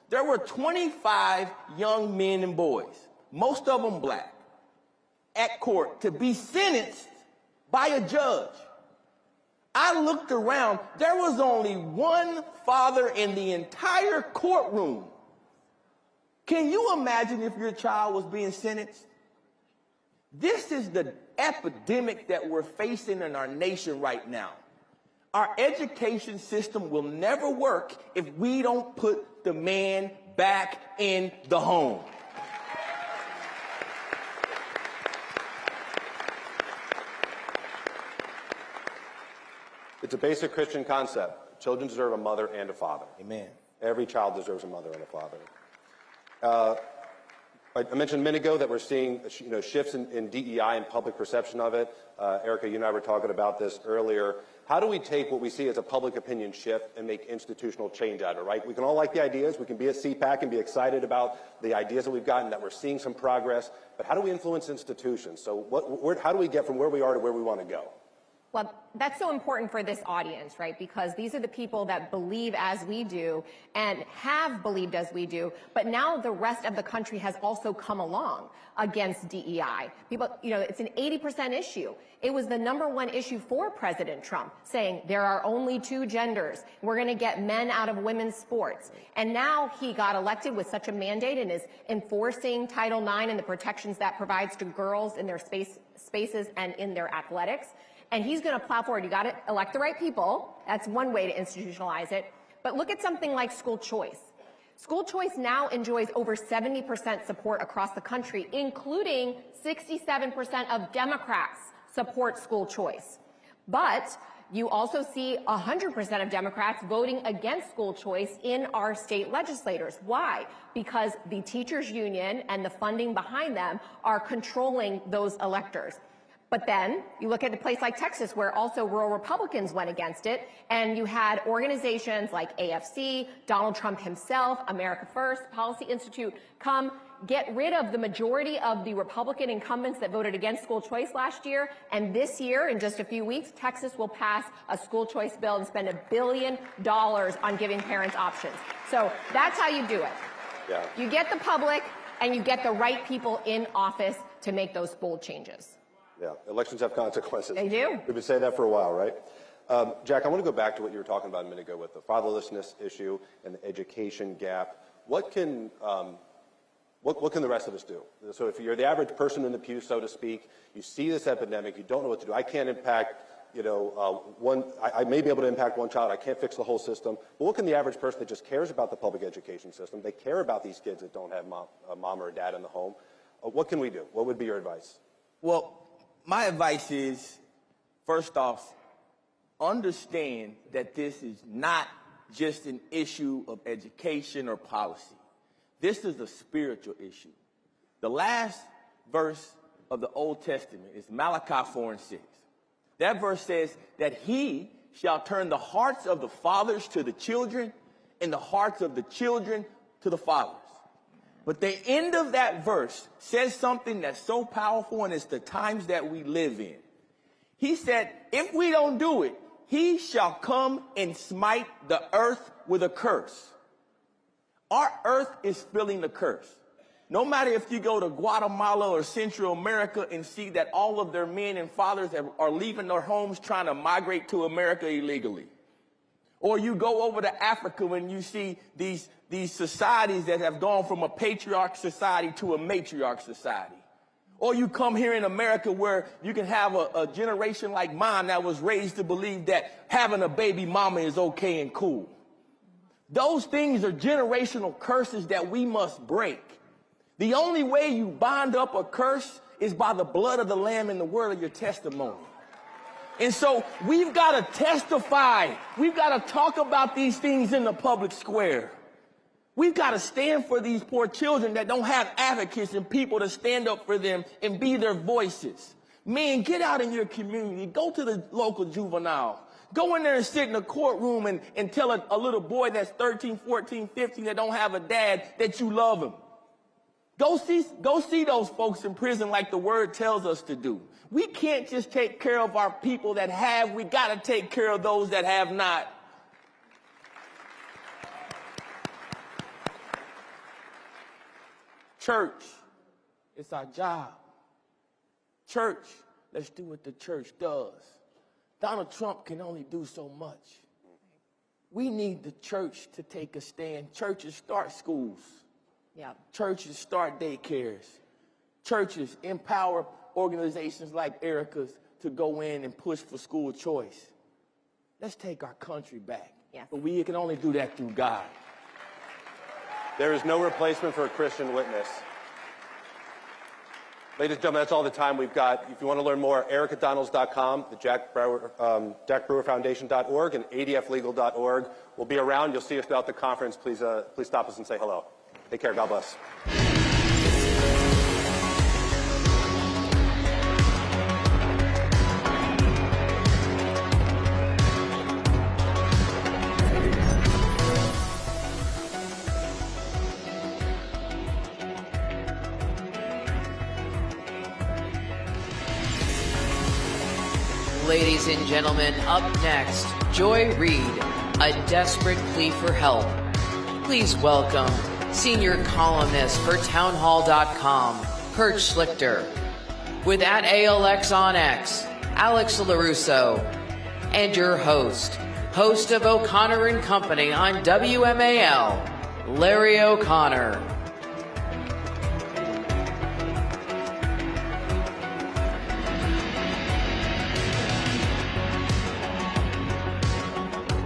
there were 25 young men and boys, most of them black, at court to be sentenced by a judge. I looked around, there was only one father in the entire courtroom. Can you imagine if your child was being sentenced? This is the epidemic that we're facing in our nation right now. Our education system will never work if we don't put the man back in the home. It's a basic Christian concept. Children deserve a mother and a father. Amen. Every child deserves a mother and a father. I mentioned a minute ago that we're seeing shifts in DEI and public perception of it. Erica, you and I were talking about this earlier. How do we take what we see as a public opinion shift and make institutional change out of it, right? We can all like the ideas. We can be at CPAC and be excited about the ideas that we've gotten, that we're seeing some progress. But how do we influence institutions? So how do we get from where we are to where we want to go? Well, that's so important for this audience, right? Because these are the people that believe as we do and have believed as we do, but now the rest of the country has also come along against DEI. People, it's an 80% issue. It was the #1 issue for President Trump, saying there are only 2 genders. We're going to get men out of women's sports. And now he got elected with such a mandate and is enforcing Title IX and the protections that provides to girls in their spaces and in their athletics. And he's going to plow forward. You got to elect the right people. That's one way to institutionalize it. But look at something like school choice. School choice now enjoys over 70% support across the country, including 67% of Democrats support school choice. But you also see 100% of Democrats voting against school choice in our state legislators. Why? Because the teachers union and the funding behind them are controlling those electors. But then you look at a place like Texas, where also rural Republicans went against it, and you had organizations like AFC, Donald Trump himself, America First, Policy Institute come get rid of the majority of the Republican incumbents that voted against school choice last year. And this year, in just a few weeks, Texas will pass a school choice bill and spend $1 billion on giving parents options. So that's how you do it. Yeah. You get the public and you get the right people in office to make those bold changes. Yeah, elections have consequences. They do. We've been saying that for a while, right? Jack, I want to go back to what you were talking about a minute ago with the fatherlessness issue and the education gap. What can the rest of us do? So if you're the average person in the pew, so to speak, you see this epidemic, you don't know what to do. I can't impact, I may be able to impact one child. I can't fix the whole system. But what can the average person that just cares about the public education system, they care about these kids that don't have a mom or a dad in the home, what can we do? What would be your advice? Well, my advice is, first off, understand that this is not just an issue of education or policy. This is a spiritual issue. The last verse of the Old Testament is Malachi 4:6. That verse says that he shall turn the hearts of the fathers to the children and the hearts of the children to the fathers. But the end of that verse says something that's so powerful, and it's the times that we live in. He said, if we don't do it, he shall come and smite the earth with a curse. Our earth is feeling the curse. No matter if you go to Guatemala or Central America and see that all of their men and fathers are leaving their homes trying to migrate to America illegally. Or you go over to Africa when you see these societies that have gone from a patriarch society to a matriarch society. Or you come here in America where you can have a generation like mine that was raised to believe that having a baby mama is okay and cool. Those things are generational curses that we must break. The only way you bind up a curse is by the blood of the Lamb and the word of your testimony. And so we've got to testify. We've got to talk about these things in the public square. We've got to stand for these poor children that don't have advocates and people to stand up for them and be their voices. Man, get out in your community. Go to the local juvenile. Go in there and sit in a courtroom and tell a little boy that's 13, 14, 15 that don't have a dad that you love him. Go see those folks in prison like the word tells us to do. We can't just take care of our people that have. We got to take care of those that have not. Church, it's our job. Church, let's do what the church does. Donald Trump can only do so much. We need the church to take a stand. Churches start schools. Yeah. Churches start daycares. Churches empower organizations like Erica's to go in and push for school choice. Let's take our country back. Yes. But we can only do that through God. There is no replacement for a Christian witness. Ladies and gentlemen, that's all the time we've got. If you want to learn more, ericadonalds.com, the Jack Brewer Foundation.org, and adflegal.org. We'll be around. You'll see us throughout the conference. Please stop us and say hello. Take care. God bless. Ladies and gentlemen, up next, Joy Reid, a desperate plea for help. Please welcome senior columnist for townhall.com, Kurt Schlichter, with @ALX on X, Alex LaRusso, and your host of O'Connor and Company on WMAL, Larry O'Connor.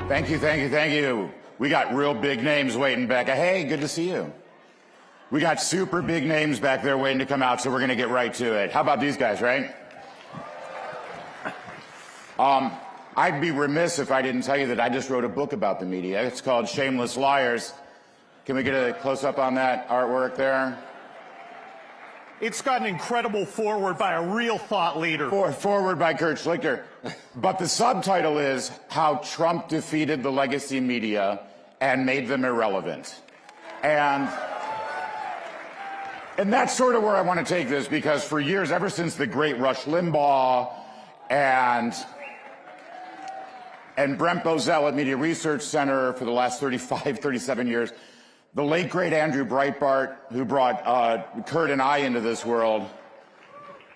Thank you, thank you, thank you. We got real big names waiting back. Hey, good to see you. We got super big names back there waiting to come out, so we're going to get right to it. How about these guys, right? I'd be remiss if I didn't tell you that I just wrote a book about the media. It's called Shameless Liars. Can we get a close-up on that artwork there? It's got an incredible foreword by a real thought leader. Forward by Kurt Schlichter. But the subtitle is How Trump Defeated the Legacy Media and Made Them Irrelevant. And that's sort of where I want to take this, because for years, ever since the great Rush Limbaugh and Brent Bozell at Media Research Center for the last 35, 37 years, the late, great Andrew Breitbart, who brought Kurt and I into this world,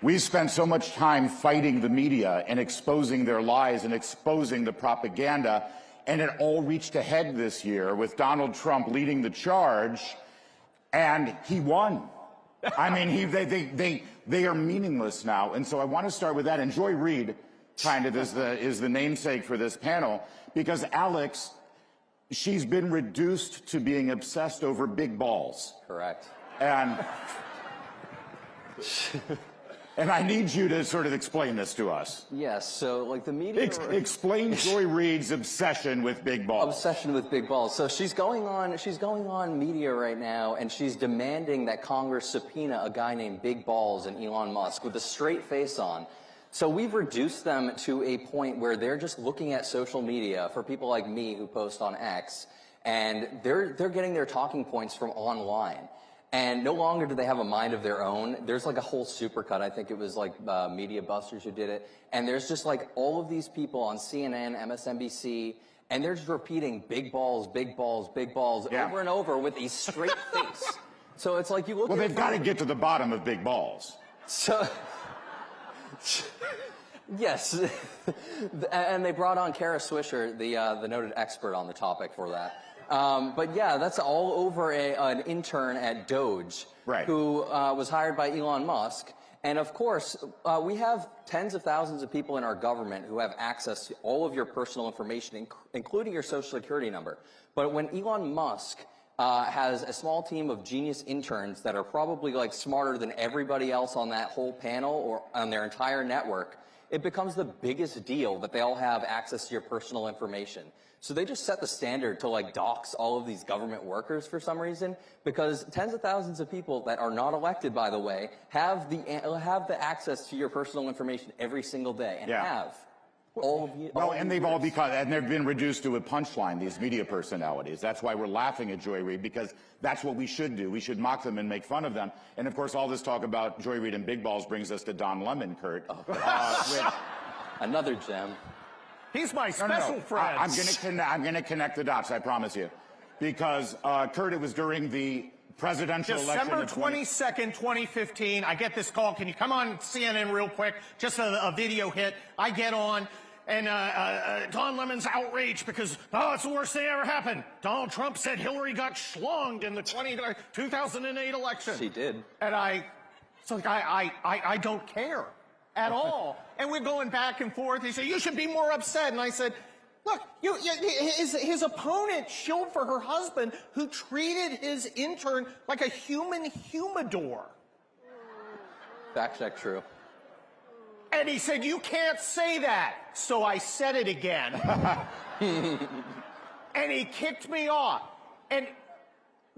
we spent so much time fighting the media and exposing their lies and exposing the propaganda, and it all reached a head this year with Donald Trump leading the charge, and he won. I mean, they are meaningless now, and so I want to start with that. And Joy Reid kind of is the namesake for this panel, because Alex, she's been reduced to being obsessed over big balls. Correct. And I need you to sort of explain this to us. Yes, so like the media... Explain Joy Reid's obsession with big balls. Obsession with big balls. So she's going on media right now, and she's demanding that Congress subpoena a guy named Big Balls and Elon Musk with a straight face on. So we've reduced them to a point where they're just looking at social media for people like me who post on X, and they're getting their talking points from online. And no longer do they have a mind of their own. There's like a whole supercut. I think it was like Media Busters who did it. And there's just like all of these people on CNN, MSNBC, and they're just repeating big balls, big balls, big balls over and over with a straight face. So it's like you look at... Well, they've got to get to the bottom of big balls. So... Yes, and they brought on Kara Swisher, the noted expert on the topic for that. But yeah, that's all over an intern at Doge, right, who was hired by Elon Musk. And of course, we have tens of thousands of people in our government who have access to all of your personal information, including your social security number. But when Elon Musk has a small team of genius interns that are probably like smarter than everybody else on that whole panel or on their entire network, it becomes the biggest deal that they all have access to your personal information. So they just set the standard to like dox all of these government workers for some reason, because tens of thousands of people that are not elected, by the way, have the access to your personal information every single day, and have all of you. Well, and they've all they've been reduced to a punchline, these media personalities. That's why we're laughing at Joy Reid, because that's what we should do. We should mock them and make fun of them. And of course, all this talk about Joy Reid and big balls brings us to Don Lemon, Kurt. Another gem. He's my special friend. I'm going to connect the dots, I promise you. Because, Kurt, it was during the presidential election. December 22nd, 2015, I get this call. Can you come on CNN real quick? Just a video hit. I get on, and Don Lemon's outraged because, oh, it's the worst thing ever happened. Donald Trump said Hillary got schlonged in the 2008 election. She did. And I don't care at all. And we're going back and forth. He said, you should be more upset. And I said, look, his opponent shilled for her husband who treated his intern like a human humidor. Fact check true. And he said, you can't say that. So I said it again. And he kicked me off. And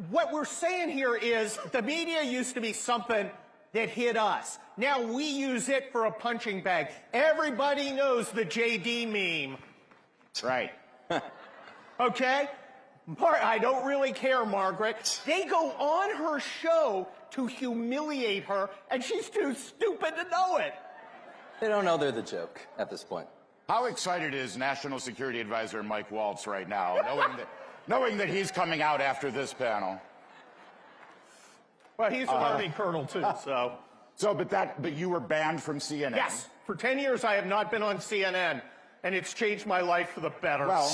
what we're saying here is the media used to be something that hit us. Now we use it for a punching bag. Everybody knows the JD meme. Right. Okay? I don't really care, Margaret. They go on her show to humiliate her, and she's too stupid to know it. They don't know they're the joke at this point. How excited is National Security Advisor Mike Waltz right now, knowing that he's coming out after this panel? Well, he's an Army colonel, too, so... But you were banned from CNN. Yes. For 10 years, I have not been on CNN, and it's changed my life for the better. Well...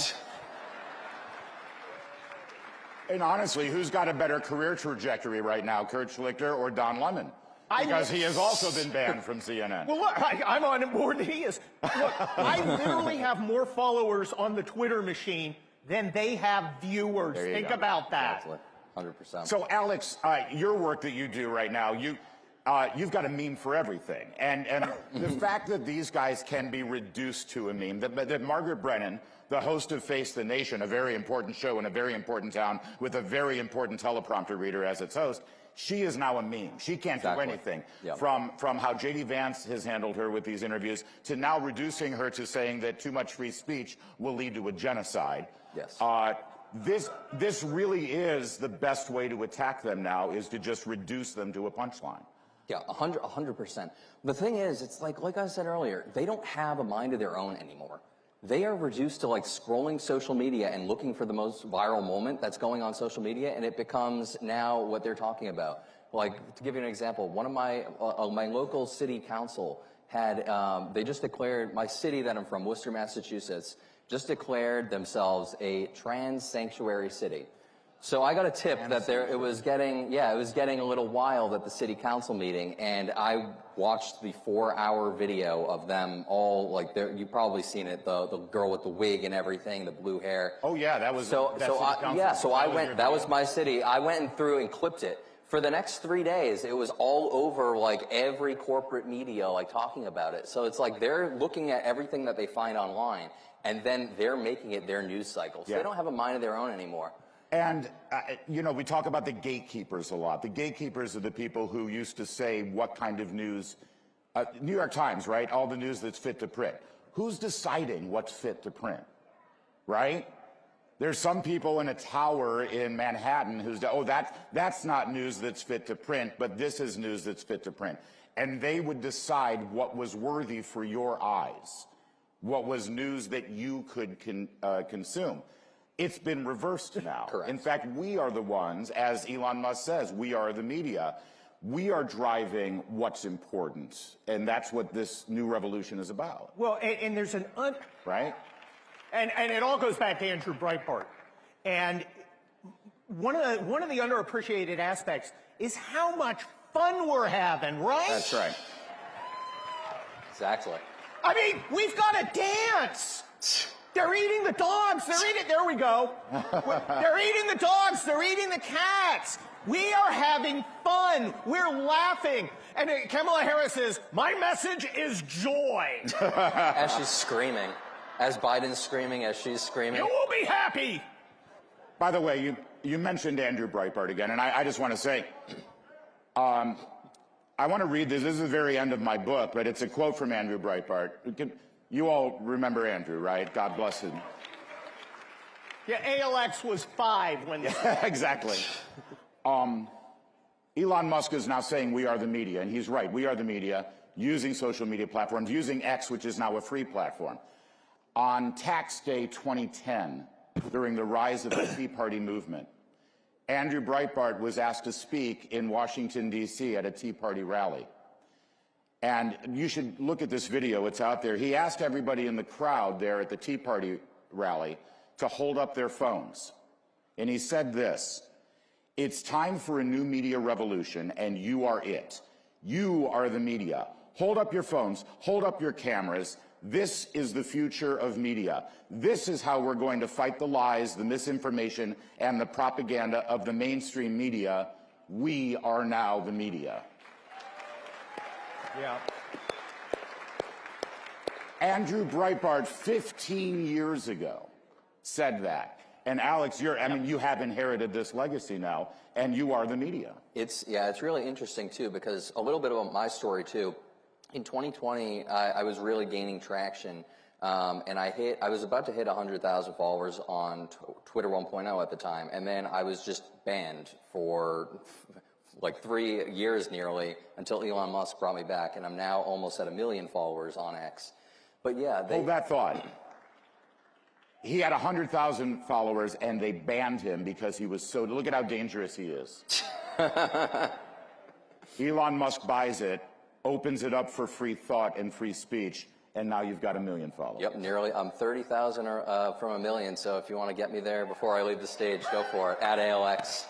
And honestly, who's got a better career trajectory right now, Kurt Schlichter or Don Lemon? Because he has also been banned from CNN. Well, look, I'm on it more than he is. Look, I literally have more followers on the Twitter machine than they have viewers. Think about that. Exactly. 100%. So, Alex, your work that you do right now, you've got a meme for everything. And the fact that these guys can be reduced to a meme, that Margaret Brennan, the host of Face the Nation, a very important show in a very important town with a very important teleprompter reader as its host, she is now a meme. She can't do anything. Yep. From how J.D. Vance has handled her with these interviews to now reducing her to saying that too much free speech will lead to a genocide. Yes. This really is the best way to attack them now, is to just reduce them to a punchline. Yeah, 100%. The thing is, it's like I said earlier, they don't have a mind of their own anymore. They are reduced to like scrolling social media and looking for the most viral moment that's going on social media, and it becomes now what they're talking about. Like, to give you an example, one of my local city council had, they just declared, my city that I'm from, Worcester, Massachusetts, just declared themselves a trans sanctuary city. So I got a tip that it was getting a little wild at the city council meeting, and I watched the 4-hour video of them all, like, you've probably seen it, the girl with the wig and everything, the blue hair. Oh yeah, that was, so I went, that was my city. I went through and clipped it. For the next 3 days, it was all over, like, every corporate media, like, talking about it. So it's like they're looking at everything that they find online, and then they're making it their news cycle. So they don't have a mind of their own anymore. And, we talk about the gatekeepers a lot. The gatekeepers are the people who used to say what kind of news, New York Times, right? All the news that's fit to print. Who's deciding what's fit to print, right? There's some people in a tower in Manhattan who's, that's not news that's fit to print, but this is news that's fit to print. And they would decide what was worthy for your eyes, what was news that you could consume. It's been reversed now. Correct. In fact, we are the ones, as Elon Musk says, we are the media. We are driving what's important, and that's what this new revolution is about. Well, and there's an right? And it all goes back to Andrew Breitbart. And one of the underappreciated aspects is how much fun we're having, right? That's right. Exactly. I mean, we've got to dance. They're eating the dogs. There we go. They're eating the dogs. They're eating the cats. We are having fun. We're laughing. And Kamala Harris says, my message is joy. As she's screaming. As Biden's screaming, as she's screaming. You will be happy. By the way, you mentioned Andrew Breitbart again, and I just want to say, I want to read this. This is the very end of my book, but it's a quote from Andrew Breitbart. You all remember Andrew, right? God bless him. Yeah, ALX was 5 when... Exactly. Elon Musk is now saying we are the media, and he's right. We are the media, using social media platforms, using X, which is now a free platform. On Tax Day 2010, during the rise of the Tea Party movement, Andrew Breitbart was asked to speak in Washington, D.C. at a Tea Party rally. And you should look at this video. It's out there. He asked everybody in the crowd there at the Tea Party rally to hold up their phones. And he said this: "It's time for a new media revolution, and you are it. You are the media. Hold up your phones. Hold up your cameras. This is the future of media. This is how we're going to fight the lies, the misinformation, and the propaganda of the mainstream media. We are now the media." Yeah. Andrew Breitbart 15 years ago said that. And Alex, you have inherited this legacy now, and you are the media. It's really interesting too, because a little bit about my story too. In 2020, I was really gaining traction, and I was about to hit 100,000 followers on Twitter 1.0 at the time, and then I was just banned for like 3 years nearly until Elon Musk brought me back, and I'm now almost at 1 million followers on X. But yeah, hold that thought. He had 100,000 followers, and they banned him because he was so. Look at how dangerous he is. Elon Musk buys it, opens it up for free thought and free speech, and now you've got 1 million followers. Yep, nearly. I'm 30,000 from 1 million, so if you want to get me there before I leave the stage, go for it, at ALX.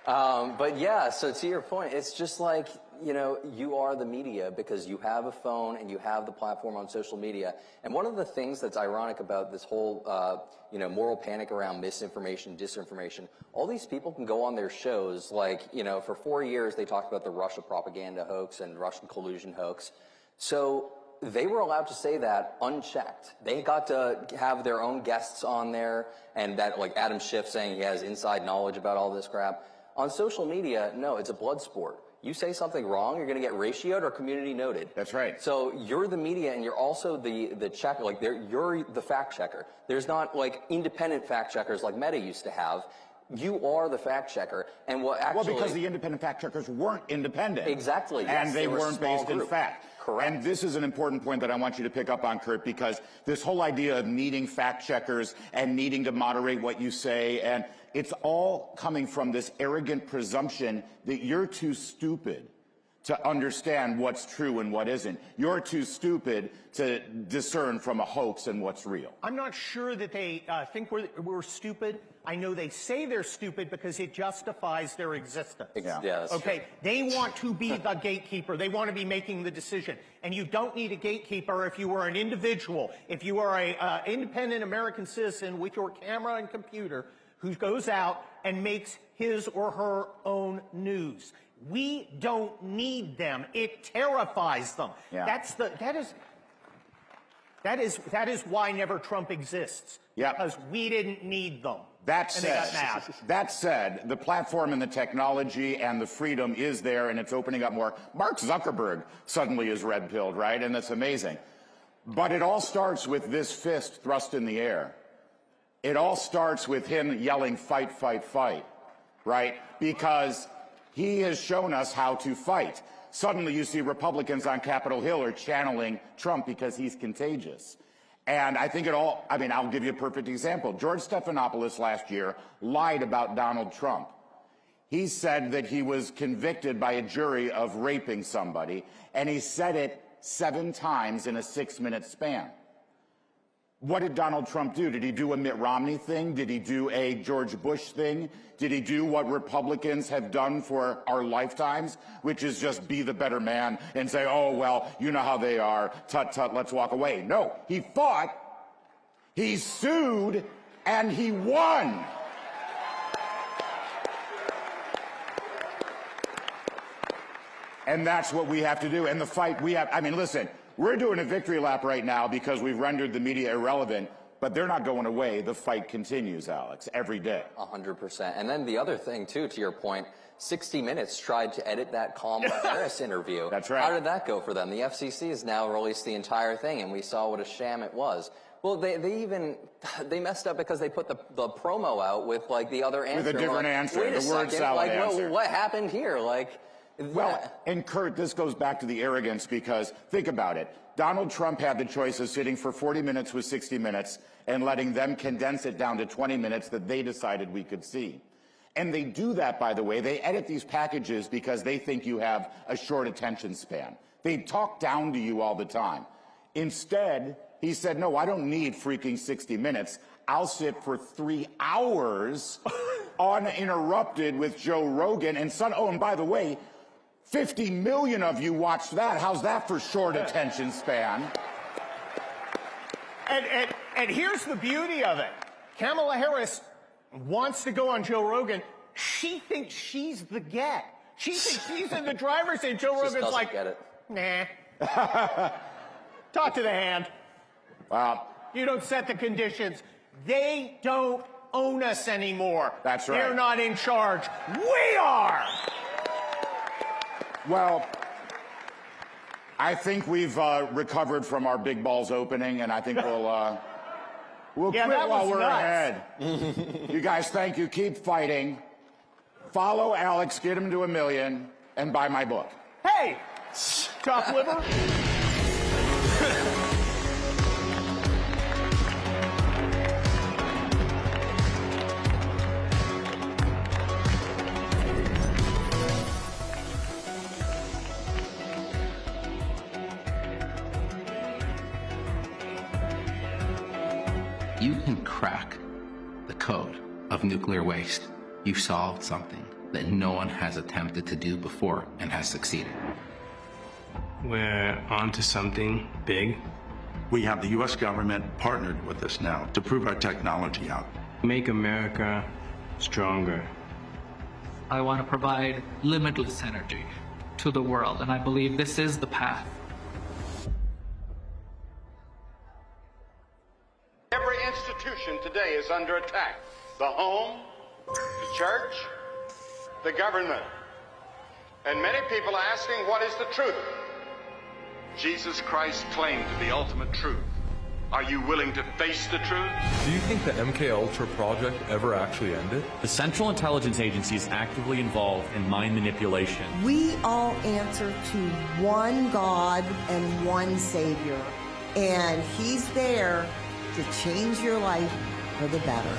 But yeah, so to your point, it's just like, you are the media because you have a phone and you have the platform on social media. And one of the things that's ironic about this whole, moral panic around misinformation, disinformation, all these people can go on their shows, like, for 4 years they talked about the Russia propaganda hoax and Russian collusion hoax. So they were allowed to say that unchecked. They got to have their own guests on there, and that, like Adam Schiff saying he has inside knowledge about all this crap. On social media, no, it's a blood sport. You say something wrong, you're going to get ratioed or community noted. That's right. So you're the media, and you're also the checker. Like you're the fact checker. There's not like independent fact checkers like Meta used to have. You are the fact checker, and because the independent fact checkers weren't independent. Exactly. And yes, they were weren't based in fact. Correct. And this is an important point that I want you to pick up on, Kurt, because this whole idea of needing fact checkers and needing to moderate what you say, and it's all coming from this arrogant presumption that you're too stupid to understand what's true and what isn't. You're too stupid to discern from a hoax and what's real. I'm not sure that they think we're stupid. I know they say they're stupid because it justifies their existence. Yeah, that's okay, true. They want to be the gatekeeper. They want to be making the decision. And you don't need a gatekeeper if you are an individual. If you are a independent American citizen with your camera and computer who goes out and makes his or her own news. We don't need them. It terrifies them. Yeah. That is why Never Trump exists. Yeah. Because we didn't need them. That And they got mad. said, the platform and the technology and the freedom is there, and it's opening up more. Mark Zuckerberg suddenly is red-pilled, right? And that's amazing. But it all starts with this fist thrust in the air. It all starts with him yelling, "Fight, fight, fight," right? Because he has shown us how to fight. Suddenly you see Republicans on Capitol Hill are channeling Trump because he's contagious. And I think I'll give you a perfect example. George Stephanopoulos last year lied about Donald Trump. He said that he was convicted by a jury of raping somebody, and he said it 7 times in a 6-minute span. What did Donald Trump do? Did he do a Mitt Romney thing? Did he do a George Bush thing? Did he do what Republicans have done for our lifetimes, which is just be the better man and say, oh, well, you know how they are, tut, tut, let's walk away? No, he fought, he sued, and he won. And that's what we have to do. And the fight we have, listen, we're doing a victory lap right now because we've rendered the media irrelevant, but they're not going away. The fight continues, Alex, every day. 100%. And then the other thing, too, to your point, 60 Minutes tried to edit that Kamala Harris interview. That's right. How did that go for them? The FCC has now released the entire thing, and we saw what a sham it was. Well, they messed up because they put the promo out with, like, the other answer. With a different answer, Wait a the word second, salad answer. What happened here? Well, and Kurt, this goes back to the arrogance because think about it. Donald Trump had the choice of sitting for 40 minutes with 60 Minutes and letting them condense it down to 20 minutes that they decided we could see. And they do that, by the way. They edit these packages because they think you have a short attention span. They talk down to you all the time. Instead, he said, no, I don't need freaking 60 minutes. I'll sit for 3 hours uninterrupted with Joe Rogan. And oh, and by the way, 50 million of you watched that. How's that for short attention span? And here's the beauty of it. Kamala Harris wants to go on Joe Rogan. She thinks she's the get. She thinks she's in the driver's seat. Joe Rogan's like, get it. Nah. Talk to the hand. Wow. You don't set the conditions. They don't own us anymore. That's right. They're not in charge. We are! Well, I think we've recovered from our big balls opening, and I think we'll quit while we're ahead. You guys, thank you. Keep fighting. Follow Alex, get him to 1 million, and buy my book. Hey! Chopped liver? You can crack the code of nuclear waste. You've solved something that no one has attempted to do before and has succeeded. We're onto something big. We have the U.S. government partnered with us now to prove our technology out. Make America stronger. I want to provide limitless energy to the world, and I believe this is the path. Every institution today is under attack. The home, the church, the government. And many people are asking, what is the truth? Jesus Christ claimed the ultimate truth. Are you willing to face the truth? Do you think the MKUltra project ever actually ended? The Central Intelligence Agency is actively involved in mind manipulation. We all answer to one God and one Savior, and He's there to change your life for the better.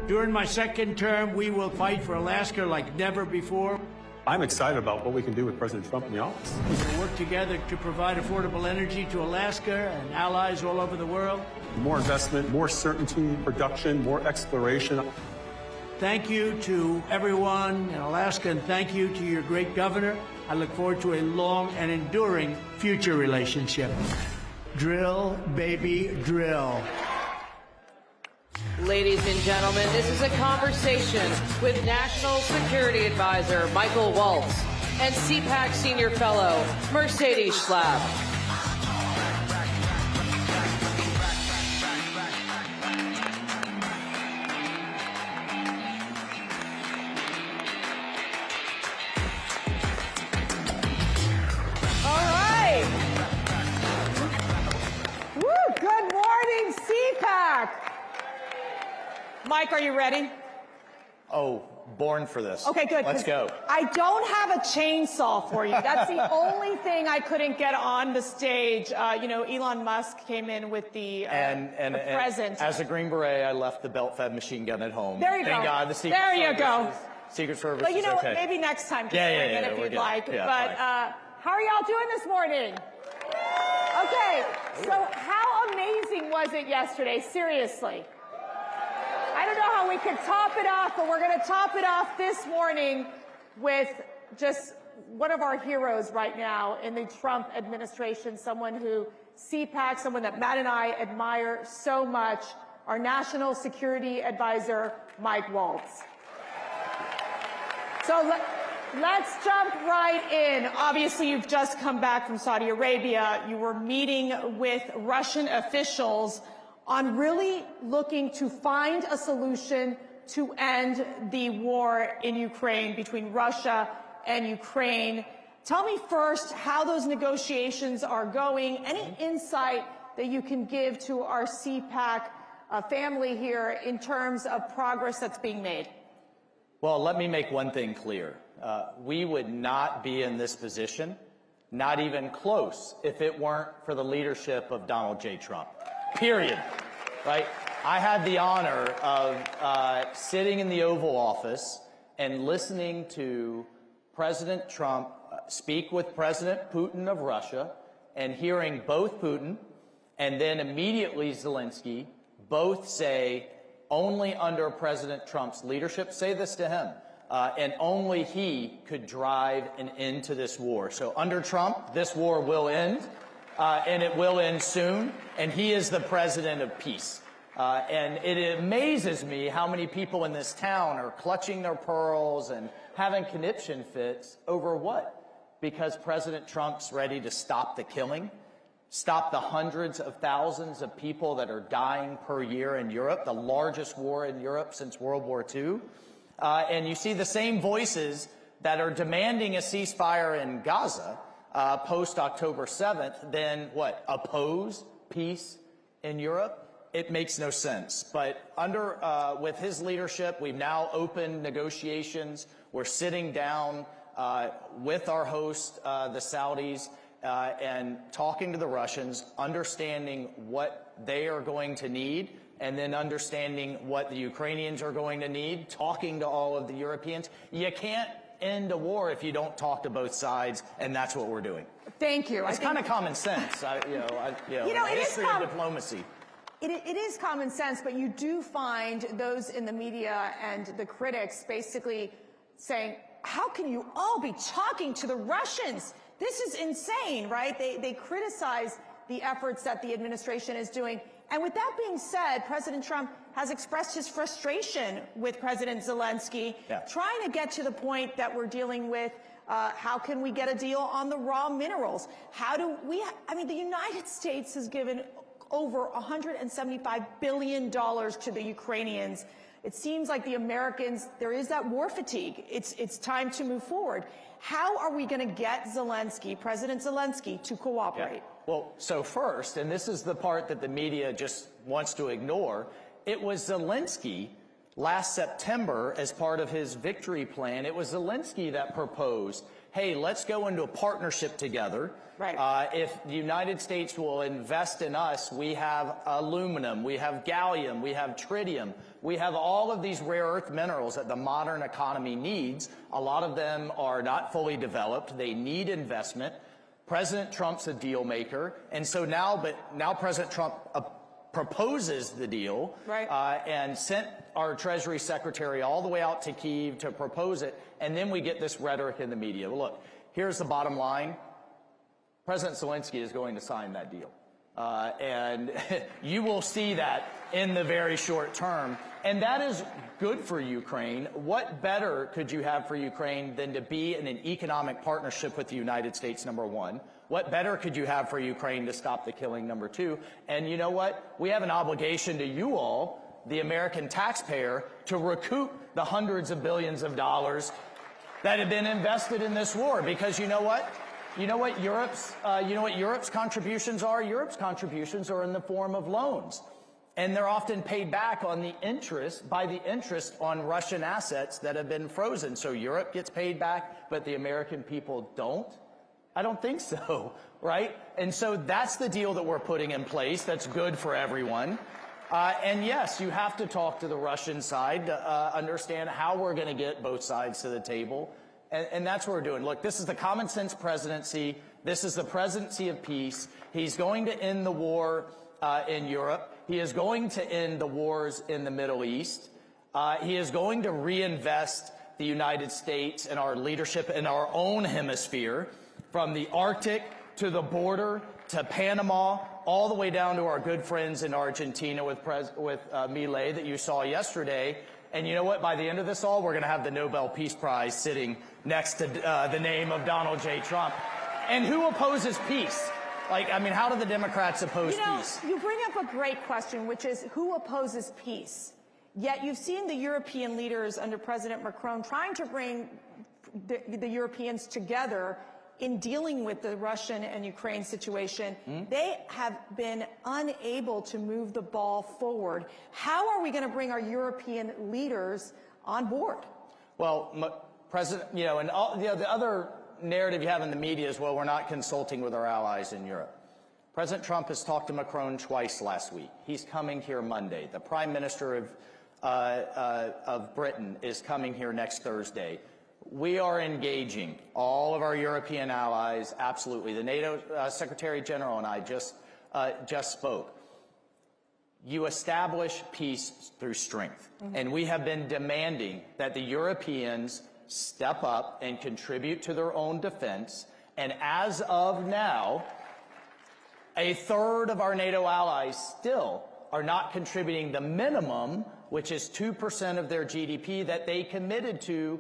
During my second term, we will fight for Alaska like never before. I'm excited about what we can do with President Trump in the office. We will work together to provide affordable energy to Alaska and allies all over the world. More investment, more certainty, production, more exploration. Thank you to everyone in Alaska, and thank you to your great governor. I look forward to a long and enduring future relationship. Drill, baby, drill. Ladies and gentlemen, this is a conversation with National Security Advisor Michael Waltz and CPAC Senior Fellow Mercedes Schlapp. All right. Woo, good morning, CPAC. Mike, are you ready? Oh, born for this. Okay, good. Let's go. I don't have a chainsaw for you. That's the only thing I couldn't get on the stage. You know, Elon Musk came in with the present. As a Green Beret, I left the belt-fed machine gun at home. There you Thank go. God the Secret there you Service go. Secret Service But you know, okay. maybe next time, Yeah, if we're you'd good. like. Yeah, but how are y'all doing this morning? Okay, so how amazing was it yesterday? Seriously. I don't know how we could top it off, but we're going to top it off this morning with just one of our heroes right now in the Trump administration, someone who CPAC, someone that Matt and I admire so much, our National Security Advisor, Mike Waltz. So let's jump right in. Obviously, you've just come back from Saudi Arabia. You were meeting with Russian officials on really looking to find a solution to end the war in Ukraine between Russia and Ukraine. Tell me first how those negotiations are going. Any insight that you can give to our CPAC family here in terms of progress that's being made? Well, let me make one thing clear. We would not be in this position, not even close, if it weren't for the leadership of Donald J. Trump. Period. right? I had the honor of sitting in the Oval Office and listening to President Trump speak with President Putin of Russia, and hearing both Putin and then immediately Zelensky both say, only under President Trump's leadership, say this to him, and only he could drive an end to this war. So under Trump, this war will end, and it will end soon, and he is the president of peace. And it amazes me how many people in this town are clutching their pearls and having conniption fits over what? Because President Trump's ready to stop the killing, stop the hundreds of thousands of people that are dying per year in Europe, the largest war in Europe since World War II. And you see the same voices that are demanding a ceasefire in Gaza post-October 7th, then what? Oppose peace in Europe? It makes no sense. But with his leadership, we've now opened negotiations. We're sitting down with our host, the Saudis, and talking to the Russians, understanding what they are going to need, and then understanding what the Ukrainians are going to need, talking to all of the Europeans. You can't end a war if you don't talk to both sides, and that's what we're doing. Thank you. It's kind of common sense, history of diplomacy. It is common sense, but you do find those in the media and the critics basically saying, how can you all be talking to the Russians? This is insane, right? They criticize the efforts that the administration is doing. And with that being said, President Trump has expressed his frustration with President Zelensky, trying to get to the point that we're dealing with. How can we get a deal on the raw minerals? The United States has given over $175 billion to the Ukrainians. It seems like the Americans, there is that war fatigue. It's time to move forward. How are we going to get Zelensky, President Zelensky, to cooperate? Yeah. Well, so first, and this is the part that the media just wants to ignore, it was Zelensky last September, as part of his victory plan, it was Zelensky that proposed, hey, let's go into a partnership together. Right. If the United States will invest in us, we have aluminum, we have gallium, we have tritium, we have all of these rare earth minerals that the modern economy needs. A lot of them are not fully developed. They need investment. President Trump's a deal maker. And so now President Trump proposes the deal, right, and sent our Treasury Secretary all the way out to Kyiv to propose it. And then we get this rhetoric in the media. Well, look, here's the bottom line. President Zelensky is going to sign that deal. And you will see that in the very short term. And that is good for Ukraine. What better could you have for Ukraine than to be in an economic partnership with the United States, number one? What better could you have for Ukraine to stop the killing, number two? And you know what? We have an obligation to you all, the American taxpayer, to recoup the hundreds of billions of dollars that have been invested in this war. Because you know what? You know what Europe's contributions are? Europe's contributions are in the form of loans. And they're often paid back on the interest, by the interest on Russian assets that have been frozen. So Europe gets paid back, but the American people don't? I don't think so, right? And so that's the deal that we're putting in place that's good for everyone. And yes, you have to talk to the Russian side to understand how we're going to get both sides to the table. And that's what we're doing. Look, this is the common sense presidency. This is the presidency of peace. He's going to end the war in Europe. He is going to end the wars in the Middle East. He is going to reinvest the United States and our leadership in our own hemisphere, from the Arctic to the border to Panama, all the way down to our good friends in Argentina with Milei that you saw yesterday. And you know what? By the end of this all, we're going to have the Nobel Peace Prize sitting next to the name of Donald J. Trump. And who opposes peace? How do the Democrats oppose peace? You bring up a great question, which is who opposes peace? Yet you've seen the European leaders under President Macron trying to bring the Europeans together in dealing with the Russian and Ukraine situation. They have been unable to move the ball forward. How are we going to bring our European leaders on board? Well, President, and all, the other narrative you have in the media is, well, we're not consulting with our allies in Europe. President Trump has talked to Macron twice last week. He's coming here Monday. The Prime Minister of Britain is coming here next Thursday. We are engaging all of our European allies, absolutely. The NATO Secretary General and I just spoke. You establish peace through strength. And we have been demanding that the Europeans step up and contribute to their own defense. And as of now, a third of our NATO allies still are not contributing the minimum, which is 2% of their GDP that they committed to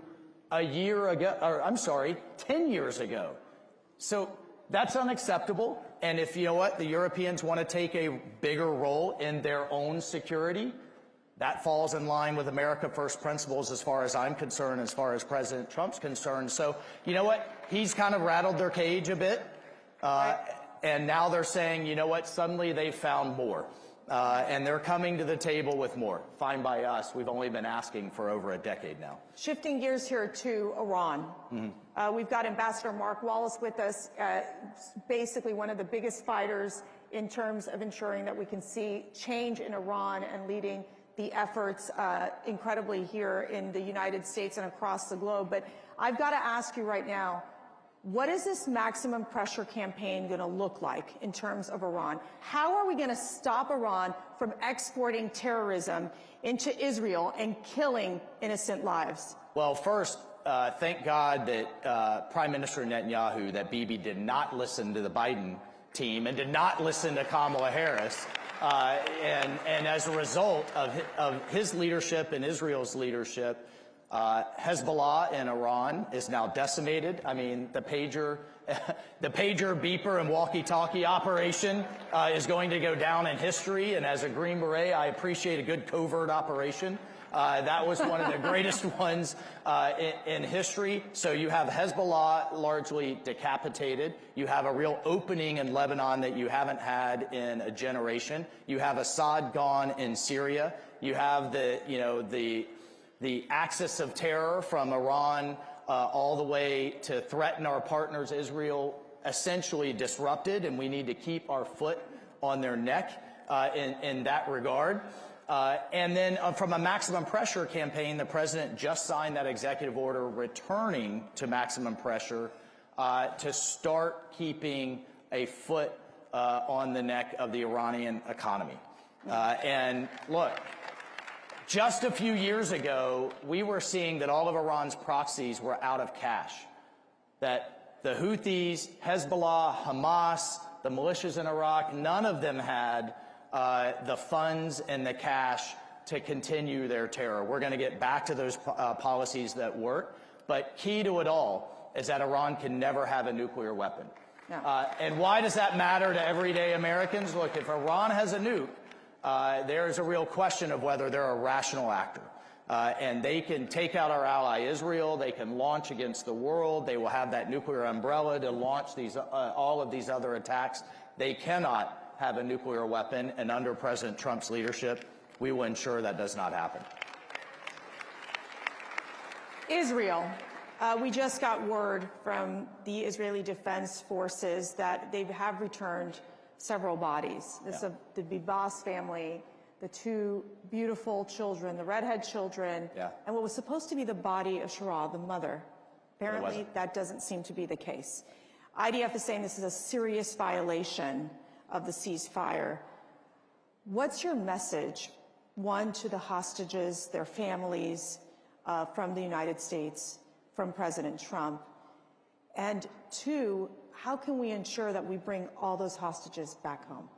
a year ago, or I'm sorry, 10 years ago. So that's unacceptable. And if, you know what, the Europeans want to take a bigger role in their own security, that falls in line with America First principles as far as I'm concerned, as far as President Trump's concerned. So, you know what, he's kind of rattled their cage a bit. And now they're saying, you know what, suddenly they found more. And they're coming to the table with more. Fine by us. We've only been asking for over a decade now. Shifting gears here to Iran. We've got Ambassador Mark Wallace with us, basically one of the biggest fighters in terms of ensuring that we can see change in Iran and leading the efforts incredibly here in the United States and across the globe. But I've got to ask you right now, what is this maximum pressure campaign going to look like in terms of Iran? How are we going to stop Iran from exporting terrorism into Israel and killing innocent lives? Well, first, thank God that Prime Minister Netanyahu, that Bibi did not listen to the Biden team and did not listen to Kamala Harris. And as a result of his leadership and Israel's leadership, Hezbollah in Iran is now decimated. I mean, the pager, beeper, and walkie-talkie operation is going to go down in history. And as a Green Beret, I appreciate a good covert operation. That was one of the greatest ones in history. So you have Hezbollah largely decapitated. You have a real opening in Lebanon that you haven't had in a generation. You have Assad gone in Syria. You have the axis of terror from Iran all the way to threaten our partners, Israel, essentially disrupted, and we need to keep our foot on their neck in that regard. And then from a maximum pressure campaign, the president just signed that executive order returning to maximum pressure to start keeping a foot on the neck of the Iranian economy. And look, just a few years ago, we were seeing that all of Iran's proxies were out of cash, that the Houthis, Hezbollah, Hamas, the militias in Iraq, none of them had the funds and the cash to continue their terror. We're going to get back to those policies that work, but key to it all is that Iran can never have a nuclear weapon. No. And why does that matter to everyday Americans? Look, if Iran has a nuke, there's a real question of whether they're a rational actor. And they can take out our ally Israel, they can launch against the world, they will have that nuclear umbrella to launch these, all of these other attacks. They cannot have a nuclear weapon, and under President Trump's leadership, we will ensure that does not happen. Israel. We just got word from the Israeli Defense Forces that they have returned several bodies. This of the Bibas family, the two beautiful children, the redhead children, and what was supposed to be the body of Shara, the mother. Apparently, that doesn't seem to be the case. IDF is saying this is a serious violation of the ceasefire. What's your message, one, to the hostages, their families, from the United States, from President Trump, and two, how can we ensure that we bring all those hostages back home?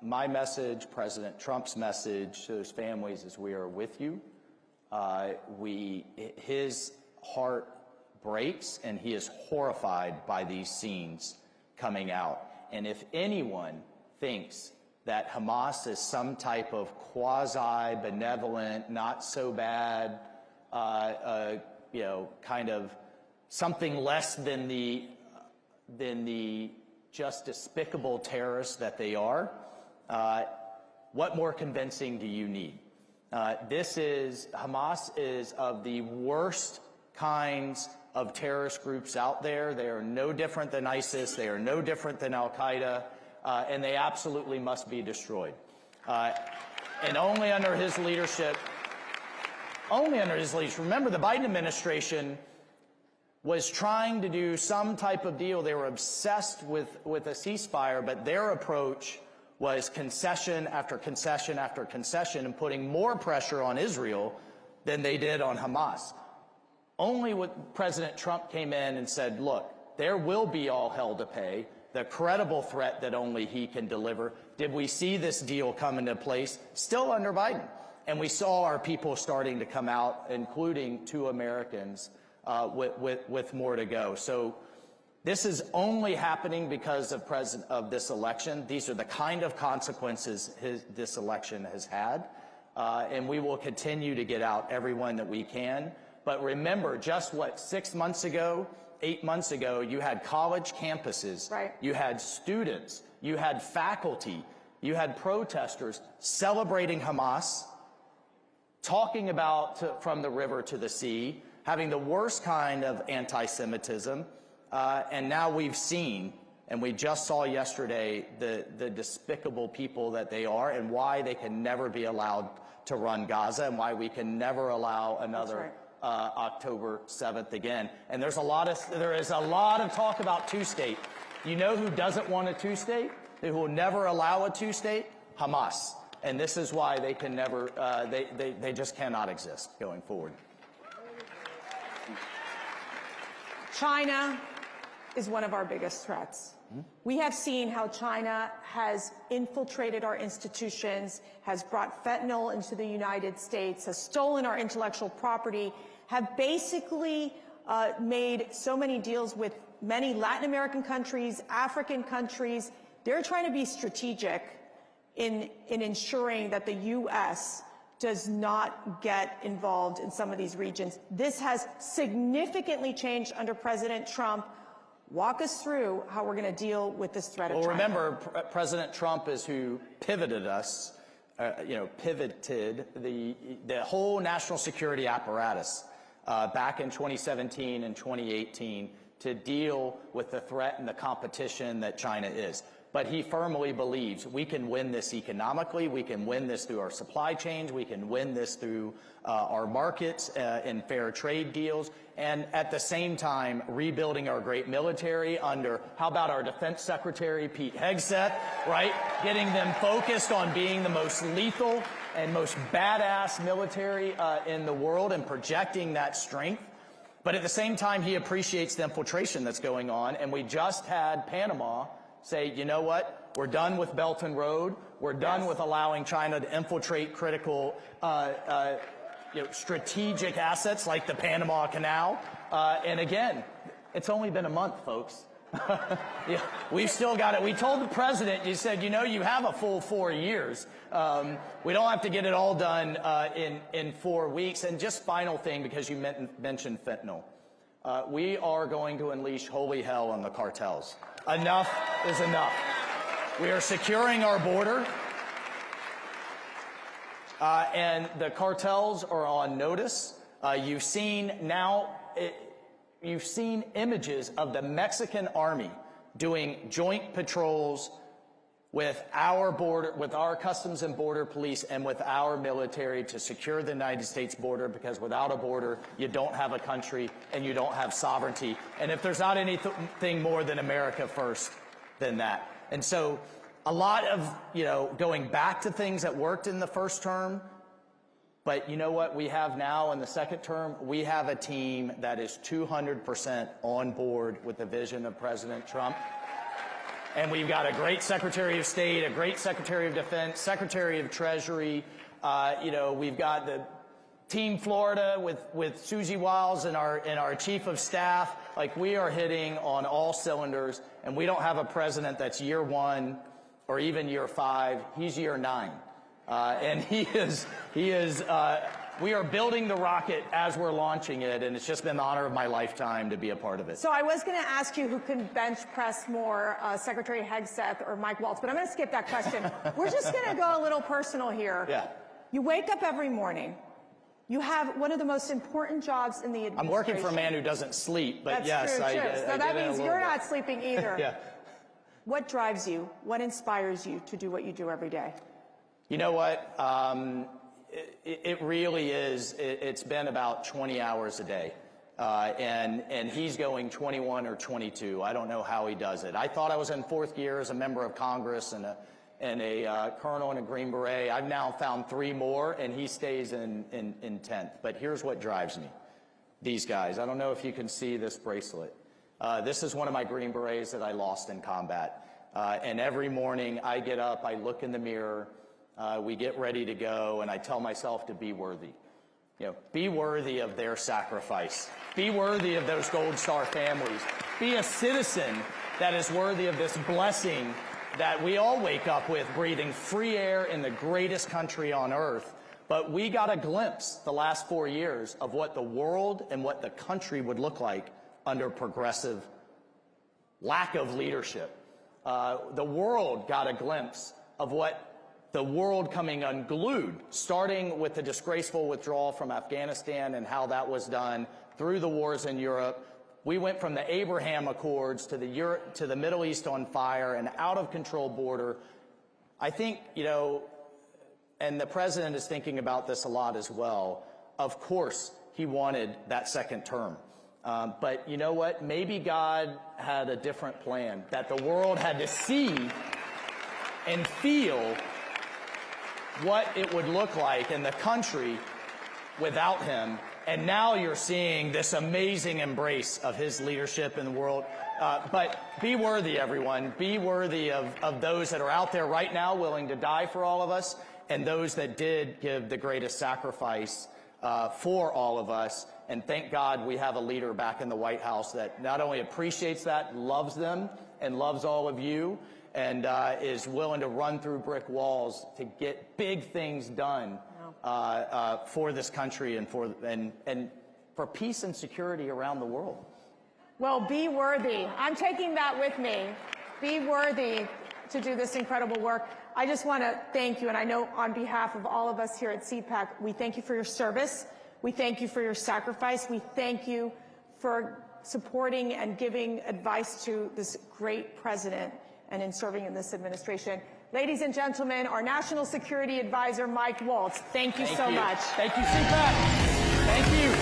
My message, President Trump's message to those families is we are with you. His heart breaks and he is horrified by these scenes coming out. And if anyone thinks that Hamas is some type of quasi-benevolent, not so bad, kind of something less than the just despicable terrorists that they are, what more convincing do you need? Hamas is of the worst kinds of terrorist groups out there. They are no different than ISIS. They are no different than Al-Qaeda. and they absolutely must be destroyed. And only under his leadership, remember the Biden administration was trying to do some type of deal. They were obsessed with a ceasefire, but their approach was concession after concession after concession and putting more pressure on Israel than they did on Hamas. Only when President Trump came in and said, look, there will be all hell to pay, the credible threat that only he can deliver, did we see this deal come into place? Still under Biden. And we saw our people starting to come out, including 2 Americans, with more to go. So this is only happening because of this election. These are the kind of consequences this election has had. And we will continue to get out everyone that we can. But remember, just 6 months ago, 8 months ago, you had college campuses, right. You had students, you had faculty, you had protesters celebrating Hamas, talking about from the river to the sea, having the worst kind of anti-Semitism, and now we've seen, and we just saw yesterday, the despicable people that they are and why they can never be allowed to run Gaza and why we can never allow another October 7th again. And there is a lot of talk about two-state. You know who doesn't want a two-state? Who will never allow a two-state? Hamas. And this is why they can never, they just cannot exist going forward. China is one of our biggest threats. We have seen how China has infiltrated our institutions, has brought fentanyl into the United States, has stolen our intellectual property, have basically made so many deals with many Latin American countries, African countries. They're trying to be strategic in ensuring that the U.S. does not get involved in some of these regions. This has significantly changed under President Trump. Walk us through how we're going to deal with this threat of China. Well, remember, President Trump is who pivoted us, pivoted the whole national security apparatus back in 2017 and 2018 to deal with the threat and the competition that China is. But he firmly believes we can win this economically, we can win this through our supply chains, we can win this through our markets and fair trade deals, and at the same time rebuilding our great military under, how about our Defense Secretary, Pete Hegseth, right? Getting them focused on being the most lethal and most badass military in the world and projecting that strength. But at the same time, he appreciates the infiltration that's going on, and we just had Panama say, you know what, we're done with Belt and Road, we're done with allowing China to infiltrate critical strategic assets like the Panama Canal. And again, it's only been a month, folks. We've still got it. We told the president, you said, you know, you have a full 4 years. We don't have to get it all done in 4 weeks. And just final thing, because you mentioned fentanyl. We are going to unleash holy hell on the cartels. Enough is enough. We are securing our border. And the cartels are on notice. You've seen images of the Mexican army doing joint patrols with our border, with our Customs and Border Police and with our military to secure the United States border, because without a border, you don't have a country and you don't have sovereignty. And if there's not anything more than America first than that. And so a lot of, going back to things that worked in the first term, but you know what we have now in the second term? We have a team that is 200% on board with the vision of President Trump. And we've got a great Secretary of State, a great Secretary of Defense, Secretary of Treasury. We've got the Team Florida with Susie Wiles and our Chief of Staff. Like, we are hitting on all cylinders, and we don't have a president that's year 1 or even year 5. He's year 9. And we are building the rocket as we're launching it, and it's just been the honor of my lifetime to be a part of it. So I was going to ask you who can bench press more, Secretary Hegseth or Mike Waltz, but I'm going to skip that question. We're just going to go a little personal here. Yeah. You wake up every morning. You have one of the most important jobs in the administration. I'm working for a man who doesn't sleep, but That's yes, true. So that means you're not sleeping either. Yeah. What drives you? What inspires you to do what you do every day? You know what? It really is. It's been about 20 hours a day. And he's going 21 or 22. I don't know how he does it. I thought I was in fourth gear as a member of Congress and a colonel in a Green Beret. I've now found 3 more, and he stays in 10th. But here's what drives me. These guys. I don't know if you can see this bracelet. This is one of my Green Berets that I lost in combat. And every morning I get up, I look in the mirror, we get ready to go, and I tell myself to be worthy. You know, be worthy of their sacrifice. Be worthy of those Gold Star families. Be a citizen that is worthy of this blessing that we all wake up with, breathing free air in the greatest country on earth. But we got a glimpse the last 4 years of what the world and what the country would look like under progressive lack of leadership. The world got a glimpse of what the world coming unglued, starting with the disgraceful withdrawal from Afghanistan and how that was done through the wars in Europe. We went from the Abraham Accords to the Middle East on fire, an out-of-control border. I think, you know, and the president is thinking about this a lot as well. Of course, he wanted that second term. But you know what? Maybe God had a different plan, that the world had to see and feel what it would look like in the country without him. And now you're seeing this amazing embrace of his leadership in the world. But be worthy, everyone. Be worthy of those that are out there right now willing to die for all of us, and those that did give the greatest sacrifice for all of us. And thank God we have a leader back in the White House that not only appreciates that, loves them, and loves all of you, and is willing to run through brick walls to get big things done for this country and for peace and security around the world. Well, be worthy. I'm taking that with me. Be worthy to do this incredible work. I just want to thank you, and I know on behalf of all of us here at CPAC, we thank you for your service. We thank you for your sacrifice. We thank you for supporting and giving advice to this great president and in serving in this administration. Ladies and gentlemen, our National Security Advisor, Mike Waltz. Thank you so much. Thank you, CPAC. Thank you.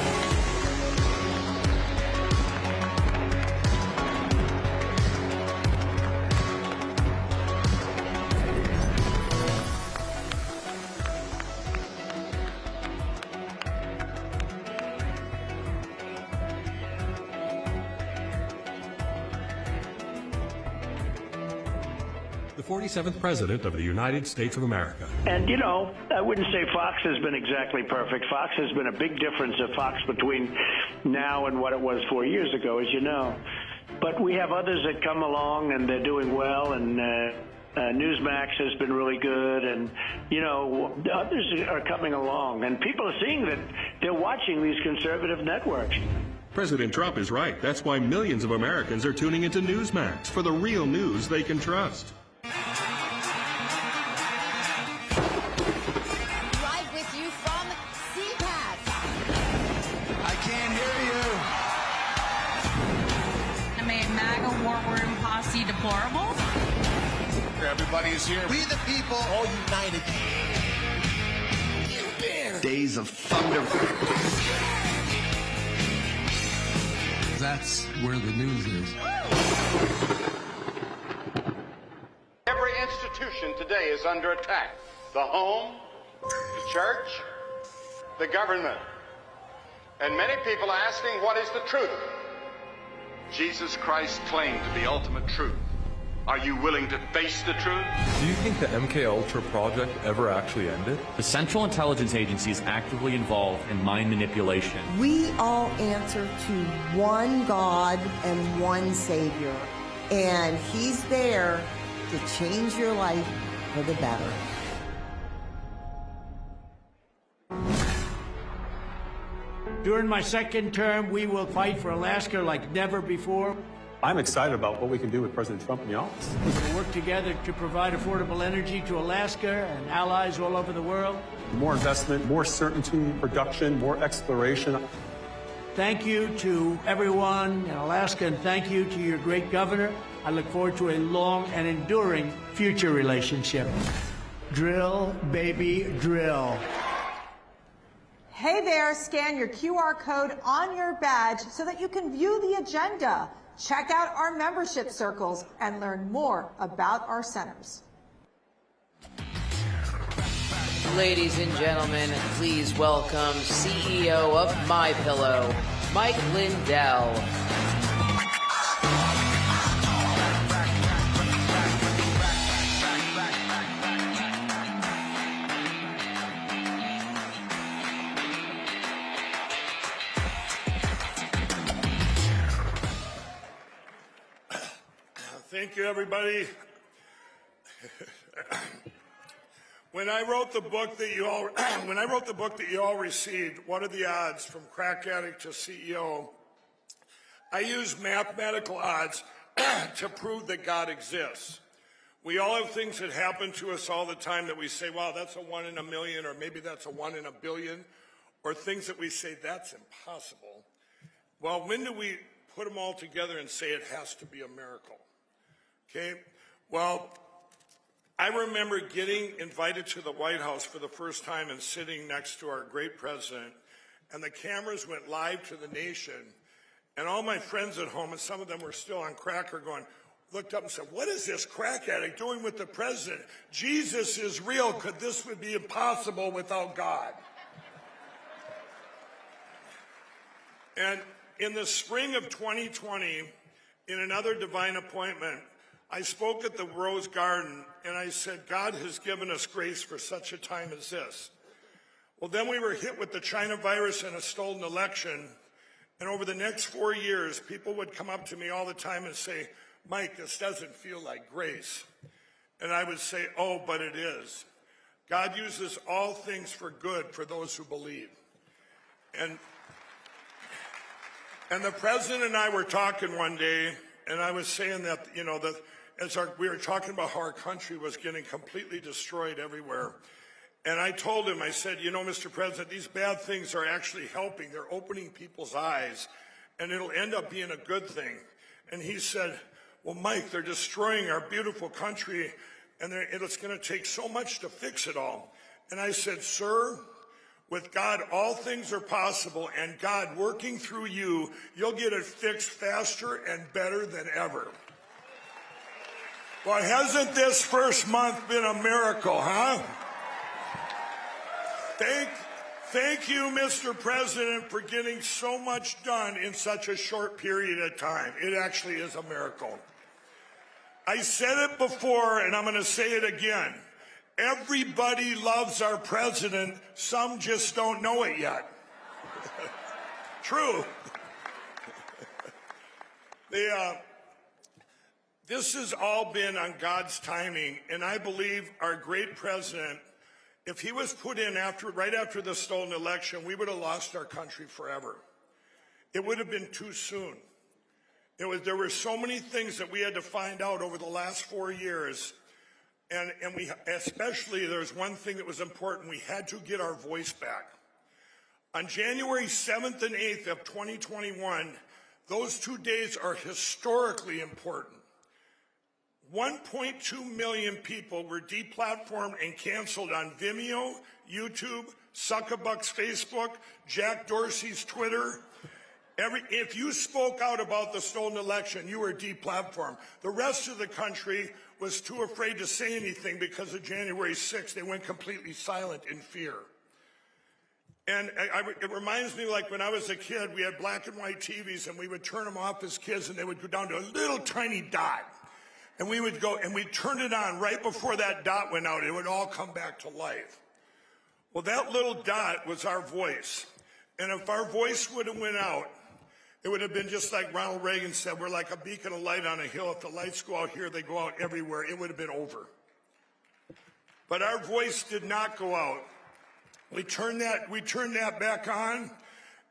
The 47th President of the United States of America. And, you know, I wouldn't say Fox has been exactly perfect. Fox has been a big difference of Fox between now and what it was 4 years ago, as you know. But we have others that come along, and they're doing well, and Newsmax has been really good, and, you know, others are coming along. And people are seeing that they're watching these conservative networks. President Trump is right. That's why millions of Americans are tuning into Newsmax for the real news they can trust. Live with you from CPAC. I can't hear you. Am a MAGA war room posse deplorable? Everybody is here. We the people, all united. Days of thunder. That's where the news is. Every institution today is under attack. The home, the church, the government. And many people are asking, what is the truth? Jesus Christ claimed the ultimate truth. Are you willing to face the truth? Do you think the MKUltra project ever actually ended? The Central Intelligence Agency is actively involved in mind manipulation. We all answer to one God and one Savior, and He's there to change your life for the better. During my second term, we will fight for Alaska like never before. I'm excited about what we can do with President Trump in the office. We'll work together to provide affordable energy to Alaska and allies all over the world. More investment, more certainty, production, more exploration. Thank you to everyone in Alaska, and thank you to your great governor. I look forward to a long and enduring future relationship. Drill, baby, drill. Hey there, scan your QR code on your badge so that you can view the agenda, check out our membership circles, and learn more about our centers. Ladies and gentlemen, please welcome CEO of MyPillow, Mike Lindell. Thank you, everybody. When I wrote the book that you all received, What Are the Odds from Crack Addict to CEO, I used mathematical odds to prove that God exists. We all have things that happen to us all the time that we say, wow, that's a 1 in a million, or maybe that's a 1 in a billion, or things that we say, that's impossible. Well, when do we put them all together and say it has to be a miracle? Okay, well, I remember getting invited to the White House for the first time and sitting next to our great president, and the cameras went live to the nation, and all my friends at home, and some of them were still on crack, looked up and said, what is this crack addict doing with the president? Jesus is real. Could this would be impossible without God? And in the spring of 2020, in another divine appointment, I spoke at the Rose Garden, and I said, God has given us grace for such a time as this. Well, then we were hit with the China virus and a stolen election, and over the next 4 years, people would come up to me all the time and say, Mike, this doesn't feel like grace. And I would say, oh, but it is. God uses all things for good for those who believe. And the president and I were talking one day, and I was saying that, we were talking about how our country was getting completely destroyed everywhere. And I told him, I said, Mr. President, these bad things are actually helping. They're opening people's eyes, and it'll end up being a good thing. And he said, well, Mike, they're destroying our beautiful country, and it's going to take so much to fix it all. And I said, sir, with God, all things are possible, and God working through you, you'll get it fixed faster and better than ever. Well, hasn't this first month been a miracle, huh? Thank you, Mr. President, for getting so much done in such a short period of time. It actually is a miracle. I said it before, and I'm going to say it again. Everybody loves our president. Some just don't know it yet. True. This has all been on God's timing, and I believe our great president, if he was put in right after the stolen election, we would have lost our country forever. It would have been too soon. There were so many things that we had to find out over the last 4 years, and especially there's one thing that was important. We had to get our voice back. On January 7th and 8th of 2021, those 2 days are historically important. 1.2 million people were deplatformed and canceled on Vimeo, YouTube, Zuckerbuck's Facebook, Jack Dorsey's Twitter. If you spoke out about the stolen election, you were deplatformed. The rest of the country was too afraid to say anything because of January 6th. They went completely silent in fear. And it reminds me, like when I was a kid, we had black and white TVs, and we would turn them off as kids, and they would go down to a little tiny dot. And we would go, and we'd turn it on right before that dot went out. It would all come back to life. Well, that little dot was our voice. And if our voice would have went out, it would have been just like Ronald Reagan said, we're like a beacon of light on a hill. If the lights go out here, they go out everywhere. It would have been over. But our voice did not go out. We turned that back on,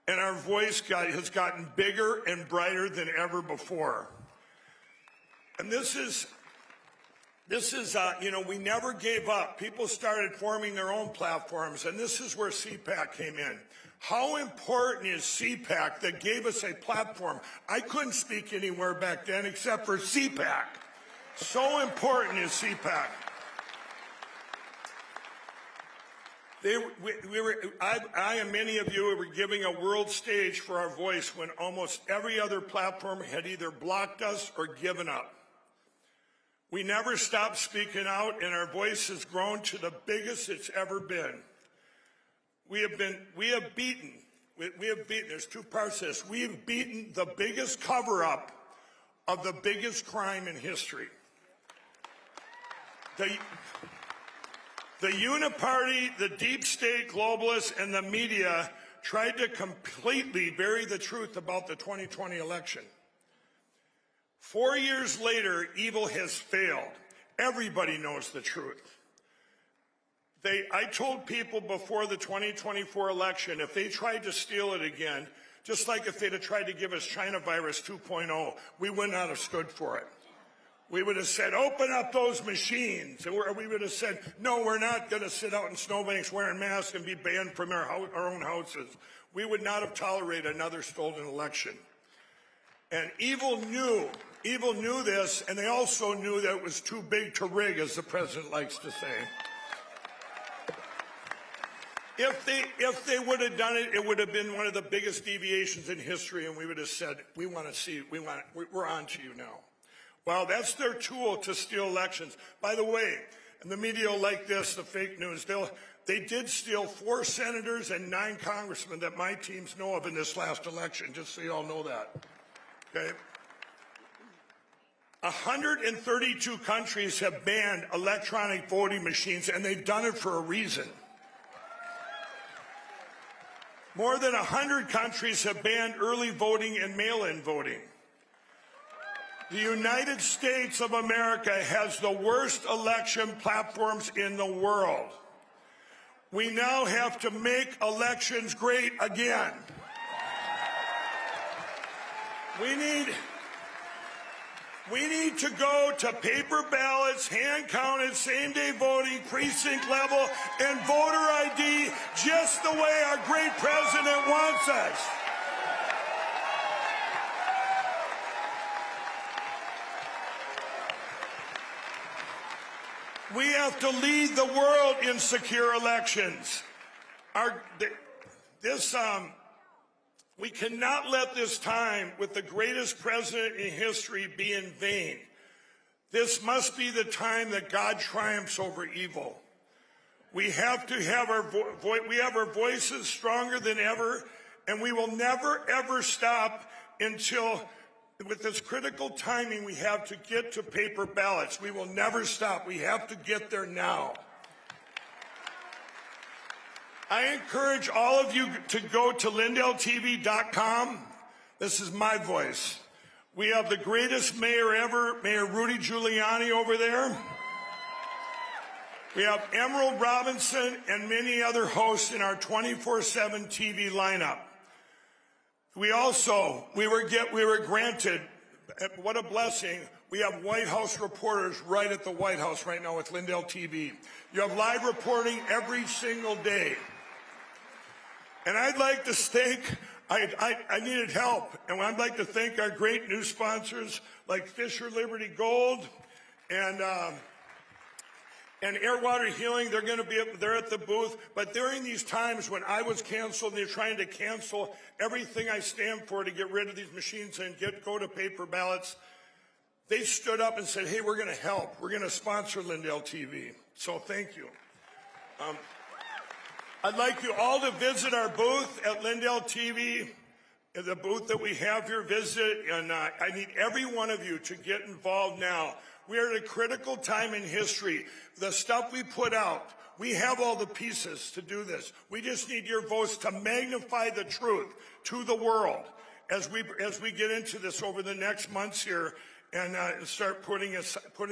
and our voice has gotten bigger and brighter than ever before. And this is, we never gave up. People started forming their own platforms, and this is where CPAC came in. How important is CPAC that gave us a platform? I couldn't speak anywhere back then except for CPAC. So important is CPAC. I and many of you were giving a world stage for our voice when almost every other platform had either blocked us or given up. We never stopped speaking out, and our voice has grown to the biggest it's ever been. We have beaten, there's two parts to this. We have beaten the biggest cover-up of the biggest crime in history. The uniparty, the deep state globalists, and the media tried to completely bury the truth about the 2020 election. 4 years later, evil has failed. Everybody knows the truth. I told people before the 2024 election, if they tried to steal it again, just like if they'd have tried to give us China virus 2.0, we would not have stood for it. We would have said, open up those machines. Or we would have said, no, we're not going to sit out in snowbanks wearing masks and be banned from our own houses. We would not have tolerated another stolen election. And evil knew this, and they also knew that it was too big to rig, as the president likes to say. If they would have done it, it would have been one of the biggest deviations in history, and we would have said, we're on to you now. Well, that's their tool to steal elections. By the way, and the media will like this, the fake news, they did steal 4 senators and 9 congressmen that my teams know of in this last election, just so you all know that. Okay? 132 countries have banned electronic voting machines, and they've done it for a reason. More than 100 countries have banned early voting and mail-in voting. The United States of America has the worst election platforms in the world. We now have to make elections great again. We need to go to paper ballots, hand-counted, same-day voting, precinct level, and voter ID just the way our great president wants us. We have to lead the world in secure elections. We cannot let this time with the greatest president in history be in vain. This must be the time that God triumphs over evil. We have to have our voices stronger than ever, and we will never, ever stop until, with this critical timing we have to get to paper ballots. We will never stop. We have to get there now. I encourage all of you to go to LindellTV.com. This is my voice. We have the greatest mayor ever, Mayor Rudy Giuliani over there. We have Emerald Robinson and many other hosts in our 24/7 TV lineup. We were granted, what a blessing, we have White House reporters right at the White House right now with Lindell TV. You have live reporting every single day. And I'd like to thank, I needed help, and I'd like to thank our great new sponsors like Fisher Liberty Gold and Airwater Healing. They're at the booth. But during these times when I was canceled and they're trying to cancel everything I stand for to get rid of these machines and go to paper ballots, they stood up and said, hey, we're going to help. We're going to sponsor Lindell TV. So thank you. I'd like you all to visit our booth at Lindell TV, the booth that we have here. Visit, and I need every one of you to get involved now. We are at a critical time in history. The stuff we put out, we have all the pieces to do this. We just need your votes to magnify the truth to the world as we get into this over the next months here and start putting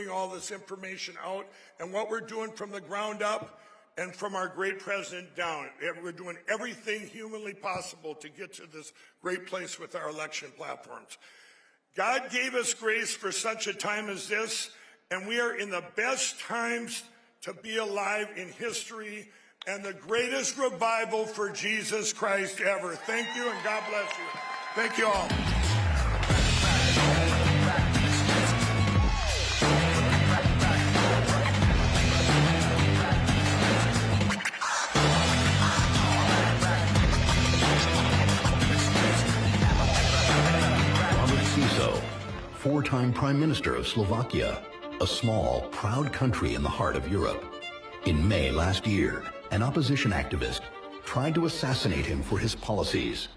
all this information out and what we're doing from the ground up. And from our great president down. We're doing everything humanly possible to get to this great place with our election platforms. God gave us grace for such a time as this, and we are in the best times to be alive in history, and the greatest revival for Jesus Christ ever. Thank you, and God bless you. Thank you all. Four-time Prime Minister of Slovakia, a small, proud country in the heart of Europe. In May last year, an opposition activist tried to assassinate him for his policies.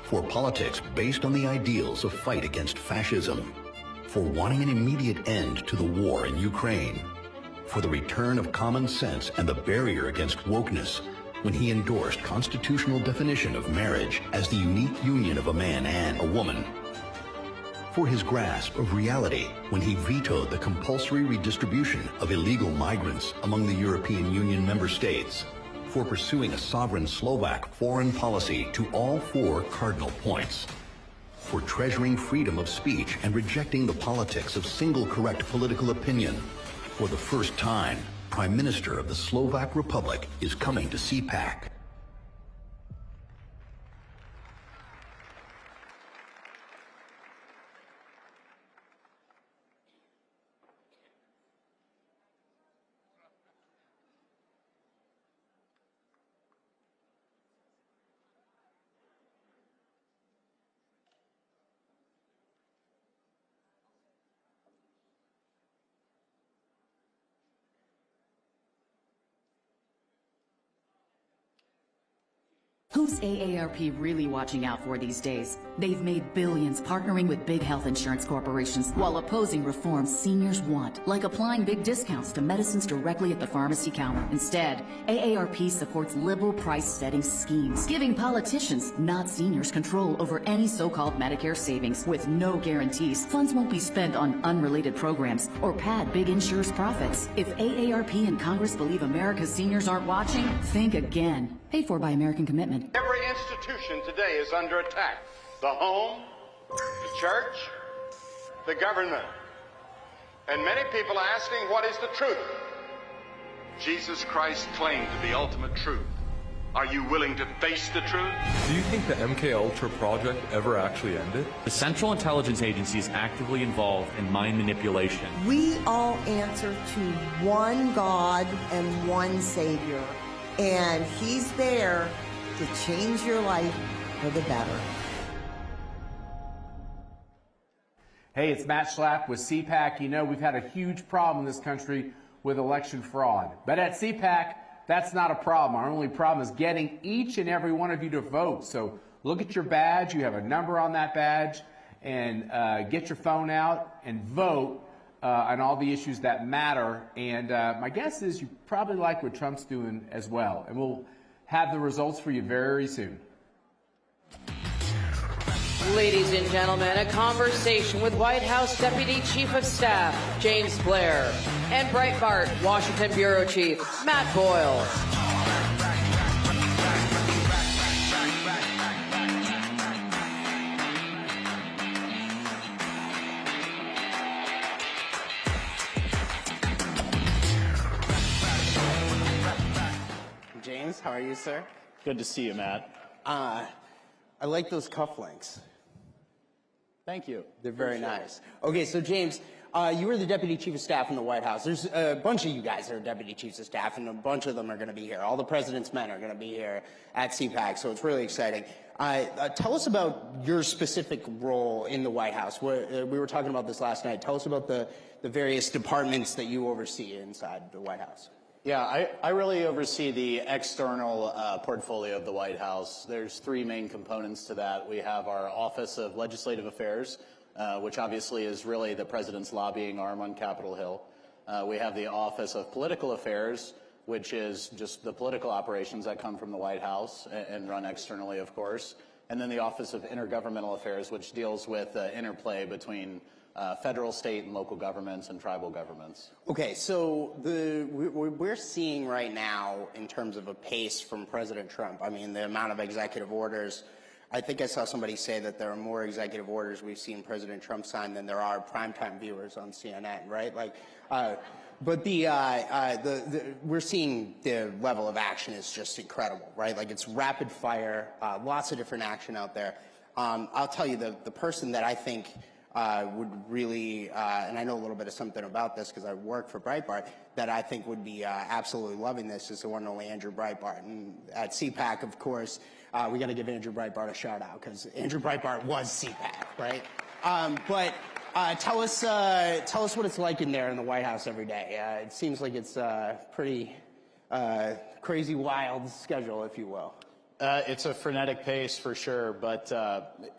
For politics based on the ideals of fight against fascism. For wanting an immediate end to the war in Ukraine. For the return of common sense and the barrier against wokeness when he endorsed constitutional definition of marriage as the unique union of a man and a woman. For his grasp of reality when he vetoed the compulsory redistribution of illegal migrants among the European Union member states, for pursuing a sovereign Slovak foreign policy to all four cardinal points, for treasuring freedom of speech and rejecting the politics of single correct political opinion. For the first time, Prime Minister of the Slovak Republic is coming to CPAC. Who's AARP really watching out for these days? They've made billions partnering with big health insurance corporations while opposing reforms seniors want, like applying big discounts to medicines directly at the pharmacy counter. Instead, AARP supports liberal price-setting schemes, giving politicians, not seniors, control over any so-called Medicare savings with no guarantees. Funds won't be spent on unrelated programs or pad big insurers' profits. If AARP and Congress believe America's seniors aren't watching, think again. Paid for by American Commitment. Every institution today is under attack. The home, the church, the government. And many people are asking, what is the truth? Jesus Christ claimed the ultimate truth. Are you willing to face the truth? Do you think the MKUltra project ever actually ended? The Central Intelligence Agency is actively involved in mind manipulation. We all answer to one God and one Savior. And he's there to change your life for the better. Hey, it's Matt Schlapp with CPAC. You know, we've had a huge problem in this country with election fraud. But at CPAC, that's not a problem. Our only problem is getting each and every one of you to vote. So look at your badge. You have a number on that badge. And get your phone out and vote on all the issues that matter. And my guess is you probably like what Trump's doing as well. And we'll have the results for you very soon. Ladies and gentlemen, a conversation with White House Deputy Chief of Staff James Blair and Breitbart Washington Bureau Chief Matt Boyle. James, how are you, sir? Good to see you, Matt. I like those cufflinks. Thank you. They're very nice. Okay, so James, you were the Deputy Chief of Staff in the White House. There's a bunch of you guys that are Deputy Chiefs of Staff, and a bunch of them are going to be here. All the President's men are going to be here at CPAC, so it's really exciting. Tell us about your specific role in the White House. We were talking about this last night. Tell us about the various departments that you oversee inside the White House. Yeah, I really oversee the external portfolio of the White House. There's three main components to that. We have our Office of Legislative Affairs, which obviously is really the President's lobbying arm on Capitol Hill. We have the Office of Political Affairs, which is just the political operations that come from the White House and run externally, of course. And then the Office of Intergovernmental Affairs, which deals with interplay between federal, state, and local governments and tribal governments. Okay, so we're seeing right now, in terms of a pace from President Trump, I mean, the amount of executive orders, I think I saw somebody say that there are more executive orders we've seen President Trump sign than there are primetime viewers on CNN, right? Like, But we're seeing the level of action is just incredible, right? Like it's rapid fire, lots of different action out there. I'll tell you, the person that I think would really, and I know a little bit of something about this because I work for Breitbart, that I think would be absolutely loving this is the one and only Andrew Breitbart. And at CPAC, of course, we got to give Andrew Breitbart a shout out because Andrew Breitbart was CPAC, right? But tell us what it's like in there in the White House every day. It seems like it's a pretty crazy, wild schedule, if you will. It's a frenetic pace for sure, but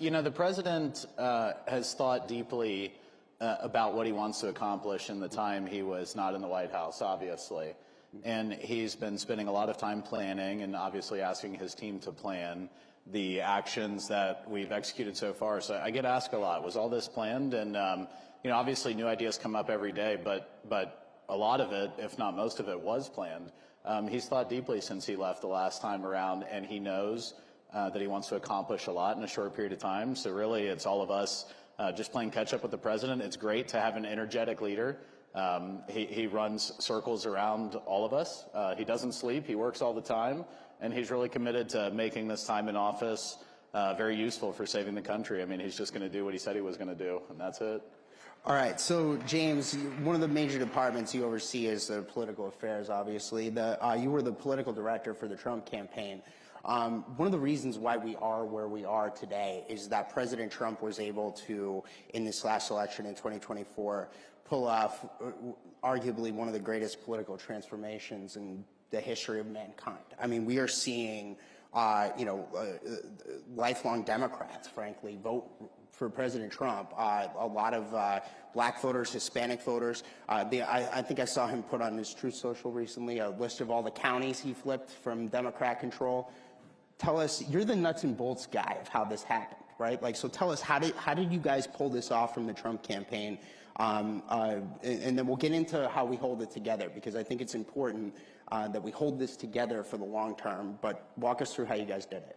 you know, the president has thought deeply about what he wants to accomplish in the time he was not in the White House, obviously. And he's been spending a lot of time planning and obviously asking his team to plan the actions that we've executed so far. So I get asked a lot, was all this planned? And you know, obviously new ideas come up every day, but a lot of it, if not most of it, was planned. He's thought deeply since he left the last time around, and he knows that he wants to accomplish a lot in a short period of time. So really, it's all of us just playing catch up with the president. It's great to have an energetic leader. He runs circles around all of us. He doesn't sleep. He works all the time, and he's really committed to making this time in office very useful for saving the country. I mean, he's just going to do what he said he was going to do, and that's it. All right, so James, one of the major departments you oversee is the political affairs, obviously. You were the political director for the Trump campaign. One of the reasons why we are where we are today is that President Trump was able to, in this last election in 2024, pull off arguably one of the greatest political transformations in the history of mankind. I mean, we are seeing, lifelong Democrats, frankly, vote for President Trump. A lot of black voters, Hispanic voters. I think I saw him put on his Truth Social recently a list of all the counties he flipped from Democrat control. Tell us, you're the nuts and bolts guy of how this happened, right? Like, so tell us, how did you guys pull this off from the Trump campaign? And then we'll get into how we hold it together, because I think it's important that we hold this together for the long term. But walk us through how you guys did it.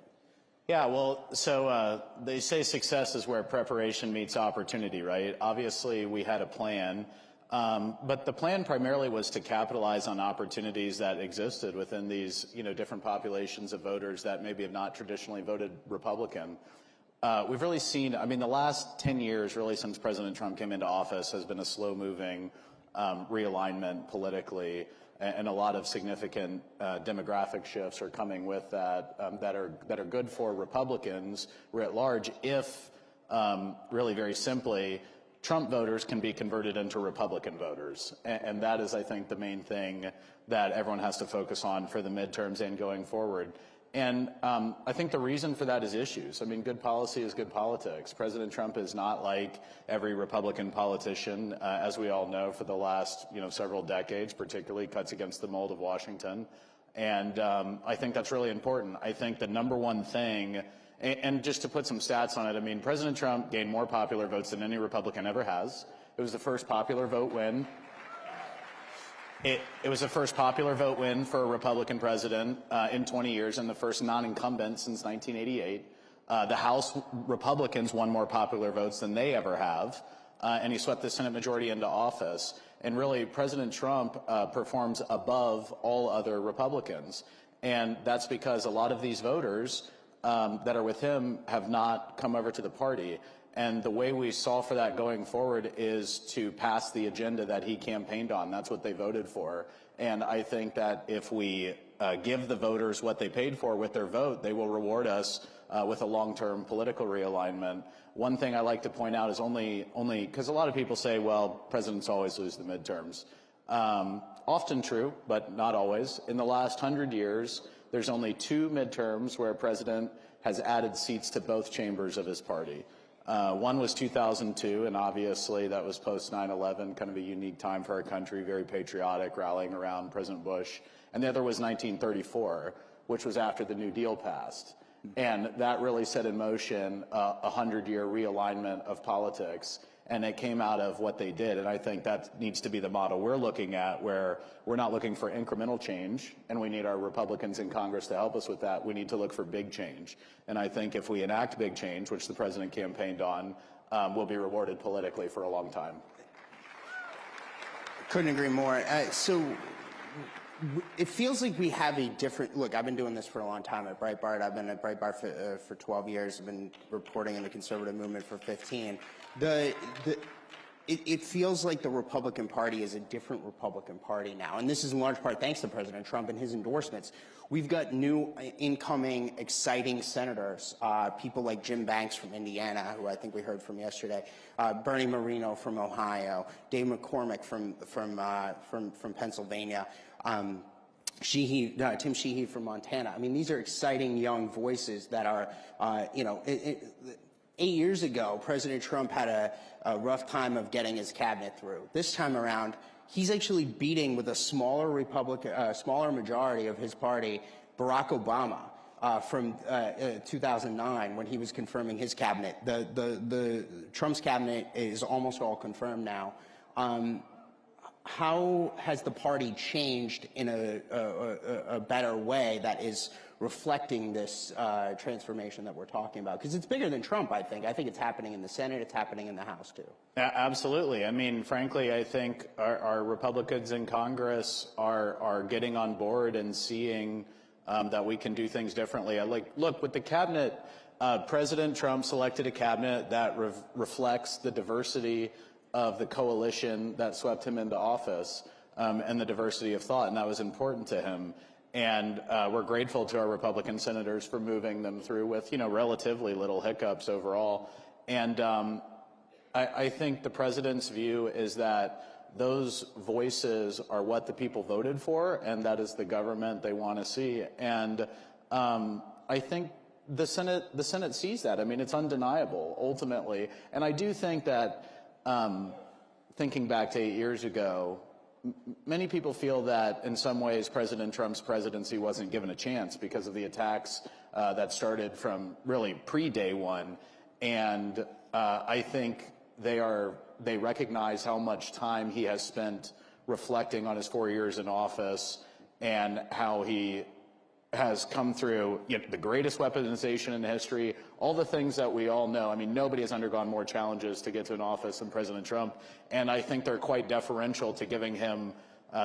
Yeah, well, so they say success is where preparation meets opportunity, right? Obviously, we had a plan, but the plan primarily was to capitalize on opportunities that existed within these, different populations of voters that maybe have not traditionally voted Republican. We've really seen, the last 10 years, really since President Trump came into office, has been a slow-moving realignment politically. And a lot of significant demographic shifts are coming with that that are good for Republicans writ large if, really very simply, Trump voters can be converted into Republican voters. And that is, I think, the main thing that everyone has to focus on for the midterms and going forward. And I think the reason for that is issues. I mean, good policy is good politics. President Trump is not like every Republican politician, as we all know, for the last several decades, particularly cuts against the mold of Washington. And I think that's really important. I think the number one thing, and just to put some stats on it, President Trump gained more popular votes than any Republican ever has. It was the first popular vote win. It was the first popular vote win for a Republican president in 20 years and the first non-incumbent since 1988. The House Republicans won more popular votes than they ever have, and he swept the Senate majority into office. And really, President Trump performs above all other Republicans. And that's because a lot of these voters that are with him have not come over to the party. And the way we solve for that going forward is to pass the agenda that he campaigned on. That's what they voted for. And I think that if we give the voters what they paid for with their vote, they will reward us with a long-term political realignment. One thing I like to point out is only because a lot of people say, well, presidents always lose the midterms. Often true, but not always. In the last 100 years, there's only 2 midterms where a president has added seats to both chambers of his party. One was 2002, and obviously that was post 9/11, kind of a unique time for our country, very patriotic, rallying around President Bush. And the other was 1934, which was after the New Deal passed. And that really set in motion a 100-year realignment of politics. And it came out of what they did. And I think that needs to be the model we're looking at, where we're not looking for incremental change, and we need our Republicans in Congress to help us with that. We need to look for big change. And I think if we enact big change, which the president campaigned on, we'll be rewarded politically for a long time. Couldn't agree more. It feels like we have a different look. I've been doing this for a long time at Breitbart. I've been at Breitbart for 12 years. I've been reporting in the conservative movement for 15. It feels like the Republican Party is a different Republican Party now, and this is in large part thanks to President Trump and his endorsements. We've got new incoming exciting senators, people like Jim Banks from Indiana, who I think we heard from yesterday, Bernie Moreno from Ohio, Dave McCormick from Pennsylvania, Tim Sheehy from Montana. I mean, these are exciting young voices that are, 8 years ago, President Trump had a rough time of getting his cabinet through. This time around, he's actually beating with a smaller smaller majority of his party, Barack Obama, from 2009 when he was confirming his cabinet. The Trump's cabinet is almost all confirmed now. How has the party changed in a better way that is reflecting this transformation that we're talking about? Because it's bigger than Trump, I think. I think it's happening in the Senate. It's happening in the House, too. Absolutely. I mean, frankly, I think our Republicans in Congress are getting on board and seeing that we can do things differently. Look, with the cabinet, President Trump selected a cabinet that reflects the diversity of the coalition that swept him into office and the diversity of thought, and that was important to him. And we're grateful to our Republican senators for moving them through with, relatively little hiccups overall. And I think the president's view is that those voices are what the people voted for, and that is the government they want to see. And I think the Senate sees that. I mean, it's undeniable, ultimately. And I do think that thinking back to 8 years ago, many people feel that in some ways President Trump's presidency wasn't given a chance because of the attacks that started from really pre-day one. And I think they recognize how much time he has spent reflecting on his 4 years in office and how he has come through the greatest weaponization in history, all the things that we all know. I mean, nobody has undergone more challenges to get to an office than President Trump, and I think they're quite deferential to giving him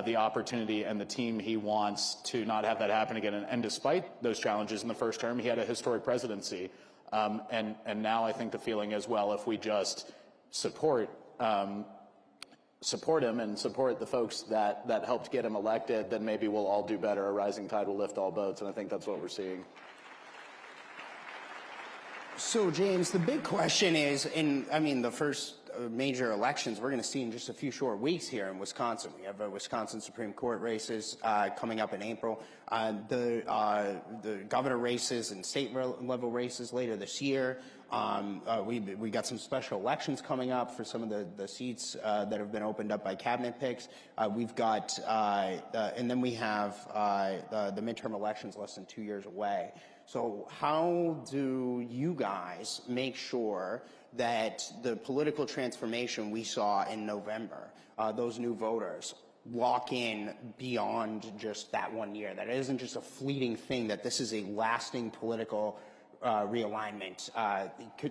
the opportunity and the team he wants to not have that happen again. And despite those challenges in the first term, he had a historic presidency. And now I think the feeling is, well, if we just support him and support the folks that helped get him elected, then maybe we'll all do better. A rising tide will lift all boats, and I think that's what we're seeing. So, James, the big question is, the first major elections we're going to see in just a few short weeks here in Wisconsin. We have Wisconsin Supreme Court races coming up in April, the governor races and state level races later this year. We got some special elections coming up for some of the seats that have been opened up by cabinet picks. We've got, and then we have the midterm elections less than 2 years away. So how do you guys make sure that the political transformation we saw in November, those new voters, walk in beyond just that 1 year, that it isn't just a fleeting thing, that this is a lasting political realignment,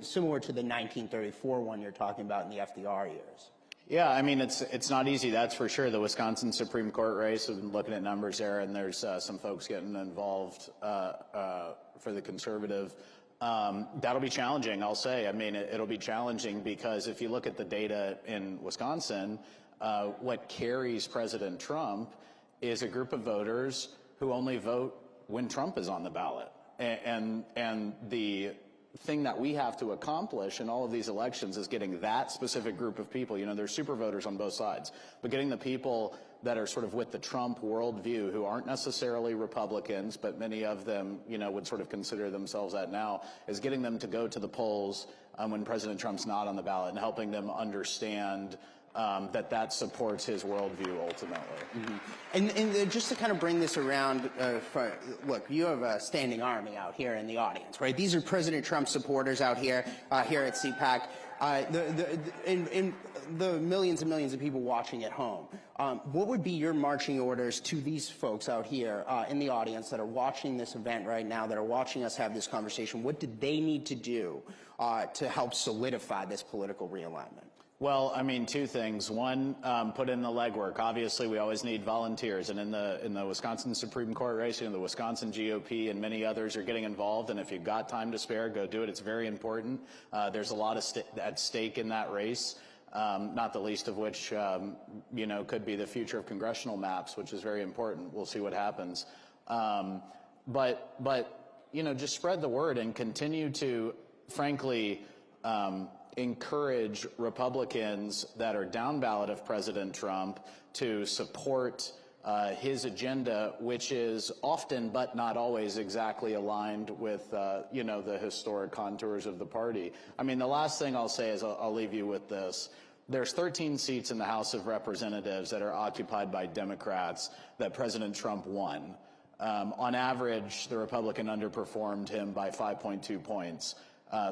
similar to the 1934 one you're talking about in the FDR years? Yeah, I mean, it's not easy, that's for sure. The Wisconsin Supreme Court race, we've been looking at numbers there, and there's some folks getting involved for the conservative. That'll be challenging, I'll say. I mean, it'll be challenging because if you look at the data in Wisconsin, what carries President Trump is a group of voters who only vote when Trump is on the ballot. And the thing that we have to accomplish in all of these elections is getting that specific group of people. There's super voters on both sides, but getting the people that are sort of with the Trump worldview, who aren't necessarily Republicans, but many of them, would sort of consider themselves that now, is getting them to go to the polls when President Trump's not on the ballot and helping them understand that supports his worldview ultimately. Mm-hmm. And just to kind of bring this around, look, you have a standing army out here in the audience, right? These are President Trump supporters out here, here at CPAC. The millions and millions of people watching at home. What would be your marching orders to these folks out here in the audience that are watching this event right now, that are watching us have this conversation? What do they need to do to help solidify this political realignment? Well, I mean, two things. One, put in the legwork. Obviously, we always need volunteers, and in the Wisconsin Supreme Court race, the Wisconsin GOP and many others are getting involved. And if you've got time to spare, go do it. It's very important. There's a lot at stake in that race. Not the least of which, could be the future of congressional maps, which is very important. We'll see what happens. But just spread the word and continue to, frankly, encourage Republicans that are down ballot of President Trump to support his agenda, which is often but not always exactly aligned with, the historic contours of the party. I mean, the last thing I'll say is I'll leave you with this. There's 13 seats in the House of Representatives that are occupied by Democrats that President Trump won. On average, the Republican underperformed him by 5.2 points.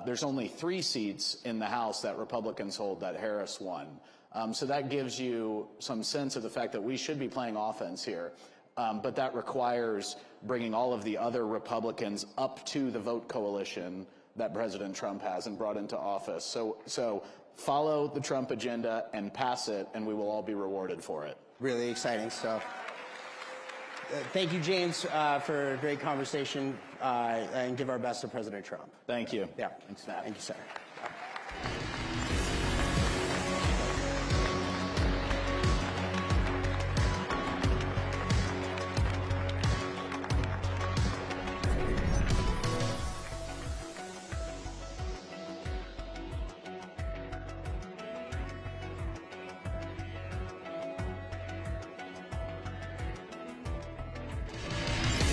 There's only 3 seats in the House that Republicans hold that Harris won. So that gives you some sense of the fact that we should be playing offense here. But that requires bringing all of the other Republicans up to the vote coalition that President Trump has and brought into office. So follow the Trump agenda and pass it, and we will all be rewarded for it. Really exciting stuff. Thank you, James, for a great conversation, and give our best to President Trump. Thank you. Yeah. Thanks, Matt. Thank you, sir.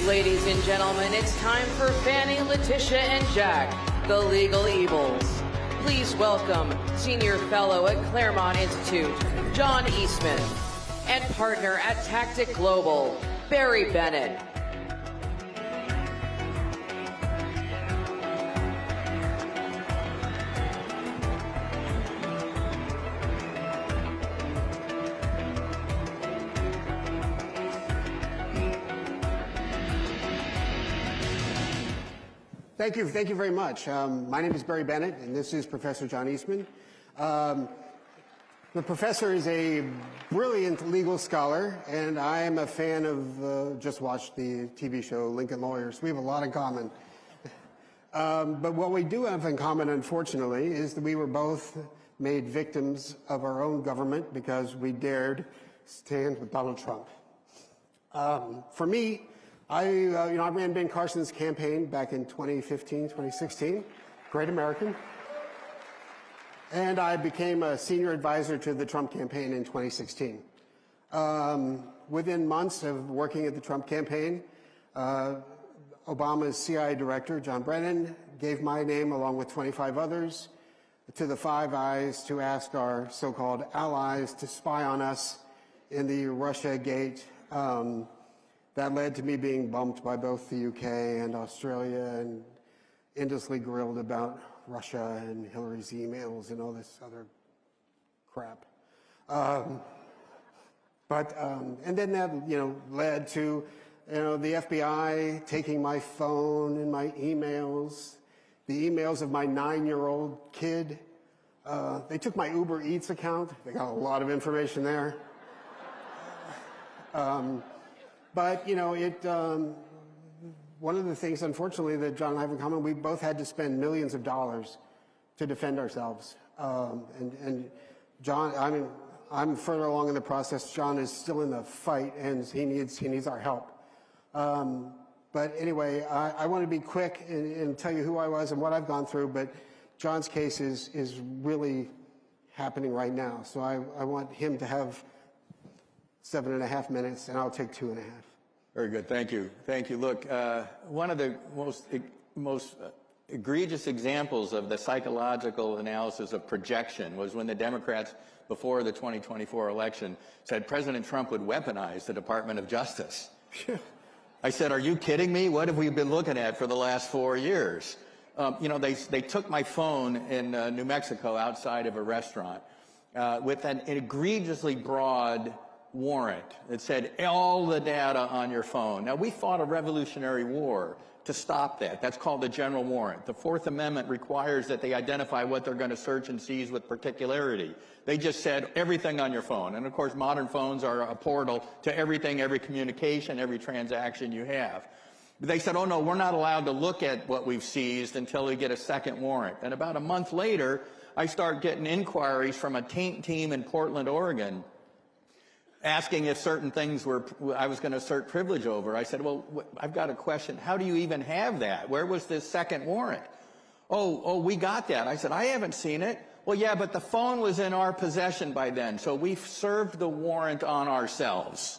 Ladies and gentlemen, it's time for Fannie, Letitia, and Jack, the Legal Evils. Please welcome Senior Fellow at Claremont Institute, John Eastman, and partner at Tactic Global, Barry Bennett. Thank you very much. My name is Barry Bennett, and this is Professor John Eastman. The professor is a brilliant legal scholar, and I am a fan of, just watched the TV show Lincoln Lawyers. We have a lot in common. But what we do have in common, unfortunately, is that we were both made victims of our own government because we dared stand with Donald Trump. For me, I ran Ben Carson's campaign back in 2015, 2016, Great American. And I became a senior advisor to the Trump campaign in 2016. Within months of working at the Trump campaign, Obama's CIA director, John Brennan, gave my name along with 25 others to the Five Eyes to ask our so-called allies to spy on us in the Russiagate. That led to me being bumped by both the UK and Australia and endlessly grilled about Russia and Hillary's emails and all this other crap. And then that, led to, the FBI taking my phone and my emails, the emails of my 9-year-old kid. They took my Uber Eats account. They got a lot of information there. But, one of the things, unfortunately, that John and I have in common, we both had to spend millions of dollars to defend ourselves. And John, I'm further along in the process. John is still in the fight, and he needs our help. But anyway, I want to be quick and tell you who I was and what I've gone through, but John's case is really happening right now. So I want him to have 7.5 minutes, and I'll take 2.5. Very good. Thank you. Thank you. Look, one of the most egregious examples of the psychological analysis of projection was when the Democrats, before the 2024 election, said President Trump would weaponize the Department of Justice. I said, are you kidding me? What have we been looking at for the last 4 years? They took my phone in New Mexico outside of a restaurant with an egregiously broad warrant. It said all the data on your phone. Now, we fought a Revolutionary War to stop that. That's called the general warrant. The Fourth Amendment requires that they identify what they're going to search and seize with particularity. They just said everything on your phone. And of course, modern phones are a portal to everything, every communication, every transaction you have. They said, oh no, we're not allowed to look at what we've seized until we get a second warrant. And about a month later, I start getting inquiries from a taint team in Portland, Oregon, asking if certain things I was going to assert privilege over. I said, well, I've got a question. How do you even have that? Where was this second warrant? Oh, we got that. I said, I haven't seen it. Well, yeah, but the phone was in our possession by then, so we've served the warrant on ourselves.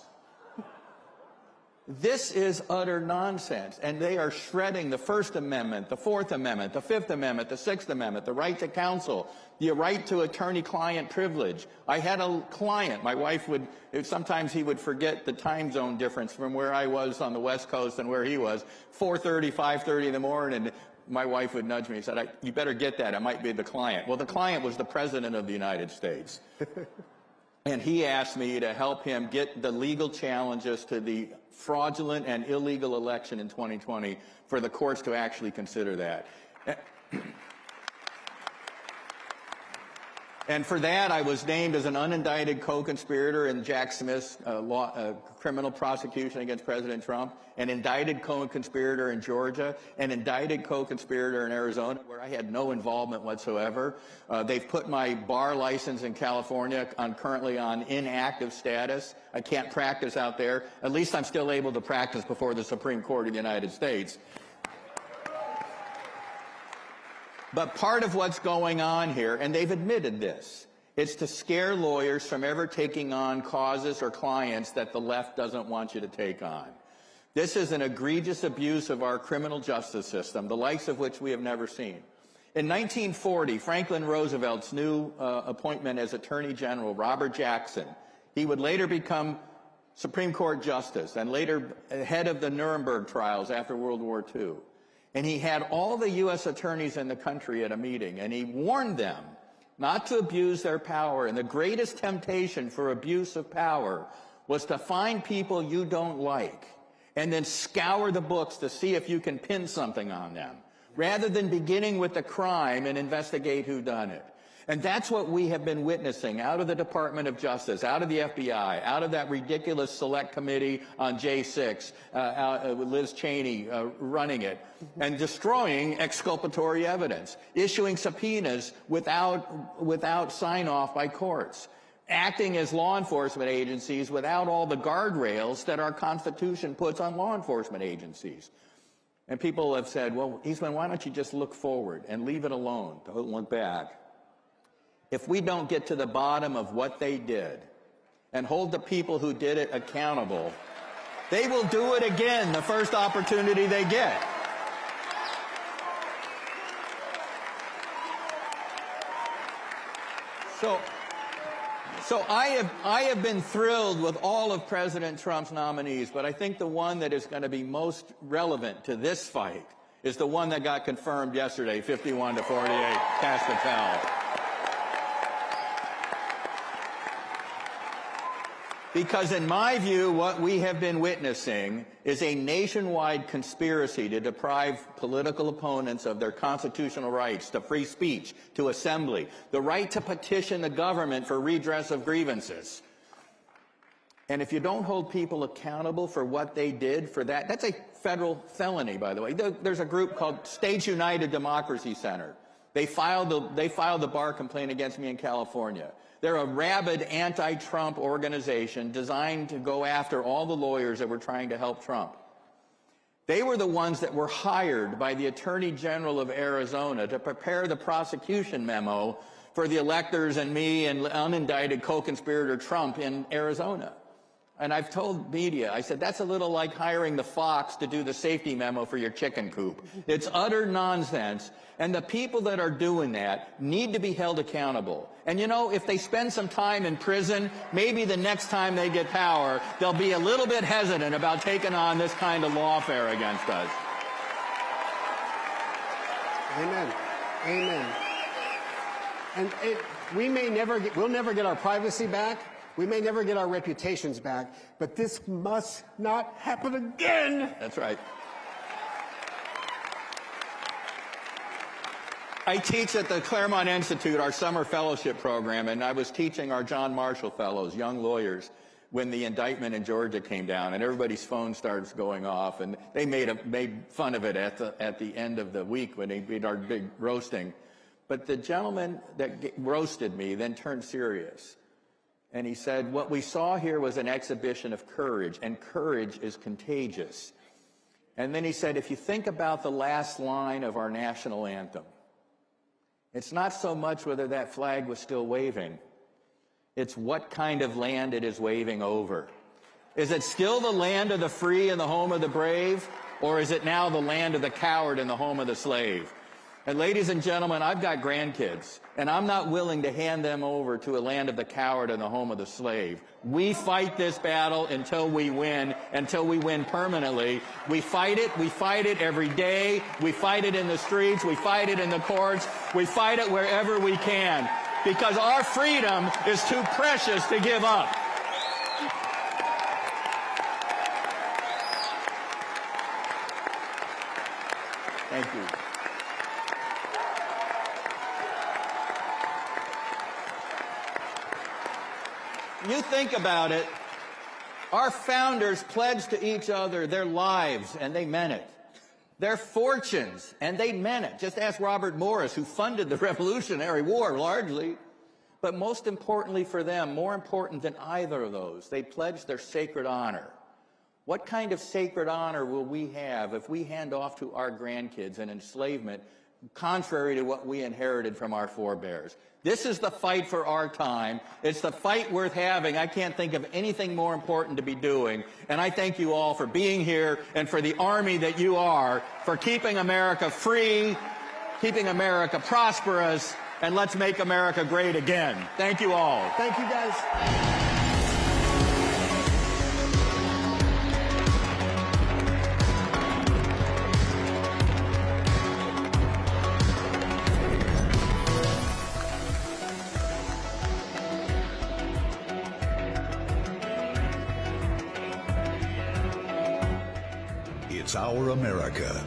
This is utter nonsense, and they are shredding the First Amendment, the Fourth Amendment, the Fifth Amendment, the Sixth Amendment, the right to counsel, the right to attorney-client privilege. I had a client, my wife would, sometimes he would forget the time zone difference from where I was on the West Coast and where he was, 4:30, 5:30 in the morning, and my wife would nudge me and said, you better get that, it might be the client. Well, the client was the President of the United States. And he asked me to help him get the legal challenges to the fraudulent and illegal election in 2020 for the courts to actually consider that. And for that, I was named as an unindicted co-conspirator in Jack Smith's criminal prosecution against President Trump, an indicted co-conspirator in Georgia, an indicted co-conspirator in Arizona, where I had no involvement whatsoever. They've put my bar license in California currently on inactive status. I can't practice out there. At least I'm still able to practice before the Supreme Court of the United States. But part of what's going on here, and they've admitted this, it's to scare lawyers from ever taking on causes or clients that the left doesn't want you to take on. This is an egregious abuse of our criminal justice system, the likes of which we have never seen. In 1940, Franklin Roosevelt's new appointment as Attorney General, Robert Jackson, he would later become Supreme Court Justice and later head of the Nuremberg trials after World War II. And he had all the U.S. attorneys in the country at a meeting, and he warned them not to abuse their power. And the greatest temptation for abuse of power was to find people you don't like and then scour the books to see if you can pin something on them, rather than beginning with the crime and investigate who done it. And that's what we have been witnessing out of the Department of Justice, out of the FBI, out of that ridiculous select committee on J6, with Liz Cheney running it, and destroying exculpatory evidence, issuing subpoenas without sign-off by courts, acting as law enforcement agencies without all the guardrails that our Constitution puts on law enforcement agencies. And people have said, well, Eastman, why don't you just look forward and leave it alone, don't look back? If we don't get to the bottom of what they did and hold the people who did it accountable, they will do it again the first opportunity they get. So I have been thrilled with all of President Trump's nominees, but I think the one that is going to be most relevant to this fight is the one that got confirmed yesterday, 51-48, Kash Patel. Because in my view, what we have been witnessing is a nationwide conspiracy to deprive political opponents of their constitutional rights to free speech, to assembly, the right to petition the government for redress of grievances. And if you don't hold people accountable for what they did for that, that's a federal felony, by the way. There's a group called States United Democracy Center. They filed the bar complaint against me in California. They're a rabid anti-Trump organization designed to go after all the lawyers that were trying to help Trump. They were the ones that were hired by the Attorney General of Arizona to prepare the prosecution memo for the electors and me and unindicted co-conspirator Trump in Arizona. And I've told media, I said, that's a little like hiring the fox to do the safety memo for your chicken coop. It's utter nonsense. And the people that are doing that need to be held accountable. And you know, if they spend some time in prison, maybe the next time they get power, they'll be a little bit hesitant about taking on this kind of lawfare against us. Amen. Amen. And we'll never get our privacy back, We may never get our reputations back, but this must not happen again. That's right. I teach at the Claremont Institute, our summer fellowship program, and I was teaching our John Marshall Fellows, young lawyers, when the indictment in Georgia came down, and everybody's phone starts going off, and they made fun of it at the end of the week when they did our big roasting. But the gentleman that roasted me then turned serious, and he said, what we saw here was an exhibition of courage, and courage is contagious. And then he said, if you think about the last line of our national anthem, it's not so much whether that flag was still waving. It's what kind of land it is waving over. Is it still the land of the free and the home of the brave? Or is it now the land of the coward and the home of the slave? And ladies and gentlemen, I've got grandkids, and I'm not willing to hand them over to a land of the coward and the home of the slave. We fight this battle until we win permanently. We fight it every day. We fight it in the streets. We fight it in the courts. We fight it wherever we can, because our freedom is too precious to give up. Thank you. You think about it, our founders pledged to each other their lives, and they meant it. Their fortunes, and they meant it. Just ask Robert Morris, who funded the Revolutionary War largely. But most importantly for them, more important than either of those, they pledged their sacred honor. What kind of sacred honor will we have if we hand off to our grandkids an enslavement contrary to what we inherited from our forebears? This is the fight for our time. It's the fight worth having. I can't think of anything more important to be doing. And I thank you all for being here and for the army that you are, for keeping America free, keeping America prosperous, and let's make America great again. Thank you all. Thank you, guys. It's our America.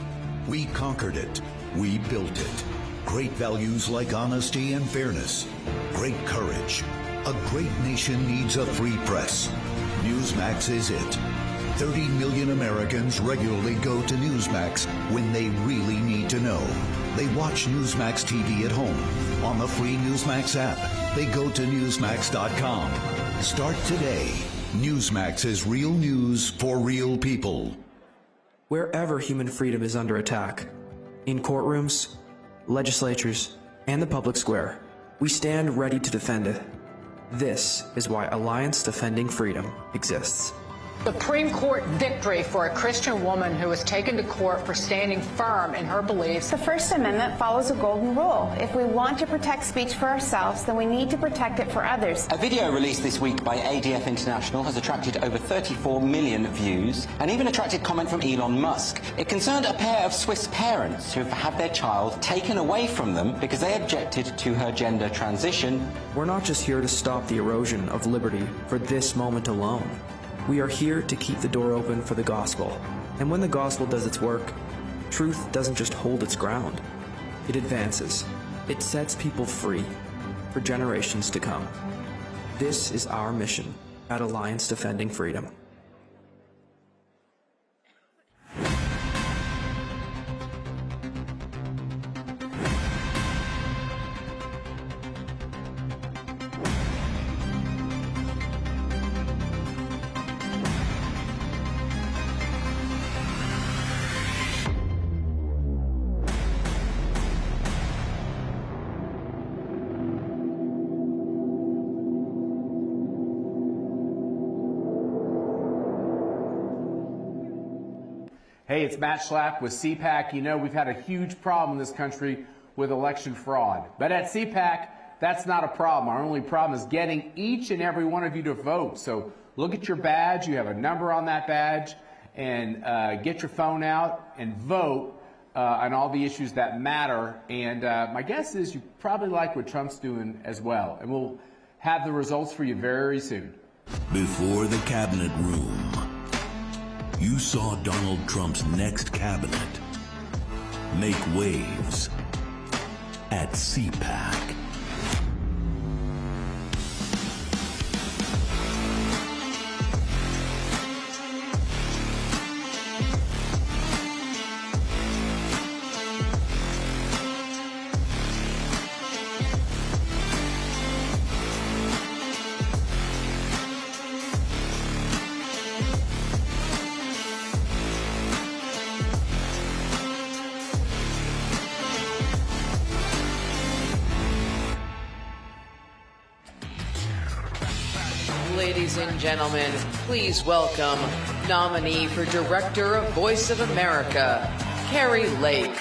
We conquered it. We built it. Great values like honesty and fairness. Great courage. A great nation needs a free press. Newsmax is it. 30 million Americans regularly go to Newsmax when they really need to know. They watch Newsmax TV at home. On the free Newsmax app, they go to Newsmax.com. Start today. Newsmax is real news for real people. Wherever human freedom is under attack, in courtrooms, legislatures, and the public square, we stand ready to defend it. This is why Alliance Defending Freedom exists. Supreme Court victory for a Christian woman who was taken to court for standing firm in her beliefs. The First Amendment follows a golden rule. If we want to protect speech for ourselves, then we need to protect it for others. A video released this week by ADF International has attracted over 34 million views and even attracted comment from Elon Musk. It concerned a pair of Swiss parents who've had their child taken away from them because they objected to her gender transition. We're not just here to stop the erosion of liberty for this moment alone. We are here to keep the door open for the gospel. And when the gospel does its work, truth doesn't just hold its ground. It advances. It sets people free for generations to come. This is our mission at Alliance Defending Freedom. Hey, it's Matt Schlapp with CPAC. You know, we've had a huge problem in this country with election fraud. But at CPAC, that's not a problem. Our only problem is getting each and every one of you to vote. So look at your badge. You have a number on that badge. And get your phone out and vote on all the issues that matter. And my guess is you probably like what Trump's doing as well. And we'll have the results for you very soon. Before the cabinet room, you saw Donald Trump's next cabinet make waves at CPAC. Ladies and gentlemen, please welcome nominee for Director of Voice of America, Carrie Lake.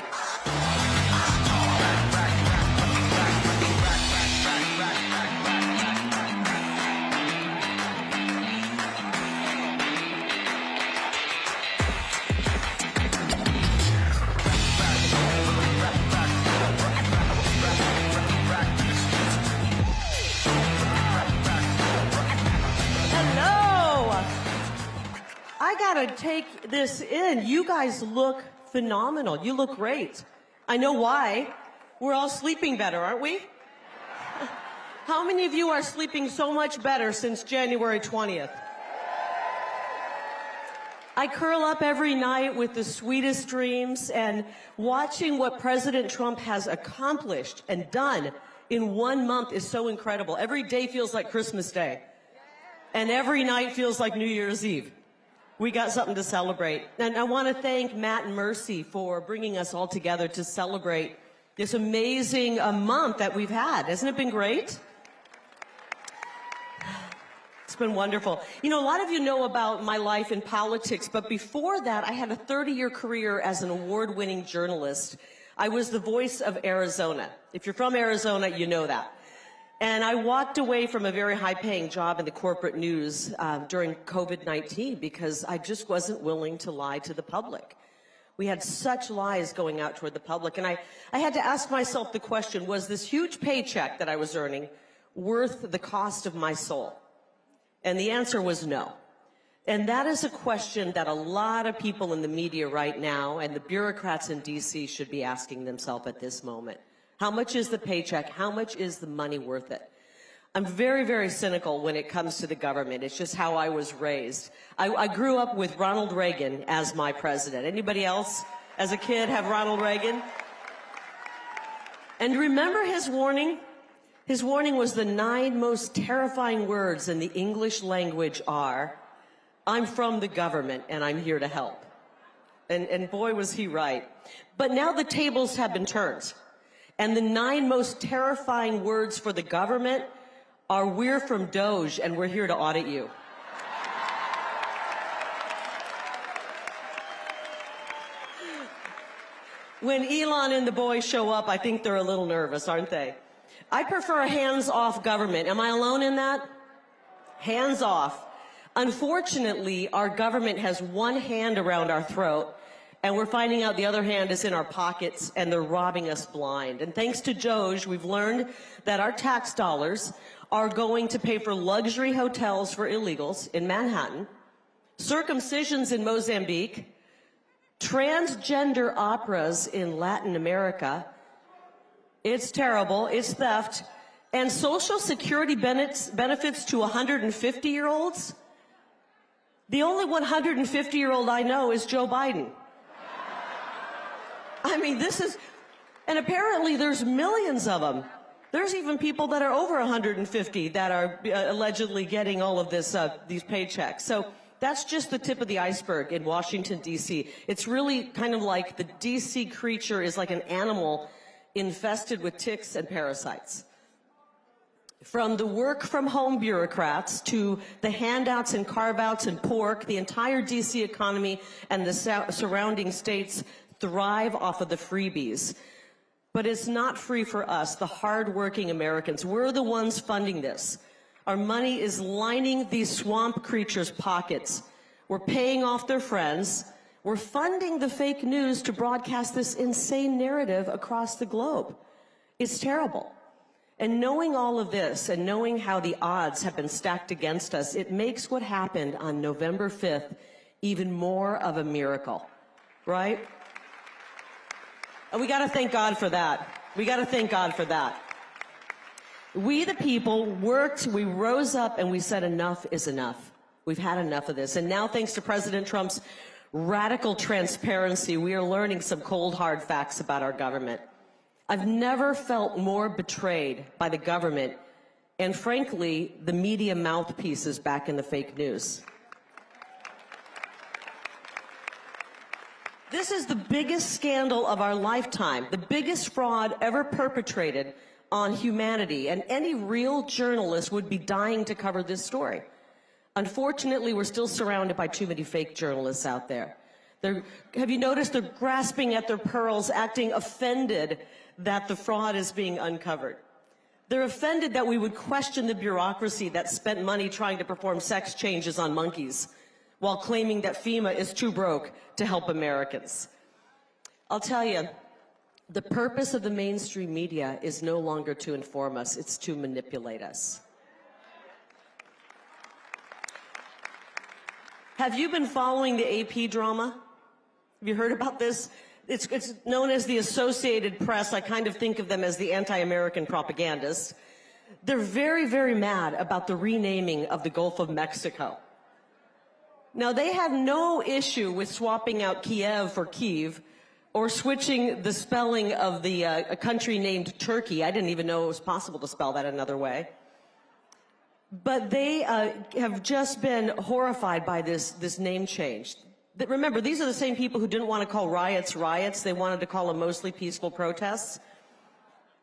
I gotta take this in. You guys look phenomenal. You look great. I know why. We're all sleeping better, aren't we? How many of you are sleeping so much better since January 20th? I curl up every night with the sweetest dreams, and watching what President Trump has accomplished and done in 1 month is so incredible. Every day feels like Christmas Day, and every night feels like New Year's Eve. We got something to celebrate. And I want to thank Matt and Mercy for bringing us all together to celebrate this amazing month that we've had. Hasn't it been great? It's been wonderful. You know, a lot of you know about my life in politics, but before that, I had a 30-year career as an award-winning journalist. I was the voice of Arizona. If you're from Arizona, you know that. And I walked away from a very high-paying job in the corporate news during COVID-19 because I just wasn't willing to lie to the public. We had such lies going out toward the public. And I had to ask myself the question, was this huge paycheck that I was earning worth the cost of my soul? And the answer was no. And that is a question that a lot of people in the media right now and the bureaucrats in D.C. should be asking themselves at this moment. How much is the paycheck? How much is the money worth it? I'm very, very cynical when it comes to the government. It's just how I was raised. I grew up with Ronald Reagan as my president. Anybody else as a kid have Ronald Reagan? And remember his warning? His warning was the 9 most terrifying words in the English language are, "I'm from the government and I'm here to help." And boy, was he right. But now the tables have been turned. And the 9 most terrifying words for the government are, "We're from Doge and we're here to audit you." When Elon and the boys show up, I think they're a little nervous, aren't they? I prefer a hands-off government. Am I alone in that? Hands off. Unfortunately, our government has one hand around our throat, and we're finding out the other hand is in our pockets, and they're robbing us blind. And thanks to Doge, we've learned that our tax dollars are going to pay for luxury hotels for illegals in Manhattan, circumcisions in Mozambique, transgender operas in Latin America. It's terrible. It's theft. And Social Security benefits to 150-year-olds. The only 150-year-old I know is Joe Biden. I mean, this is, and apparently there's millions of them. There's even people that are over 150 that are allegedly getting all of this, these paychecks. So that's just the tip of the iceberg in Washington, D.C. It's really kind of like the D.C. creature is like an animal infested with ticks and parasites. From the work-from-home bureaucrats to the handouts and carve-outs and pork, the entire D.C. economy and the surrounding states thrive off of the freebies. But it's not free for us, the hard-working Americans. We're the ones funding this. Our money is lining these swamp creatures' pockets. We're paying off their friends. We're funding the fake news to broadcast this insane narrative across the globe. It's terrible. And knowing all of this and knowing how the odds have been stacked against us, it makes what happened on November 5th even more of a miracle, right? And we got to thank God for that. We got to thank God for that. We, the people, worked, we rose up, and we said enough is enough. We've had enough of this. And now, thanks to President Trump's radical transparency, we are learning some cold, hard facts about our government. I've never felt more betrayed by the government and, frankly, the media mouthpieces back in the fake news. This is the biggest scandal of our lifetime, the biggest fraud ever perpetrated on humanity, and any real journalist would be dying to cover this story. Unfortunately, we're still surrounded by too many fake journalists out there. Have you noticed they're grasping at their pearls, acting offended that the fraud is being uncovered? They're offended that we would question the bureaucracy that spent money trying to perform sex changes on monkeys while claiming that FEMA is too broke to help Americans. I'll tell you, the purpose of the mainstream media is no longer to inform us, it's to manipulate us. Have you been following the AP drama? Have you heard about this? It's known as the Associated Press. I kind of think of them as the anti-American propagandists. They're very, very mad about the renaming of the Gulf of Mexico. Now, they have no issue with swapping out Kiev for Kyiv or switching the spelling of a country named Turkey. I didn't even know it was possible to spell that another way. But they have just been horrified by this name change. Remember, these are the same people who didn't want to call riots riots. They wanted to call them mostly peaceful protests.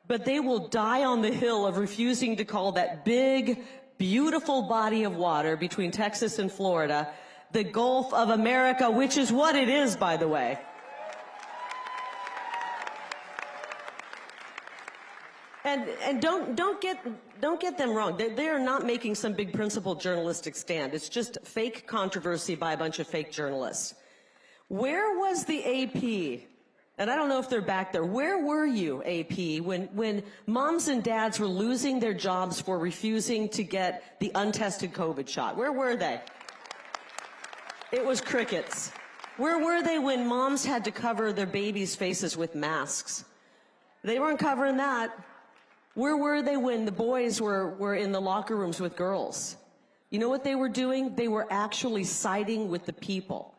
But they will die on the hill of refusing to call that big, beautiful body of water between Texas and Florida the Gulf of America, which is what it is, by the way. And don't get them wrong. They are not making some big principled journalistic stand. It's just fake controversy by a bunch of fake journalists. Where was the AP? And I don't know if they're back there. Where were you, AP, when moms and dads were losing their jobs for refusing to get the untested COVID shot? Where were they? It was crickets. Where were they when moms had to cover their babies' faces with masks? They weren't covering that. Where were they when the boys were in the locker rooms with girls? You know what they were doing? They were actually siding with the people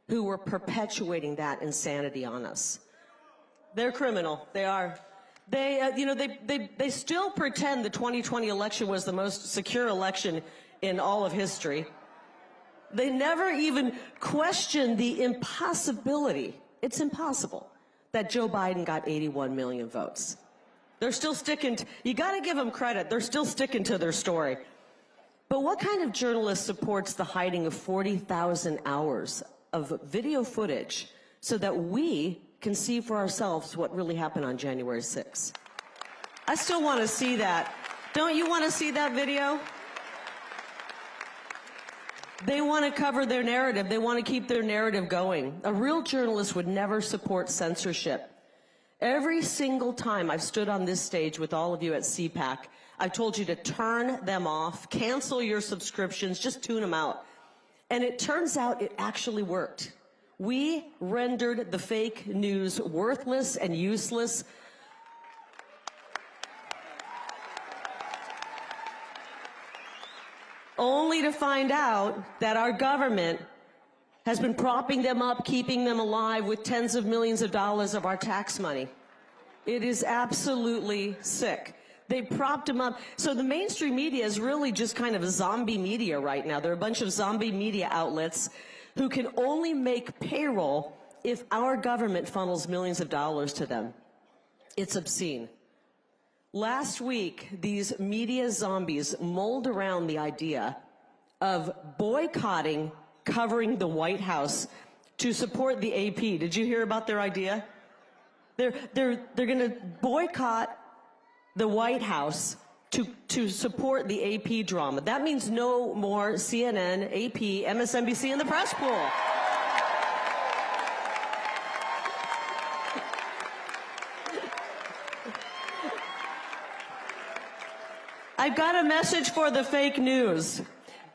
who were perpetuating that insanity on us. They're criminal. They are. They still pretend the 2020 election was the most secure election in all of history. They never even questioned the impossibility. It's impossible that Joe Biden got 81 million votes. They're still sticking you got to give them credit. They're still sticking to their story. But what kind of journalist supports the hiding of 40,000 hours of video footage so that we can see for ourselves what really happened on January 6th? I still want to see that. Don't you want to see that video? They want to cover their narrative. They want to keep their narrative going. A real journalist would never support censorship. Every single time I've stood on this stage with all of you at CPAC, I've told you to turn them off, cancel your subscriptions, just tune them out. And it turns out it actually worked. We rendered the fake news worthless and useless. Only to find out that our government has been propping them up, keeping them alive with tens of millions of dollars of our tax money. It is absolutely sick. They propped them up. So the mainstream media is really just kind of a zombie media right now. There are a bunch of zombie media outlets who can only make payroll if our government funnels millions of dollars to them. It's obscene. Last week, these media zombies mulled around the idea of boycotting covering the White House to support the AP. Did you hear about their idea? They're going to boycott the White House to support the AP drama. That means no more CNN, AP, MSNBC in the press pool. I've got a message for the fake news.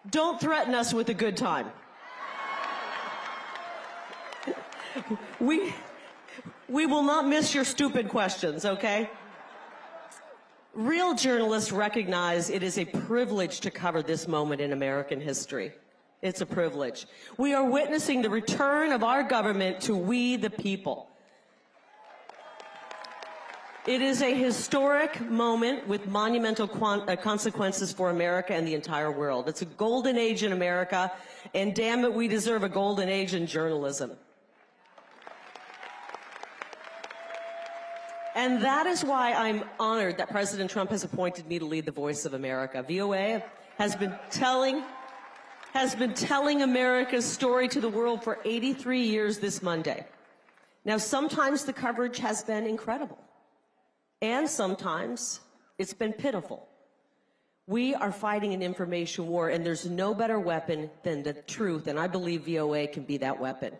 Don't threaten us with a good time. We will not miss your stupid questions, okay? Real journalists recognize it is a privilege to cover this moment in American history. It's a privilege. We are witnessing the return of our government to we the people. It is a historic moment with monumental consequences for America and the entire world. It's a golden age in America, and damn it, we deserve a golden age in journalism. And that is why I'm honored that President Trump has appointed me to lead the Voice of America. VOA has been telling America's story to the world for 83 years this Monday. Now, sometimes the coverage has been incredible, and sometimes it's been pitiful. We are fighting an information war, and there's no better weapon than the truth, and I believe VOA can be that weapon.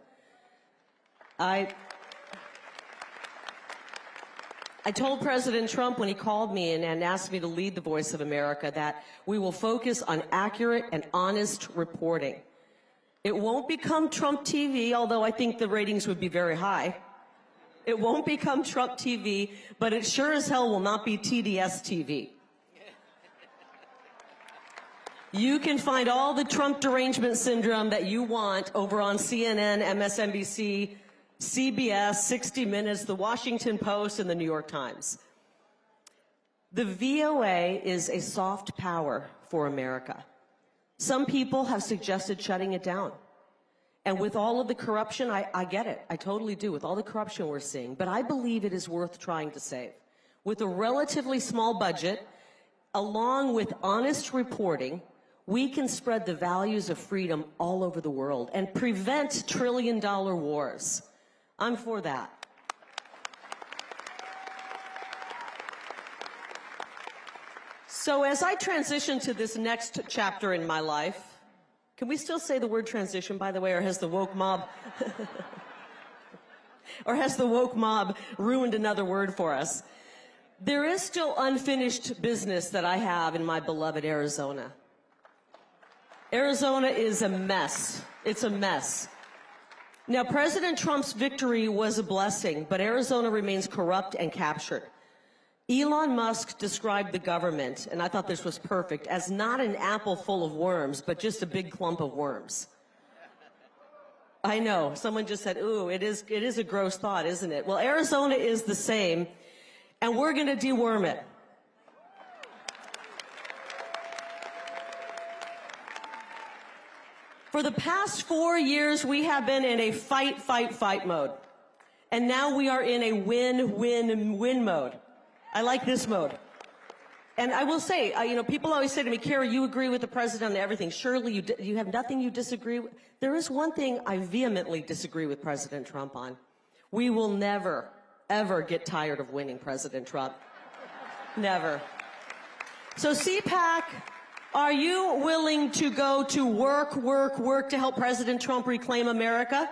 I told President Trump when he called me and asked me to lead the Voice of America that we will focus on accurate and honest reporting. It won't become Trump TV, although I think the ratings would be very high. It won't become Trump TV, but it sure as hell will not be TDS TV. You can find all the Trump derangement syndrome that you want over on CNN, MSNBC, CBS, 60 Minutes, The Washington Post, and The New York Times. The VOA is a soft power for America. Some people have suggested shutting it down. And with all of the corruption, I get it. I totally do, with all the corruption we're seeing. But I believe it is worth trying to save. With a relatively small budget, along with honest reporting, we can spread the values of freedom all over the world and prevent trillion-dollar wars. I'm for that. So as I transition to this next chapter in my life, can we still say the word transition, by the way, or has the woke mob ruined another word for us? There is still unfinished business that I have in my beloved Arizona. Arizona is a mess. It's a mess. Now, President Trump's victory was a blessing, but Arizona remains corrupt and captured. Elon Musk described the government, and I thought this was perfect, as not an apple full of worms, but just a big clump of worms. I know, someone just said, ooh, it is a gross thought, isn't it? Well, Arizona is the same, and we're going to deworm it. For the past 4 years, we have been in a fight, fight, fight mode. And now we are in a win, win, win mode. I like this mode. And I will say, people always say to me, Kara, you agree with the president on everything. Surely you have nothing you disagree with. There is one thing I vehemently disagree with President Trump on. We will never, ever get tired of winning President Trump. Never. So CPAC, are you willing to go to work, work, work to help President Trump reclaim America?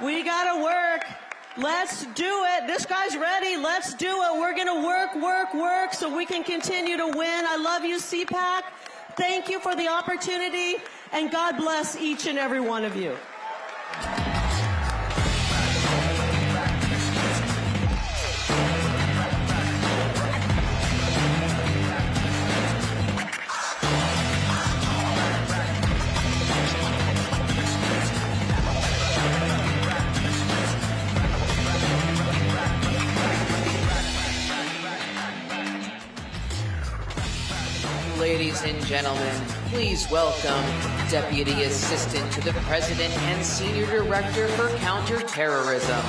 We gotta work. Let's do it. This guy's ready. Let's do it. We're gonna work, work, work so we can continue to win. I love you, CPAC. Thank you for the opportunity, and God bless each and every one of you. Ladies and gentlemen, please welcome Deputy Assistant to the President and Senior Director for Counterterrorism,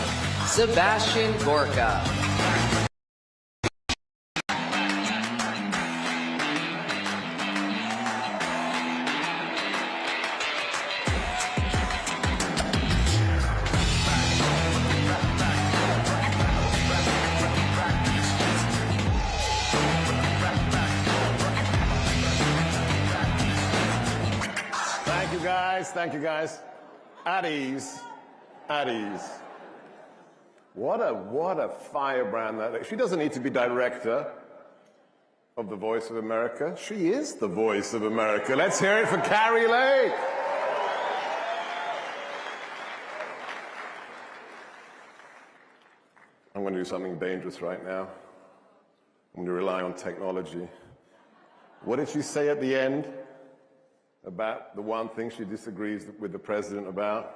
Sebastian Gorka. Thank you, guys. At ease. At ease. What a firebrand that is. She doesn't need to be director. of the Voice of America. She is the Voice of America. Let's hear it for Carrie Lake. I'm going to do something dangerous right now. I'm going to rely on technology. What did she say at the end about the one thing she disagrees with the president about?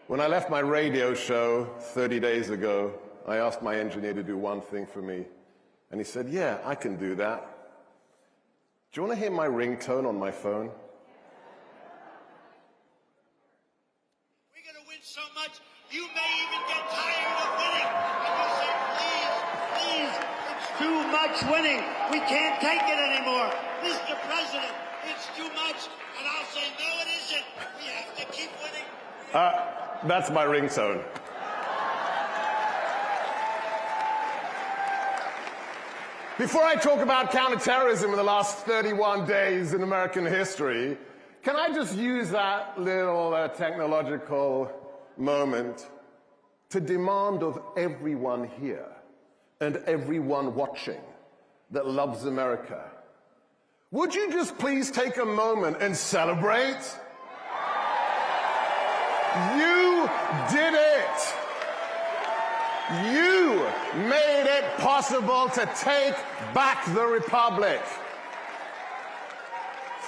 When I left my radio show 30 days ago, I asked my engineer to do one thing for me. And he said, yeah, I can do that. Do you want to hear my ringtone on my phone? We're going to win so much, you may even get tired of winning. And you say, please, please, it's too much winning. We can't take it anymore. Mr. President, it's too much. And I'll say, no, it isn't. We have to keep winning. That's my ringtone. Before I talk about counterterrorism in the last 31 days in American history, can I just use that little technological moment to demand of everyone here and everyone watching that loves America, would you just please take a moment and celebrate? You did it! You made it possible to take back the Republic.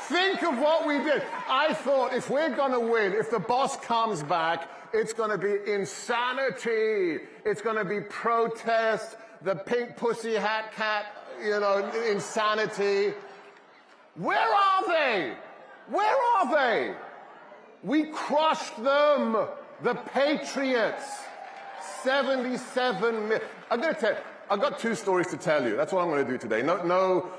Think of what we did. I thought if we're going to win, if the boss comes back, it's going to be insanity. It's going to be protest, the pink pussy hat cat, insanity. Where are they? Where are they? We crushed them, the Patriots. 77 million. I've got two stories to tell you. That's what I'm going to do today. No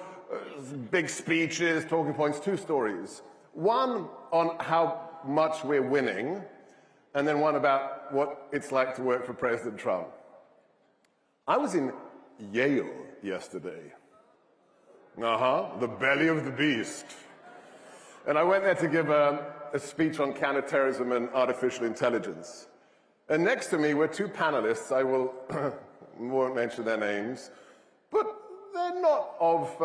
big speeches, talking points, two stories. One on how much we're winning, and then one about what it's like to work for President Trump. I was in Yale yesterday. The belly of the beast. And I went there to give a speech on counterterrorism and artificial intelligence. And next to me were two panelists. I won't mention their names, but they're not of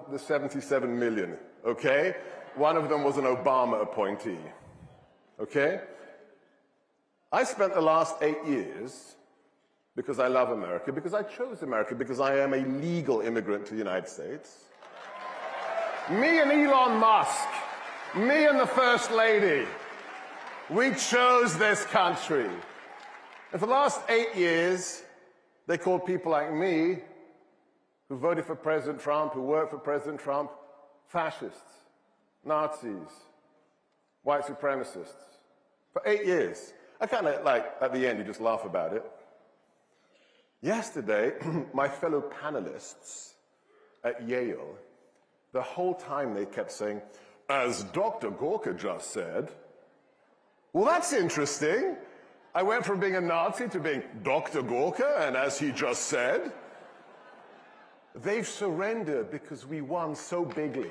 the 77 million, okay? One of them was an Obama appointee, okay? I spent the last 8 years, because I love America, because I chose America, because I am a legal immigrant to the United States. Me and Elon Musk, me and the First Lady, we chose this country. And for the last 8 years, they called people like me, who voted for President Trump, who worked for President Trump, fascists, Nazis, white supremacists. For 8 years. I kind of at the end, you just laugh about it. Yesterday, my fellow panelists at Yale, the whole time they kept saying, as Dr. Gorka just said, well, that's interesting. I went from being a Nazi to being Dr. Gorka, and as he just said, they've surrendered because we won so bigly.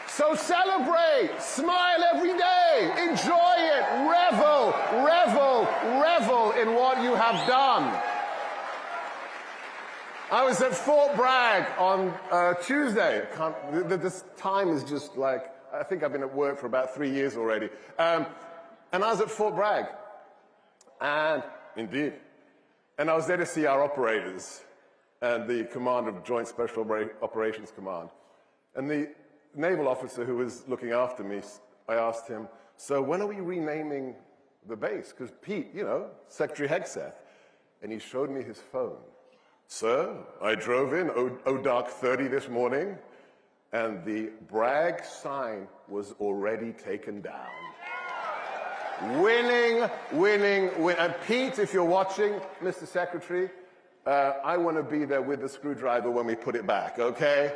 So celebrate, smile every day, enjoy it, revel, revel, revel in what you have done. I was at Fort Bragg on Tuesday. This time is just like, I think I've been at work for about 3 years already. And I was at Fort Bragg. And indeed. And I was there to see our operators and the commander of Joint Special Operations Command. And the naval officer who was looking after me, I asked him, so when are we renaming the base? Because Pete, Secretary Hegseth. And he showed me his phone. Sir, I drove in Dark 30 this morning, and the Bragg sign was already taken down. Winning, winning, win. And Pete, if you're watching, Mr. Secretary, I want to be there with the screwdriver when we put it back, okay?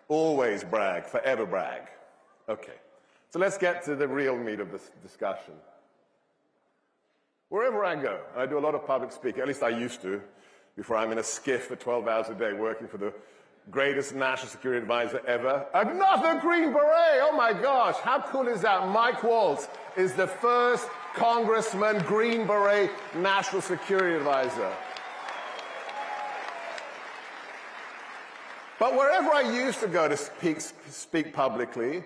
Always brag, forever brag. Okay, so let's get to the real meat of this discussion. Wherever I go, I do a lot of public speaking, at least I used to, before I'm in a skiff for 12 hours a day working for the greatest national security advisor ever. Another Green Beret! Oh my gosh, how cool is that? Mike Waltz is the first Congressman Green Beret national security advisor. But wherever I used to go to speak publicly,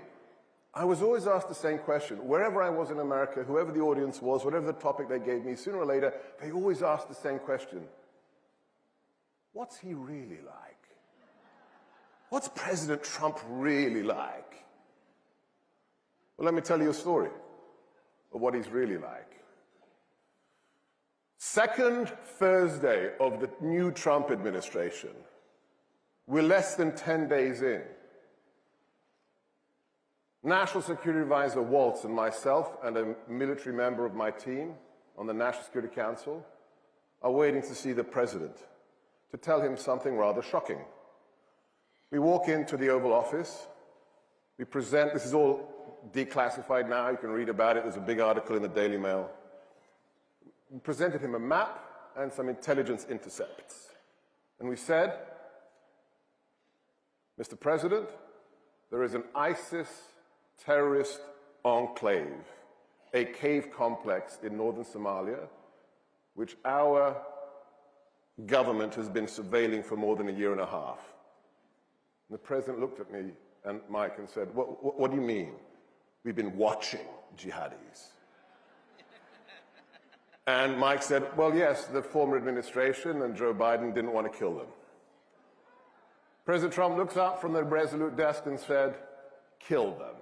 I was always asked the same question. Wherever I was in America, whoever the audience was, whatever the topic they gave me, sooner or later, they always asked the same question. What's he really like? What's President Trump really like? Well, let me tell you a story of what he's really like. Second Thursday of the new Trump administration, we're less than 10 days in. National Security Advisor Waltz and myself and a military member of my team on the National Security Council are waiting to see the president to tell him something rather shocking. We walk into the Oval Office. We present, this is all declassified now, you can read about it, there's a big article in the Daily Mail. We presented him a map and some intelligence intercepts. And we said, Mr. President, there is an ISIS terrorist enclave, a cave complex in northern Somalia, which our government has been surveilling for more than a year and a half. And the president looked at me and Mike and said, what do you mean? We've been watching jihadis. And Mike said, well, yes, the former administration and Joe Biden didn't want to kill them. President Trump looks up from the Resolute desk and said, kill them.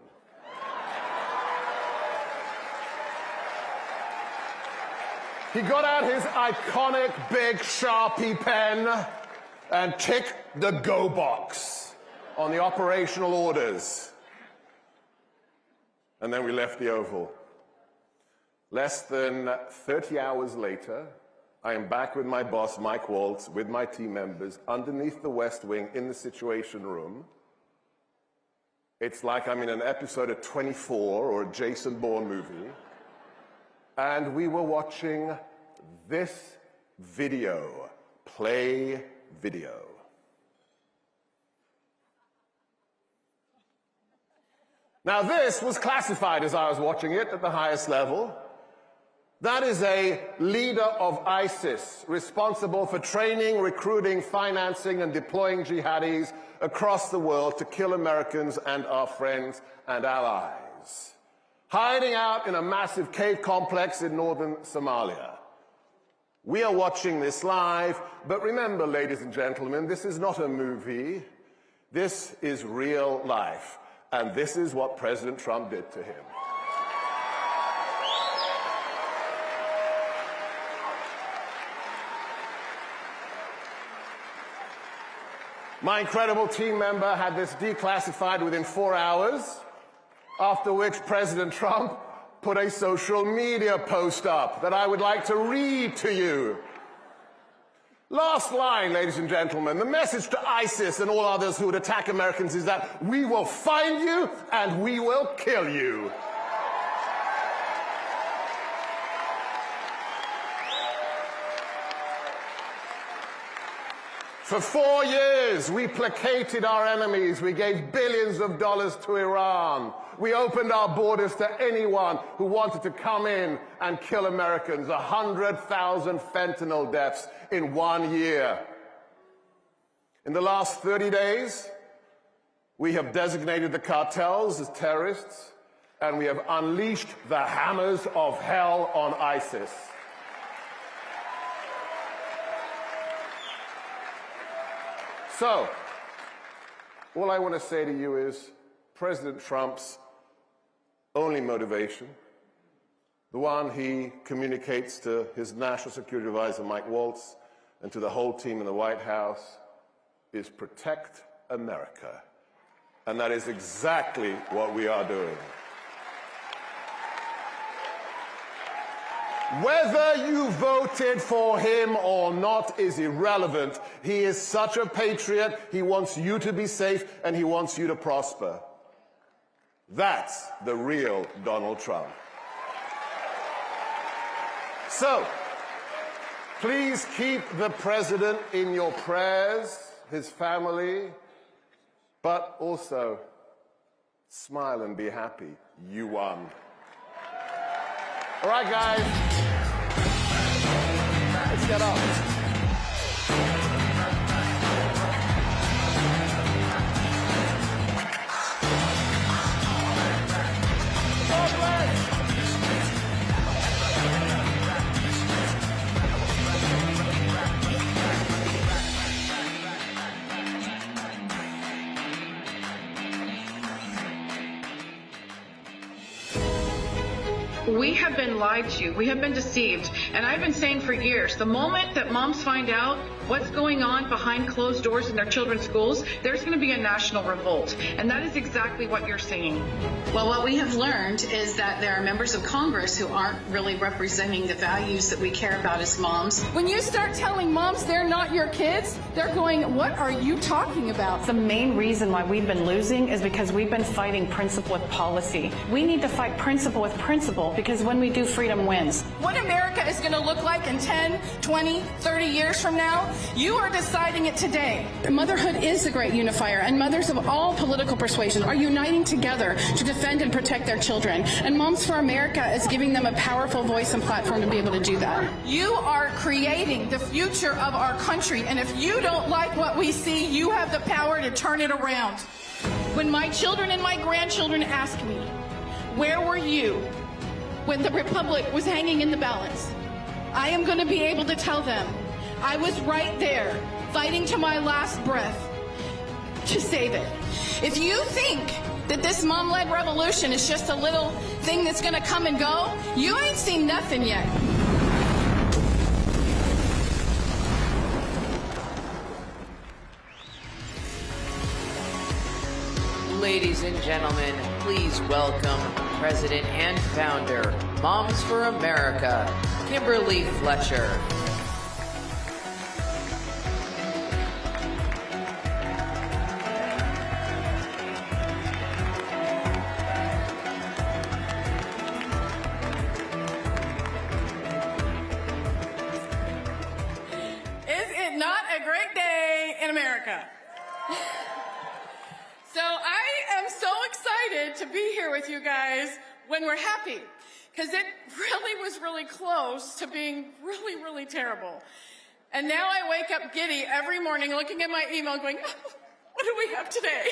He got out his iconic big Sharpie pen and ticked the go box on the operational orders. And then we left the Oval. Less than 30 hours later, I am back with my boss, Mike Waltz, with my team members, underneath the West Wing in the Situation Room. It's like I'm in an episode of 24 or a Jason Bourne movie. And we were watching this video, play video. Now this was classified as I was watching it at the highest level. That is a leader of ISIS, responsible for training, recruiting, financing, and deploying jihadis across the world to kill Americans and our friends and allies. Hiding out in a massive cave complex in northern Somalia. We are watching this live, but remember, ladies and gentlemen, this is not a movie. This is real life. And this is what President Trump did to him. My incredible team member had this declassified within 4 hours, after which President Trump put a social media post up that I would like to read to you. Last line, ladies and gentlemen. The message to ISIS and all others who would attack Americans is that we will find you and we will kill you. For 4 years, we placated our enemies. We gave billions of dollars to Iran. We opened our borders to anyone who wanted to come in and kill Americans. 100,000 fentanyl deaths in 1 year. In the last 30 days, we have designated the cartels as terrorists, and we have unleashed the hammers of hell on ISIS. So, all I want to say to you is President Trump's only motivation, the one he communicates to his National Security Advisor, Mike Waltz, and to the whole team in the White House, is protect America. And that is exactly what we are doing. Whether you voted for him or not is irrelevant. He is such a patriot. He wants you to be safe and he wants you to prosper. That's the real Donald Trump. So, please keep the president in your prayers, his family, but also smile and be happy. You won. All right, guys. Let's get up. We have been lied to. We have been deceived. And I've been saying for years, the moment that moms find out what's going on behind closed doors in their children's schools, there's going to be a national revolt. And that is exactly what you're seeing. Well, what we have learned is that there are members of Congress who aren't really representing the values that we care about as moms. When you start telling moms they're not your kids, they're going, what are you talking about? The main reason why we've been losing is because we've been fighting principle with policy. We need to fight principle with principle, because when we do, freedom wins. What America is going to look like in 10, 20, 30 years from now, you are deciding it today. Motherhood is the great unifier, and mothers of all political persuasions are uniting together to defend and protect their children. And Moms for America is giving them a powerful voice and platform to be able to do that. You are creating the future of our country, and if you don't like what we see, you have the power to turn it around. When my children and my grandchildren ask me, where were you when the Republic was hanging in the balance? I am going to be able to tell them I was right there, fighting to my last breath to save it. If you think that this mom-led revolution is just a little thing that's going to come and go, you ain't seen nothing yet. Ladies and gentlemen, please welcome President and Founder, Moms for America, Kimberly Fletcher. Is it not a great day in America? So I am so excited to be here with you guys when we're happy, because it really was really close to being really, really terrible. And now I wake up giddy every morning looking at my email going, what do we have today?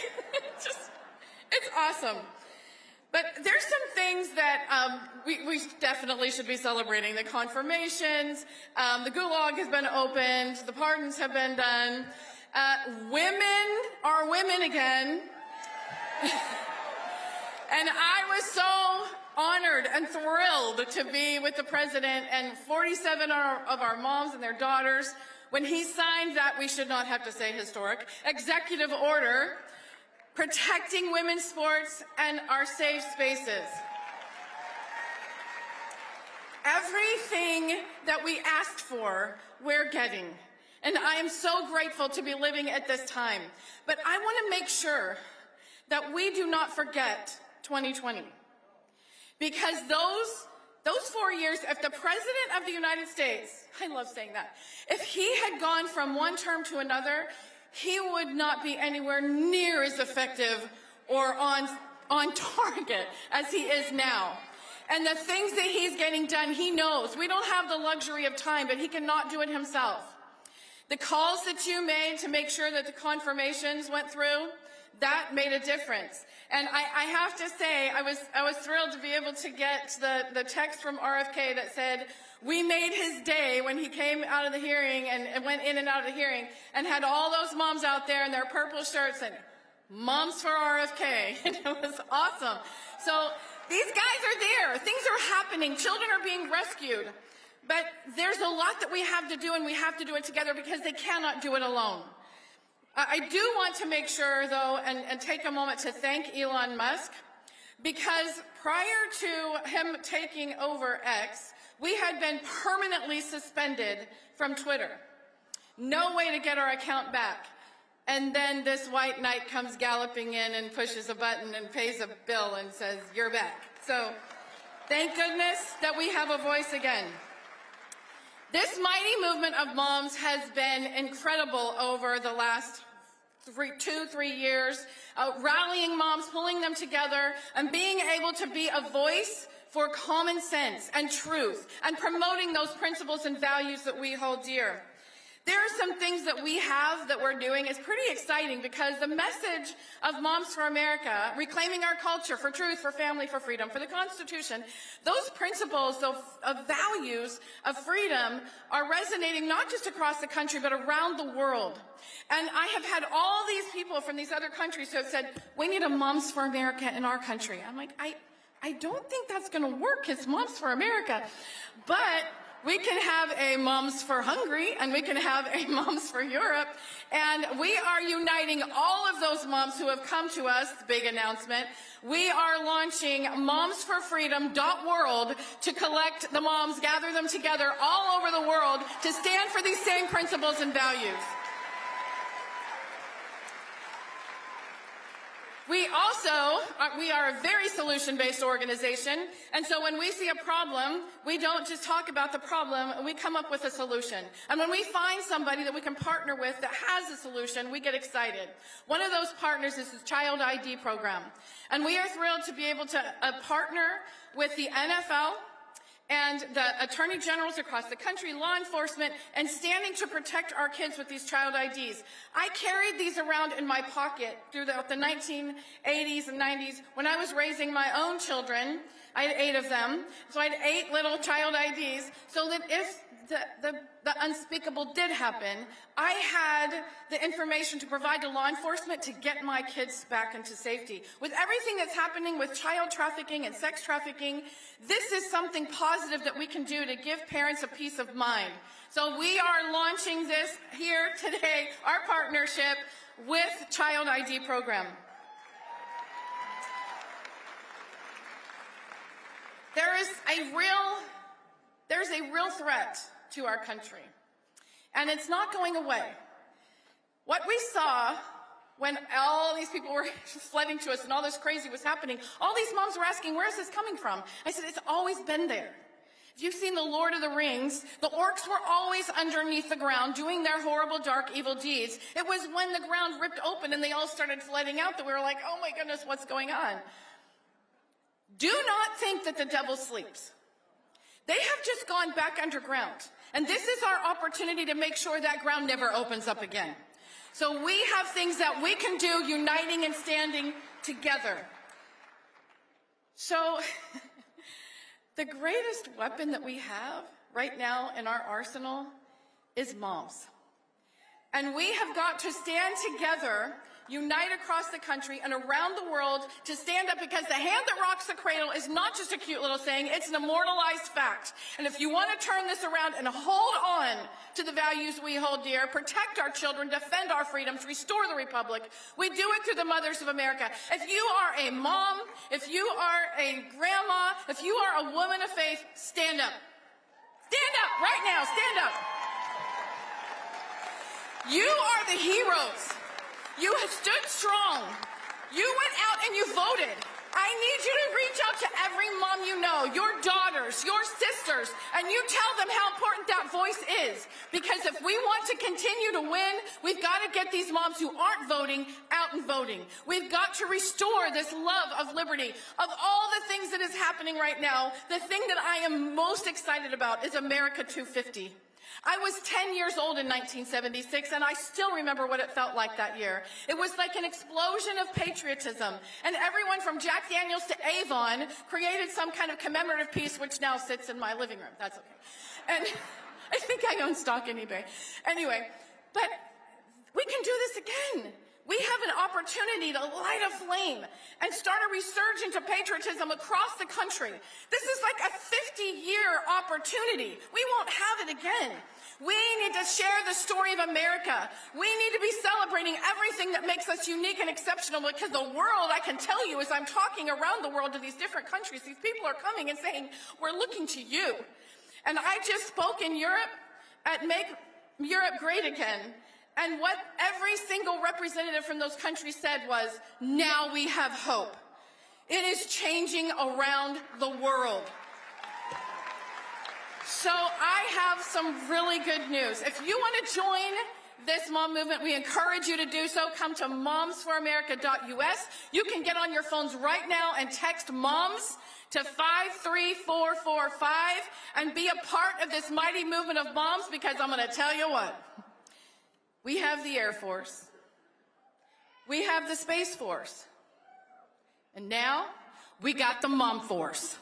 It's awesome. But there's some things that we definitely should be celebrating. The confirmations, the gulag has been opened, the pardons have been done. Women are women again. And I was so honored and thrilled to be with the president and 47 of our moms and their daughters when he signed that, we should not have to say historic, executive order protecting women's sports and our safe spaces. Everything that we asked for, we're getting. And I am so grateful to be living at this time. But I want to make sure that we do not forget 2020. Because those 4 years, if the President of the United States, I love saying that, if he had gone from one term to another, he would not be anywhere near as effective or on target as he is now. And the things that he's getting done, he knows. We don't have the luxury of time, but he cannot do it himself. The calls that you made to make sure that the confirmations went through, that made a difference. And I have to say, I was thrilled to be able to get the text from RFK that said, we made his day when he came out of the hearing and went in and out of the hearing and had all those moms out there in their purple shirts and Moms for RFK. And it was awesome. So these guys are there. Things are happening. Children are being rescued. But there's a lot that we have to do, and we have to do it together because they cannot do it alone. I do want to make sure, though, and take a moment to thank Elon Musk, because prior to him taking over X, we had been permanently suspended from Twitter. No way to get our account back. And then this white knight comes galloping in and pushes a button and pays a bill and says, you're back. So thank goodness that we have a voice again. This mighty movement of moms has been incredible over the last 3 years, rallying moms, pulling them together, and being able to be a voice for common sense and truth, and promoting those principles and values that we hold dear. There are some things that we have that we're doing. It's pretty exciting because the message of Moms for America, reclaiming our culture for truth, for family, for freedom, for the Constitution, those principles of values of freedom are resonating not just across the country, but around the world. And I have had all these people from these other countries who have said, we need a Moms for America in our country. I'm like, I don't think that's going to work. It's Moms for America. But we can have a Moms for Hungary, and we can have a Moms for Europe, and we are uniting all of those moms who have come to us, big announcement. We are launching momsforfreedom.world to collect the moms, gather them together all over the world to stand for these same principles and values. We are a very solution-based organization, and so when we see a problem, we don't just talk about the problem, we come up with a solution. And when we find somebody that we can partner with that has a solution, we get excited. One of those partners is the Child ID program, and we are thrilled to be able to partner with the NFL and the attorney generals across the country, law enforcement, and standing to protect our kids with these child IDs. I carried these around in my pocket throughout the 1980s and 90s when I was raising my own children. I had 8 of them, so I had 8 little child IDs, so that if the unspeakable did happen, I had the information to provide to law enforcement to get my kids back into safety. With everything that's happening with child trafficking and sex trafficking, this is something positive that we can do to give parents a peace of mind. So we are launching this here today, our partnership with Child ID program. There's a real threat to our country, and it's not going away. What we saw when all these people were flooding to us and all this crazy was happening, all these moms were asking, where is this coming from? I said, it's always been there. If you've seen The Lord of the Rings, the orcs were always underneath the ground doing their horrible, dark, evil deeds. It was when the ground ripped open and they all started flooding out that we were like, oh my goodness, what's going on? Do not think that the devil sleeps. They have just gone back underground. And this is our opportunity to make sure that ground never opens up again. So we have things that we can do, uniting and standing together. So the greatest weapon that we have right now in our arsenal is moms. And we have got to stand together, unite across the country and around the world to stand up, because the hand that rocks the cradle is not just a cute little saying, it's an immortalized fact. And if you want to turn this around and hold on to the values we hold dear, protect our children, defend our freedoms, restore the republic, we do it through the Mothers of America. If you are a mom, if you are a grandma, if you are a woman of faith, stand up. Stand up right now, stand up. You are the heroes. You have stood strong. You went out and you voted. I need you to reach out to every mom you know, your daughters, your sisters, and you tell them how important that voice is. Because if we want to continue to win, we've got to get these moms who aren't voting out and voting. We've got to restore this love of liberty. Of all the things that is happening right now, the thing that I am most excited about is America 250. I was 10 years old in 1976, and I still remember what it felt like that year. It was like an explosion of patriotism, and everyone from Jack Daniels to Avon created some kind of commemorative piece, which now sits in my living room. That's okay. And I think I own stock in eBay. Anyway, but we can do this again. We have an opportunity to light a flame and start a resurgence of patriotism across the country. This is like a 50-year opportunity. We won't have it again. We need to share the story of America. We need to be celebrating everything that makes us unique and exceptional, because the world, I can tell you, as I'm talking around the world to these different countries, these people are coming and saying, we're looking to you. And I just spoke in Europe at Make Europe Great Again. And what every single representative from those countries said was, now we have hope. It is changing around the world. So I have some really good news. If you want to join this mom movement. We encourage you to do so. Come to momsforamerica.us. You can get on your phones right now and text MOMS to 53445 and be a part of this mighty movement of moms, because I'm going to tell you what. We have the Air Force. We have the Space Force. And now we got the Mom Force.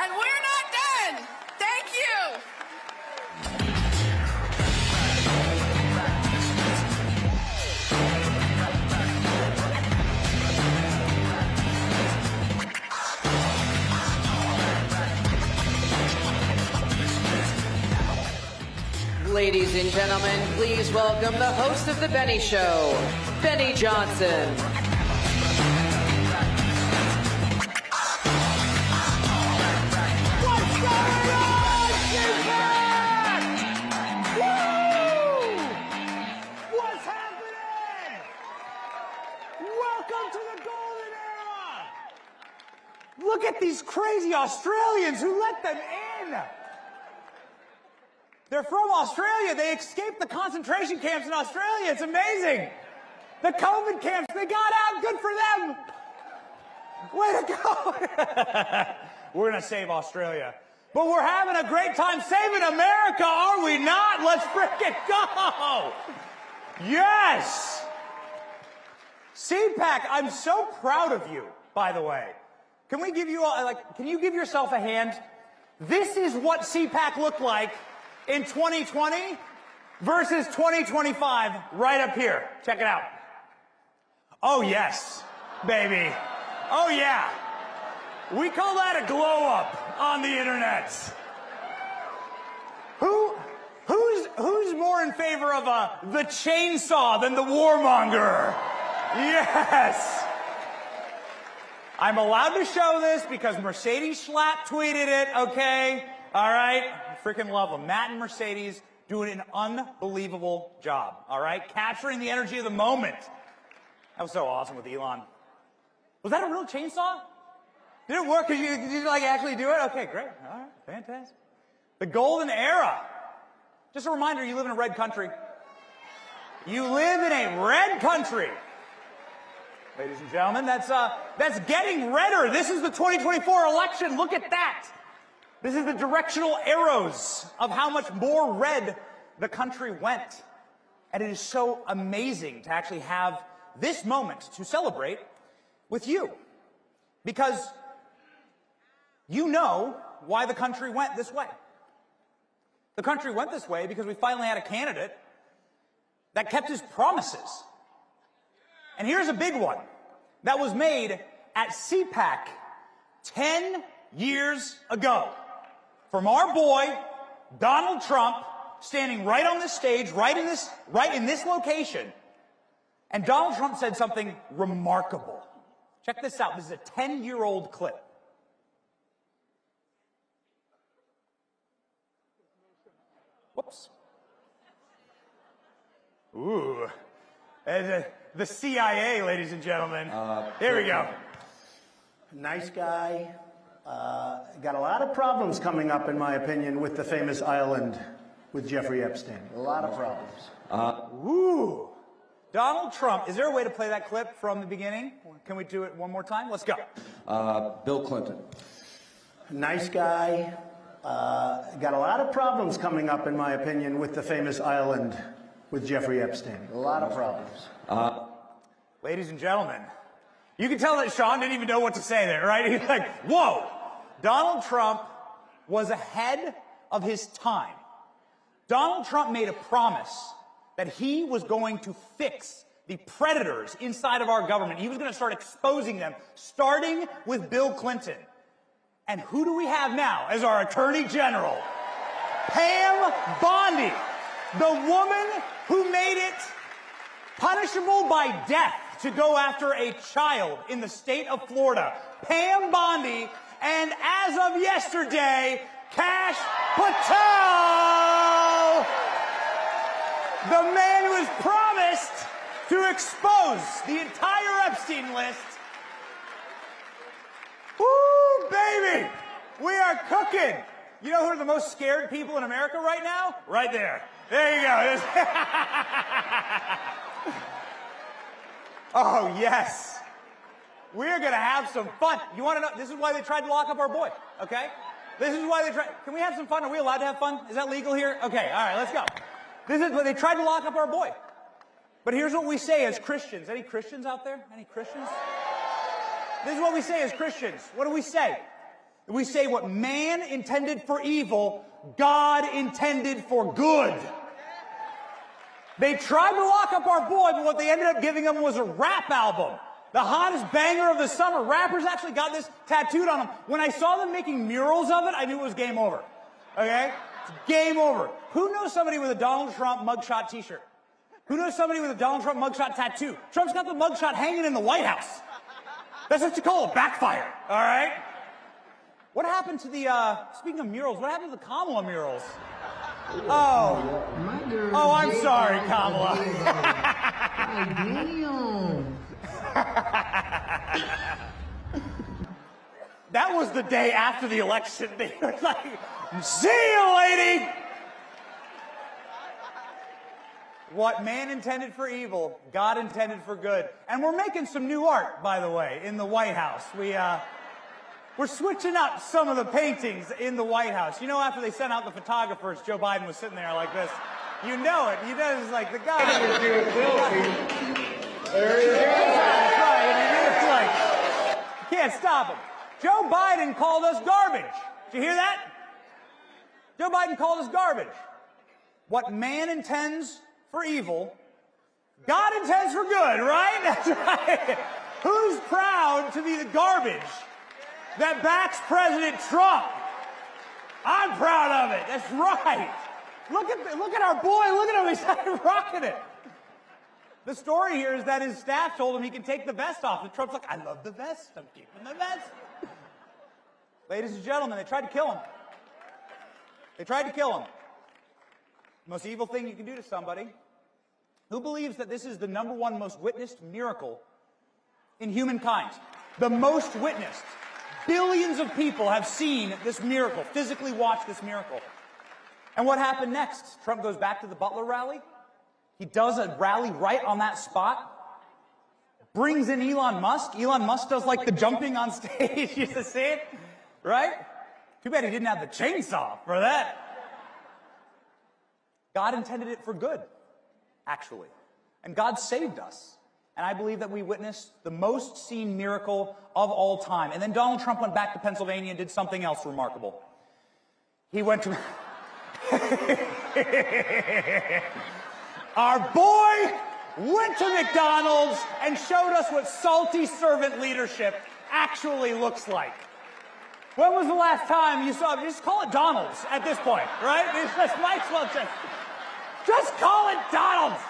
And we're not done. Thank you. Ladies and gentlemen, please welcome the host of The Benny Show, Benny Johnson. What's going on, CPAC? Woo! What's happening? Welcome to the golden era! Look at these crazy Australians who let them in! They're from Australia. They escaped the concentration camps in Australia. It's amazing. The COVID camps, they got out. Good for them. Way to go. We're going to save Australia. But we're having a great time saving America, are we not? Let's frickin' go. Yes. CPAC, I'm so proud of you, by the way. Can we give you all, can you give yourself a hand? This is what CPAC looked like in 2020 versus 2025 right up here. Check it out. Oh, yes, baby. Oh, yeah. We call that a glow up on the internet. Who's more in favor of the chainsaw than the warmonger? Yes. I'm allowed to show this because Mercedes Schlatt tweeted it, okay? All right? Freaking love them. Matt and Mercedes doing an unbelievable job, all right? Capturing the energy of the moment. That was so awesome with Elon. Was that a real chainsaw? Did it work? Did you like actually do it? Okay, great. All right, fantastic. The golden era. Just a reminder, you live in a red country. You live in a red country. Ladies and gentlemen, that's getting redder. This is the 2024 election. Look at that. This is the directional arrows of how much more red the country went. And it is so amazing to actually have this moment to celebrate with you. Because you know why the country went this way. The country went this way because we finally had a candidate that kept his promises. And here's a big one that was made at CPAC 10 years ago. From our boy, Donald Trump, standing right on this stage, right in this location. And Donald Trump said something remarkable. Check this out. This is a 10-year-old clip. Whoops. Ooh. The CIA, ladies and gentlemen. Here we go. Nice guy. Got a lot of problems coming up, in my opinion, with the famous island with Jeffrey Epstein. A lot of problems. Ooh. Donald Trump. Is there a way to play that clip from the beginning? Can we do it one more time? Let's go. Bill Clinton. Nice guy. Got a lot of problems coming up, in my opinion, with the famous island with Jeffrey Epstein. A lot of problems. Ladies and gentlemen, you can tell that Sean didn't even know what to say there, right? He's like, whoa. Donald Trump was ahead of his time. Donald Trump made a promise that he was going to fix the predators inside of our government. He was going to start exposing them, starting with Bill Clinton. And who do we have now as our Attorney General? Pam Bondi, the woman who made it punishable by death to go after a child in the state of Florida. Pam Bondi, and as of yesterday, Kash Patel, the man who has promised to expose the entire Epstein list. Woo, baby! We are cooking. You know who are the most scared people in America right now? Right there. There you go. Oh, yes. We're going to have some fun. You want to know? This is why they tried to lock up our boy, okay? This is why they tried. Can we have some fun? Are we allowed to have fun? Is that legal here? Okay, all right, let's go. This is why they tried to lock up our boy. But here's what we say as Christians. Any Christians out there? Any Christians? This is what we say as Christians. What do we say? We say what man intended for evil, God intended for good. They tried to lock up our boy, but what they ended up giving him was a rap album. The hottest banger of the summer. Rappers actually got this tattooed on them. When I saw them making murals of it, I knew it was game over. Okay? It's game over. Who knows somebody with a Donald Trump mugshot t-shirt? Who knows somebody with a Donald Trump mugshot tattoo? Trump's got the mugshot hanging in the White House. That's what you call a backfire, all right? What happened to the, speaking of murals, what happened to the Kamala murals? Oh. Oh, I'm sorry, Kamala. That was the day after the election. They were like, see you, lady! What man intended for evil, God intended for good. And we're making some new art, by the way, in the White House. We're switching up some of the paintings in the White House. You know, after they sent out the photographers, Joe Biden was sitting there like this. You know it. You know it's like the guy. There he is. That's right. And it's like, you can't stop him. Joe Biden called us garbage. Did you hear that? Joe Biden called us garbage. What man intends for evil, God intends for good, right? That's right. Who's proud to be the garbage that backs President Trump? I'm proud of it. That's right. Look at our boy. Look at him. He's started rocking it. The story here is that his staff told him he can take the vest off. And Trump's like, I love the vest. I'm keeping the vest. Ladies and gentlemen, they tried to kill him. They tried to kill him. The most evil thing you can do to somebody. Who believes that this is the #1 most witnessed miracle in humankind? The most witnessed. Billions of people have seen this miracle, physically watched this miracle. And what happened next? Trump goes back to the Butler rally. He does a rally right on that spot. Brings in Elon Musk. Elon Musk does like the jumping on stage. You used to see it, right? Too bad he didn't have the chainsaw for that. God intended it for good, actually. And God saved us. And I believe that we witnessed the most seen miracle of all time. And then Donald Trump went back to Pennsylvania and did something else remarkable. He went to... Our boy went to McDonald's and showed us what salty servant leadership actually looks like. When was the last time you saw... Just call it Donald's at this point, right? This might as well just call it Donald's.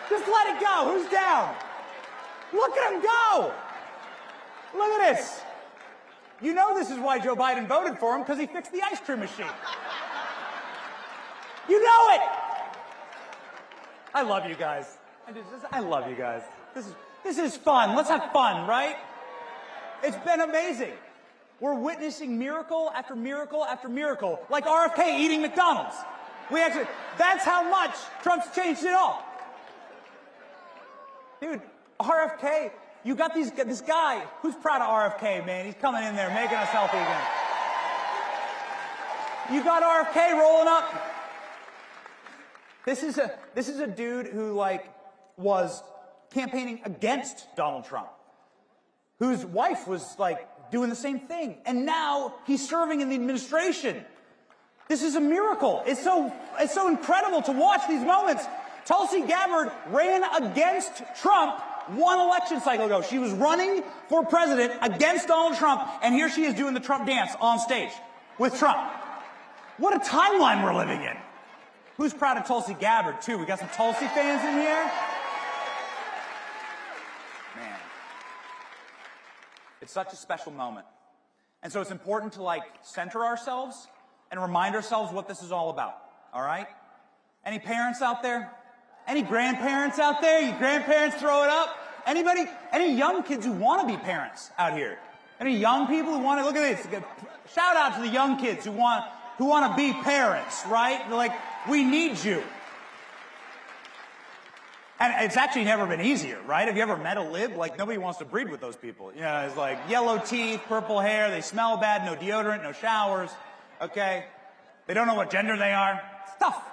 Just let it go. Who's down? Look at him go. Look at this. You know this is why Joe Biden voted for him, because he fixed the ice cream machine. You know it. I love you guys. I love you guys. This is fun. Let's have fun, right? It's been amazing. We're witnessing miracle after miracle after miracle, like RFK eating McDonald's. That's how much Trump's changed it all. Dude, RFK, you got this guy. Who's proud of RFK, man? He's coming in there, making us healthy again. You got RFK rolling up. This is a dude who, was campaigning against Donald Trump, whose wife was, doing the same thing. And now he's serving in the administration. This is a miracle. It's so incredible to watch these moments. Tulsi Gabbard ran against Trump one election cycle ago. She was running for president against Donald Trump, and here she is doing the Trump dance on stage with Trump. What a timeline we're living in. Who's proud of Tulsi Gabbard, too? We got some Tulsi fans in here? Man. It's such a special moment. And so it's important to, center ourselves and remind ourselves what this is all about, all right? Any parents out there? Any grandparents out there? You grandparents throw it up? Anybody? Any young kids who want to be parents out here? Any young people who want to look at this? Shout out to the young kids who want to be parents, right? They're like, we need you. And it's actually never been easier, right? Have you ever met a lib? Like, nobody wants to breed with those people. You know, it's like yellow teeth, purple hair, they smell bad, no deodorant, no showers, okay? They don't know what gender they are. It's tough.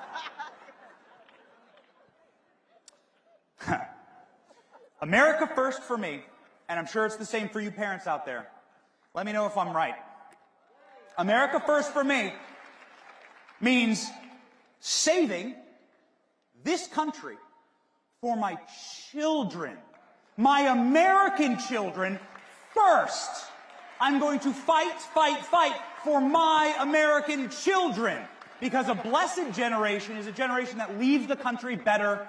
America first for me, and I'm sure it's the same for you parents out there. Let me know if I'm right. America first for me means saving this country for my children, my American children first. I'm going to fight for my American children, because a blessed generation is a generation that leaves the country better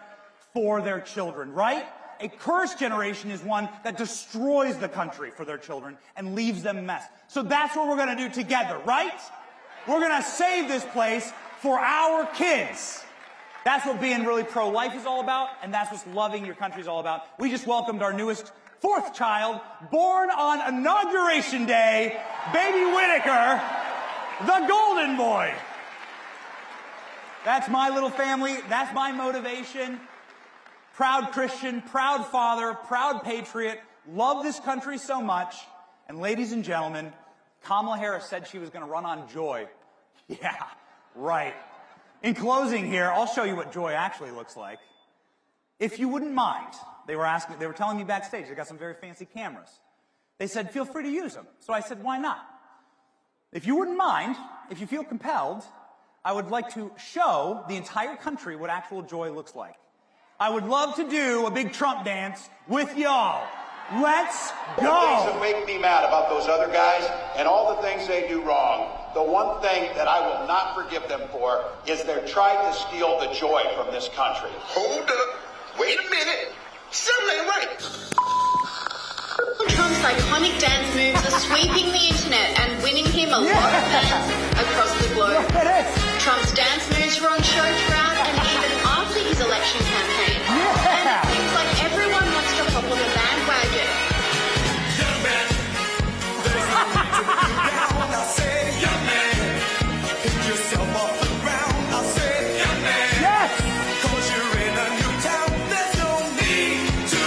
for their children, right? A cursed generation is one that destroys the country for their children and leaves them a mess. So that's what we're going to do together, right? We're going to save this place for our kids. That's what being really pro-life is all about, and that's what loving your country is all about. We just welcomed our newest fourth child, born on Inauguration Day, baby Whitaker, the golden boy. That's my little family. That's my motivation. Proud Christian, proud father, proud patriot, love this country so much. And ladies and gentlemen, Kamala Harris said she was going to run on joy. Yeah, right. In closing here, I'll show you what joy actually looks like. If you wouldn't mind, they were telling me backstage, they got some very fancy cameras. They said, feel free to use them. So I said, why not? If you wouldn't mind, if you feel compelled, I would like to show the entire country what actual joy looks like. I would love to do a big Trump dance with y'all. Let's go. The things that make me mad about those other guys and all the things they do wrong, the one thing that I will not forgive them for is they're trying to steal the joy from this country. Hold up. Wait a minute. Something ain't right. Trump's iconic dance moves are sweeping the internet and winning him a lot of fans across the globe. Trump's dance moves were on show throughout and even after his election campaign. And it seems like everyone wants to hop on the bandwagon. Young man, there's nothing to put you down. I said, young man, pick yourself off the ground. I said, young man, yes, 'cause you're in a new town. There's no need to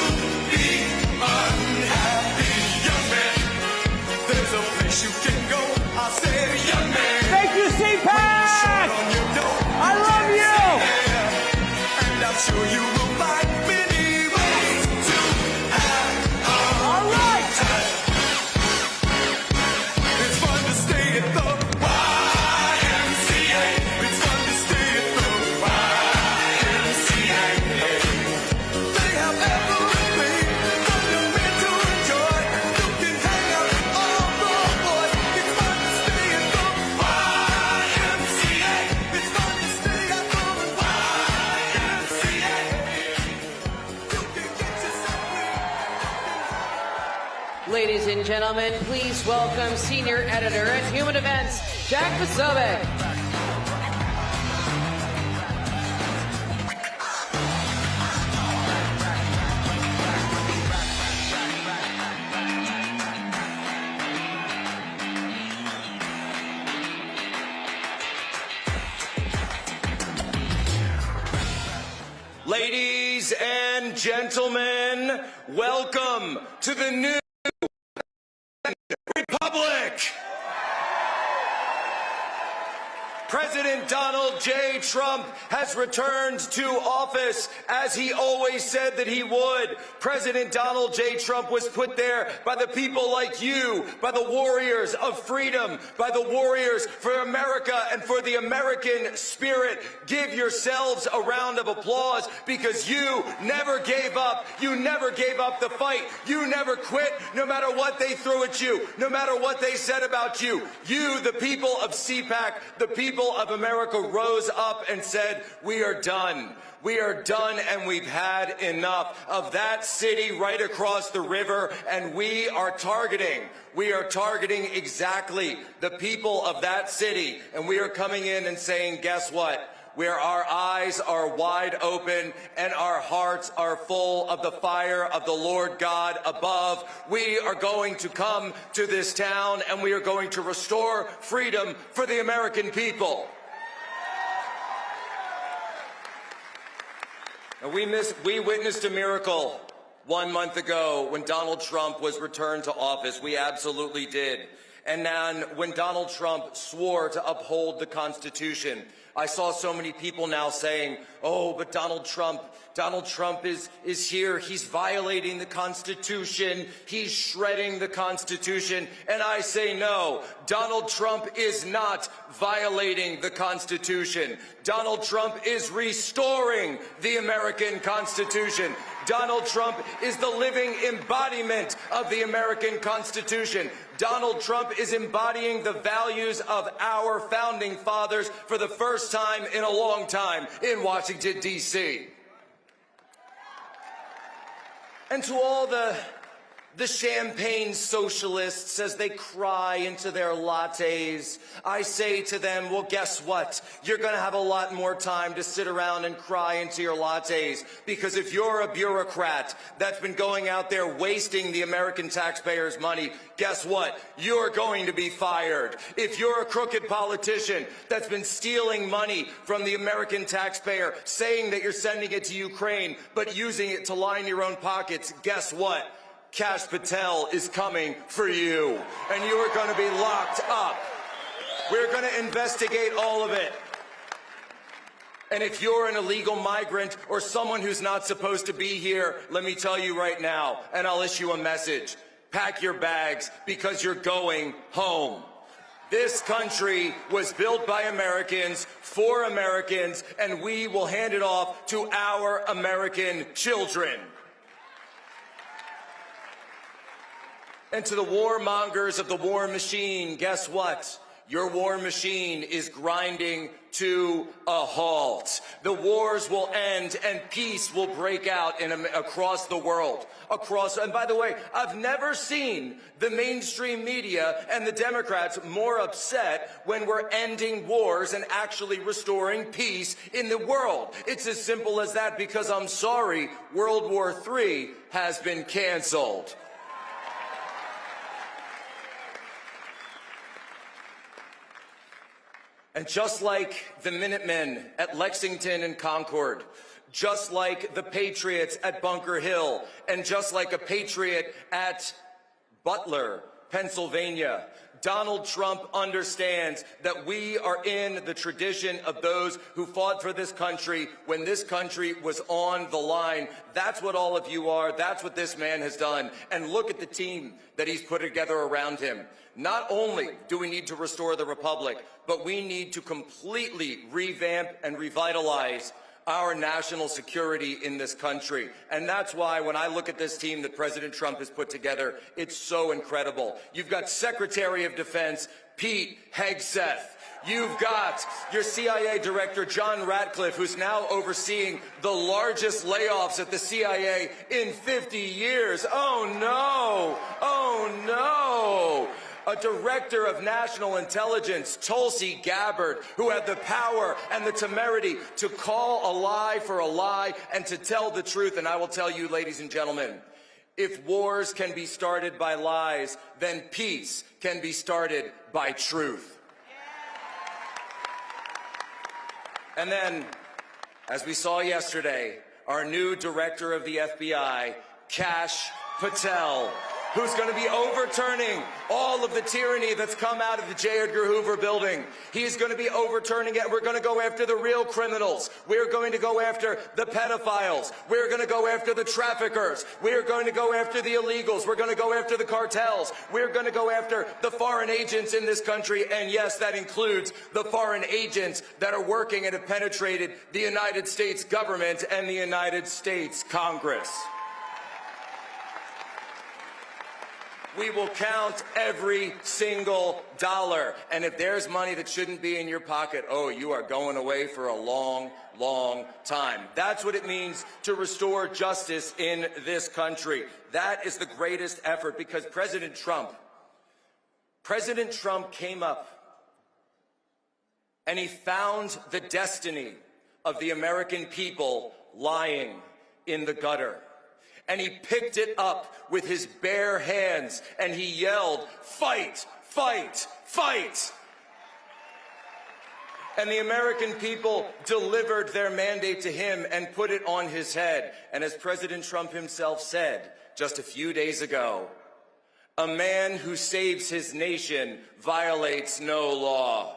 be unhappy. Young man, there's a place you can go. I said, young man. Thank you, CPAC! I love you! And I'm sure you will find many ways to have a good time. It's fun to stay at the YMCA. It's fun to stay at the YMCA. They have everything for the men to enjoy. You can hang out with all the boys. It's fun to stay at the YMCA. It's fun to stay at the Ladies and gentlemen, please welcome Senior Editor at Human Events, Jack Posobiec. Ladies and gentlemen, welcome to the new Republic. President Donald J. Trump has returned to office as he always said that he would. President Donald J. Trump was put there by the people like you, by the warriors of freedom, by the warriors for America and for the American spirit. Give yourselves a round of applause because you never gave up. You never gave up the fight. You never quit, no matter what they threw at you, no matter what they said about you. You, the people of CPAC, the people of America, rose up and said, we are done. We are done and we've had enough of that city right across the river, and we are targeting exactly the people of that city, and we are coming in and saying, guess what? where our eyes are wide open and our hearts are full of the fire of the Lord God above. We are going to come to this town and we are going to restore freedom for the American people. And we witnessed a miracle 1 month ago when Donald Trump was returned to office. We absolutely did. And then when Donald Trump swore to uphold the Constitution, I saw so many people now saying, oh, but Donald Trump is here. He's violating the Constitution. He's shredding the Constitution. And I say no, Donald Trump is not violating the Constitution. Donald Trump is restoring the American Constitution. Donald Trump is the living embodiment of the American Constitution. Donald Trump is embodying the values of our founding fathers for the first time in a long time in Washington, D.C. And to all the champagne socialists as they cry into their lattes, I say to them, well, guess what? You're going to have a lot more time to sit around and cry into your lattes, because if you're a bureaucrat that's been going out there wasting the American taxpayers' money, guess what? You're going to be fired. If you're a crooked politician that's been stealing money from the American taxpayer, saying that you're sending it to Ukraine, but using it to line your own pockets, guess what? Kash Patel is coming for you, and you are going to be locked up. We're going to investigate all of it. And if you're an illegal migrant or someone who's not supposed to be here, let me tell you right now, and I'll issue a message. Pack your bags, because you're going home. This country was built by Americans, for Americans, and we will hand it off to our American children. And to the warmongers of the war machine, guess what? Your war machine is grinding to a halt. The wars will end and peace will break out across the world. And by the way, I've never seen the mainstream media and the Democrats more upset when we're ending wars and actually restoring peace in the world. It's as simple as that, because I'm sorry, World War III has been canceled. And just like the Minutemen at Lexington and Concord, just like the Patriots at Bunker Hill, and just like a Patriot at Butler, Pennsylvania, Donald Trump understands that we are in the tradition of those who fought for this country when this country was on the line. That's what all of you are. That's what this man has done. And look at the team that he's put together around him. Not only do we need to restore the republic, but we need to completely revamp and revitalize our national security in this country. And that's why when I look at this team that President Trump has put together, it's so incredible. You've got Secretary of Defense Pete Hegseth. You've got your CIA Director, John Ratcliffe, who's now overseeing the largest layoffs at the CIA in 50 years. Oh, no. Oh, no. A Director of National Intelligence, Tulsi Gabbard, who had the power and the temerity to call a lie for a lie and to tell the truth. And I will tell you, ladies and gentlemen, if wars can be started by lies, then peace can be started by truth. And then, as we saw yesterday, our new Director of the FBI, Kash Patel, who's going to be overturning all of the tyranny that's come out of the J. Edgar Hoover building. He's going to be overturning it. We're going to go after the real criminals. We're going to go after the pedophiles. We're going to go after the traffickers. We're going to go after the illegals. We're going to go after the cartels. We're going to go after the foreign agents in this country. And yes, that includes the foreign agents that are working and have penetrated the United States government and the United States Congress. We will count every single dollar. And if there's money that shouldn't be in your pocket, oh, you are going away for a long, long time. That's what it means to restore justice in this country. That is the greatest effort, because President Trump came up and he found the destiny of the American people lying in the gutter. And he picked it up with his bare hands and he yelled, "Fight, fight, fight!" And the American people delivered their mandate to him and put it on his head. And as President Trump himself said just a few days ago, a man who saves his nation violates no law.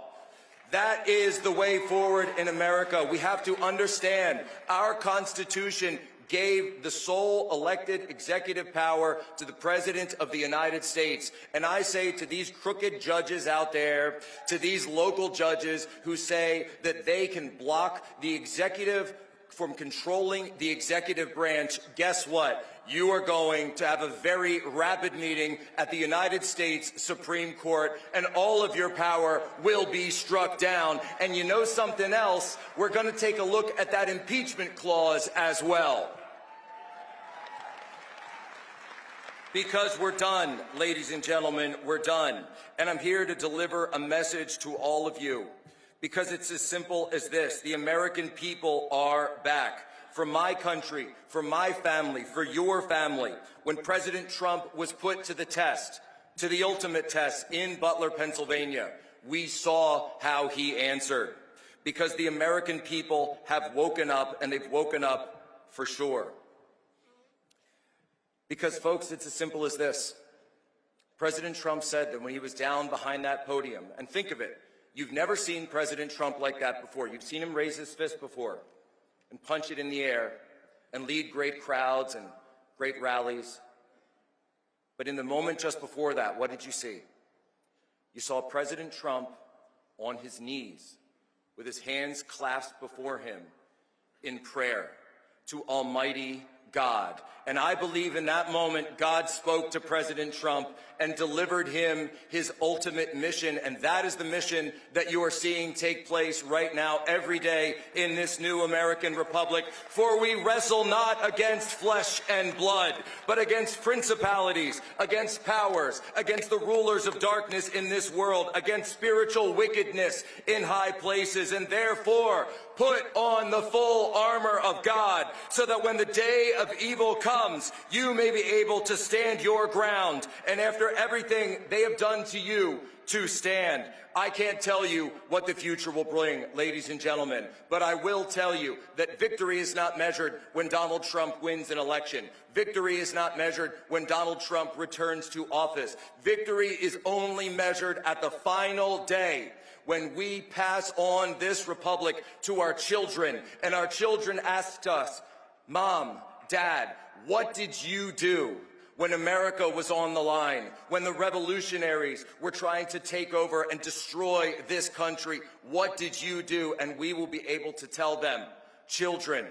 That is the way forward in America. We have to understand our Constitution gave the sole elected executive power to the President of the United States. And I say to these crooked judges out there, to these local judges who say that they can block the executive from controlling the executive branch, guess what? You are going to have a very rapid meeting at the United States Supreme Court, and all of your power will be struck down. And you know something else? We're going to take a look at that impeachment clause as well. Because we're done, ladies and gentlemen, we're done. And I'm here to deliver a message to all of you. Because it's as simple as this: the American people are back. For my country, for my family, for your family. When President Trump was put to the test, to the ultimate test in Butler, Pennsylvania, we saw how he answered. Because the American people have woken up, and they've woken up for sure. Because, folks, it's as simple as this. President Trump said that when he was down behind that podium, and think of it, you've never seen President Trump like that before. You've seen him raise his fist before and punch it in the air and lead great crowds and great rallies. But in the moment just before that, what did you see? You saw President Trump on his knees with his hands clasped before him in prayer to Almighty God. And I believe in that moment, God spoke to President Trump and delivered him his ultimate mission. And that is the mission that you are seeing take place right now, every day in this new American republic. For we wrestle not against flesh and blood, but against principalities, against powers, against the rulers of darkness in this world, against spiritual wickedness in high places. And therefore, put on the full armor of God, so that when the day of evil comes, you may be able to stand your ground, and after everything they have done to you, to stand. I can't tell you what the future will bring, ladies and gentlemen, but I will tell you that victory is not measured when Donald Trump wins an election. Victory is not measured when Donald Trump returns to office. Victory is only measured at the final day, when we pass on this republic to our children, and our children asked us, Mom, Dad, what did you do when America was on the line, when the revolutionaries were trying to take over and destroy this country? What did you do? And we will be able to tell them, children,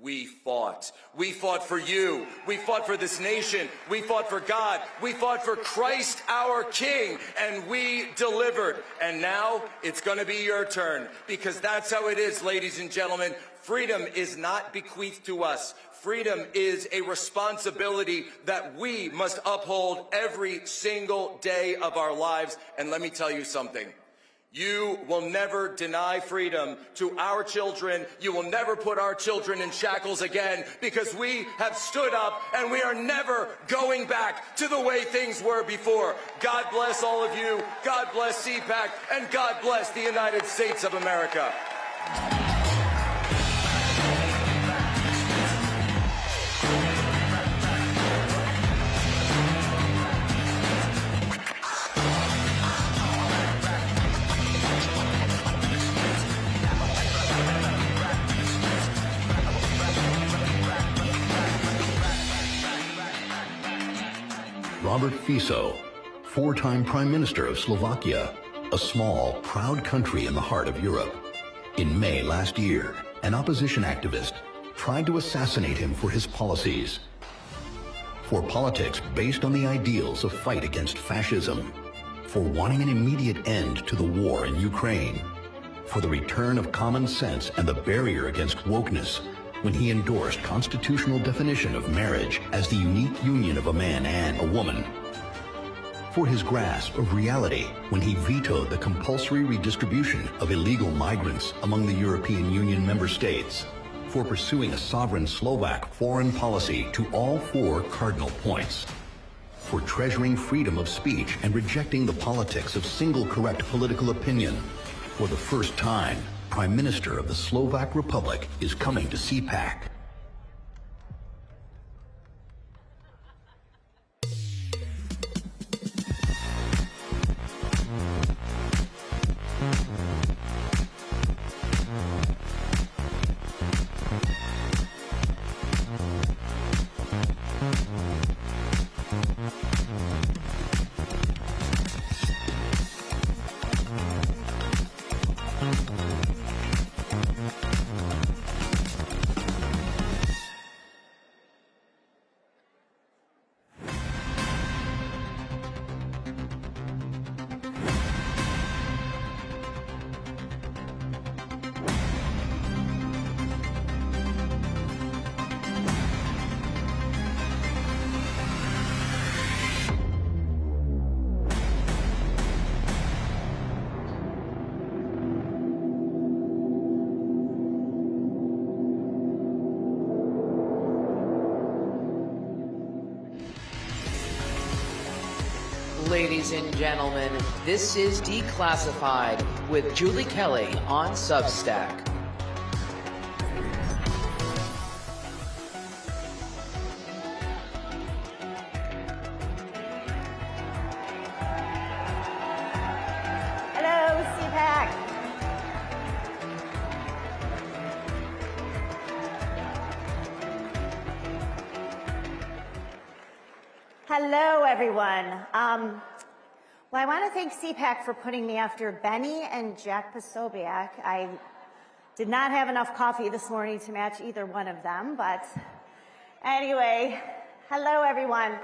we fought. We fought for you. We fought for this nation. We fought for God. We fought for Christ our King, and we delivered. And now it's going to be your turn, because that's how it is, ladies and gentlemen. Freedom is not bequeathed to us. Freedom is a responsibility that we must uphold every single day of our lives. And let me tell you something. You will never deny freedom to our children. You will never put our children in shackles again, because we have stood up and we are never going back to the way things were before. God bless all of you. God bless CPAC, and God bless the United States of America. Robert Fico, four-time Prime Minister of Slovakia, a small, proud country in the heart of Europe. In May last year, an opposition activist tried to assassinate him for his policies. For politics based on the ideals of fight against fascism, for wanting an immediate end to the war in Ukraine, for the return of common sense and the barrier against wokeness, when he endorsed constitutional definition of marriage as the unique union of a man and a woman. for his grasp of reality when he vetoed the compulsory redistribution of illegal migrants among the European Union member states, for pursuing a sovereign Slovak foreign policy to all 4 cardinal points, for treasuring freedom of speech and rejecting the politics of single correct political opinion. For the first time, Prime Minister of the Slovak Republic is coming to CPAC. Ladies and gentlemen, this is Declassified with Julie Kelly on Substack. Hello, CPAC. Hello, everyone. Well, I want to thank CPAC for putting me after Benny and Jack Posobiec. I did not have enough coffee this morning to match either one of them, but anyway, hello, everyone.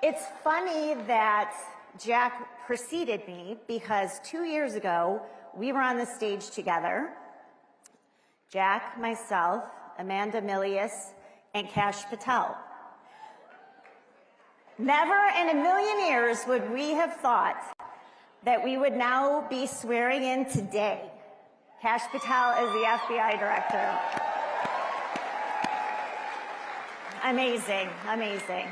It's funny that Jack preceded me because 2 years ago, we were on the stage together. Jack, myself, Amanda Milius, and Kash Patel. Never in a million years would we have thought that we would now be swearing in today Kash Patel as the FBI director. Amazing, amazing.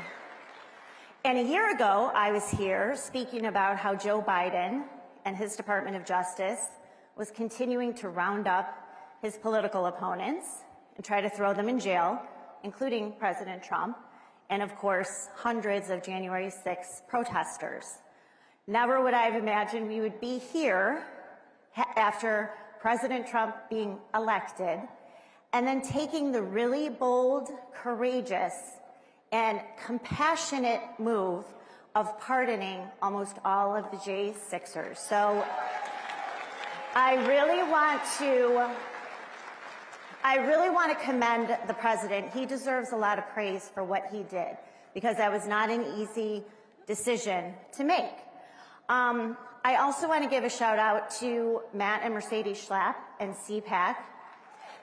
And a year ago, I was here speaking about how Joe Biden and his Department of Justice was continuing to round up his political opponents and try to throw them in jail, including President Trump, and of course, hundreds of January 6th protesters. Never would I have imagined we would be here after President Trump being elected and then taking the really bold, courageous, and compassionate move of pardoning almost all of the J6ers. So I really want to commend the president. He deserves a lot of praise for what he did because that was not an easy decision to make. I also want to give a shout out to Matt and Mercedes Schlapp and CPAC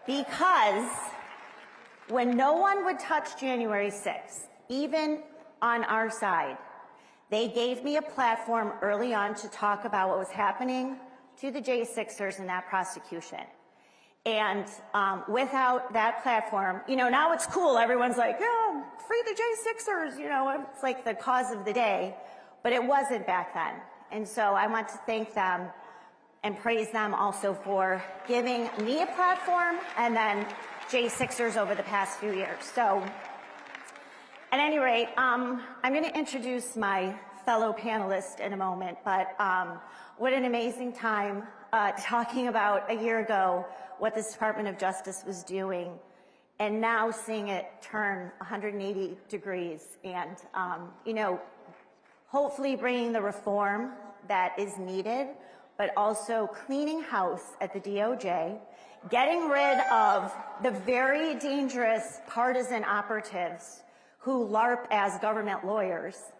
because when no one would touch January 6th, even on our side, they gave me a platform early on to talk about what was happening to the J6ers in that prosecution. And without that platform, you know, now it's cool. Everyone's like, yeah, free the J6ers, you know, it's like the cause of the day. But it wasn't back then. And so I want to thank them and praise them also for giving me a platform and then J6ers over the past few years. So at any rate, I'm going to introduce my fellow panelist in a moment. But what an amazing time talking about a year ago what this Department of Justice was doing, and now seeing it turn 180 degrees and, you know, hopefully bringing the reform that is needed, but also cleaning house at the DOJ, getting rid of the very dangerous partisan operatives who LARP as government lawyers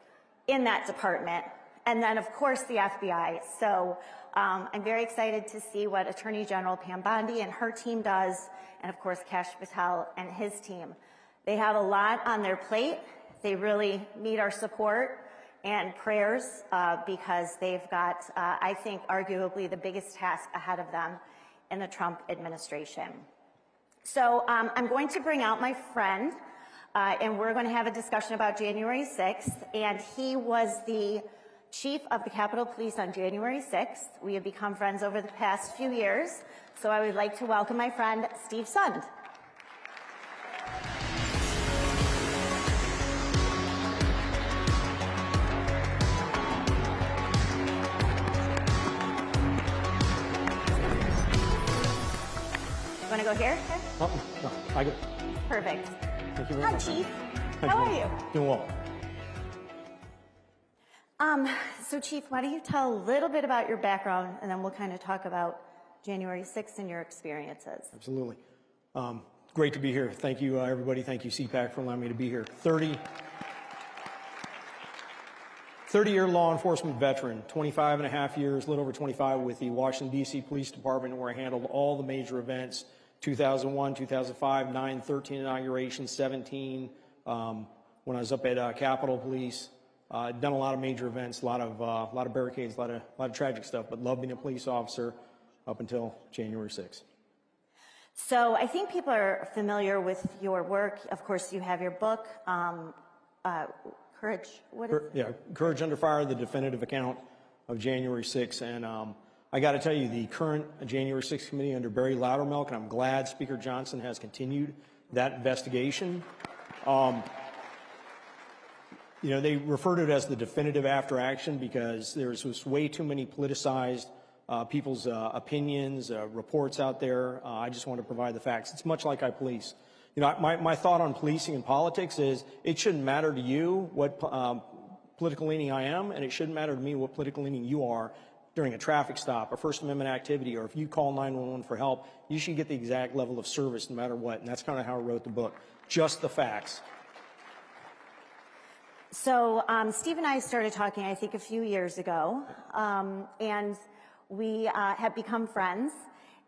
in that department, and then, of course, the FBI. So I'm very excited to see what Attorney General Pam Bondi and her team does, and of course, Kash Patel and his team. They have a lot on their plate. They really need our support, and prayers because they've got, I think, arguably the biggest task ahead of them in the Trump administration. So I'm going to bring out my friend, and we're going to have a discussion about January 6th, and he was the chief of the Capitol Police on January 6th. We have become friends over the past few years, so I would like to welcome my friend, Steve Sund. Want to go here? Oh, no, I go. Perfect. Thank you very Hi, much. Chief. Hi, How are Julie. you? Doing well. So Chief, why don't you tell a little bit about your background, and then we'll kind of talk about January 6th and your experiences. Absolutely. Great to be here. Thank you, everybody. Thank you, CPAC, for allowing me to be here. 30-year law enforcement veteran, 25 and a half years, a little over 25 with the Washington, D.C. Police Department, where I handled all the major events, 2001, 2005, 9, 13 inauguration, 17, when I was up at Capitol Police. Done a lot of major events, a lot of barricades, a lot of tragic stuff, but loved being a police officer up until January 6th. So I think people are familiar with your work. Of course, you have your book, Courage. What is it? Yeah, Courage Under Fire, the definitive account of January 6th. And I got to tell you, the current January 6th committee under Barry Loudermilk, and I'm glad Speaker Johnson has continued that investigation. You know, they refer to it as the definitive after action because there's just way too many politicized people's opinions, reports out there. I just want to provide the facts. It's much like I police. You know, my thought on policing and politics is it shouldn't matter to you what political leaning I am, and it shouldn't matter to me what political leaning you are during a traffic stop, a First Amendment activity, or if you call 911 for help, you should get the exact level of service no matter what. And that's kind of how I wrote the book. Just the facts. So Steve and I started talking, I think, a few years ago, and we have become friends.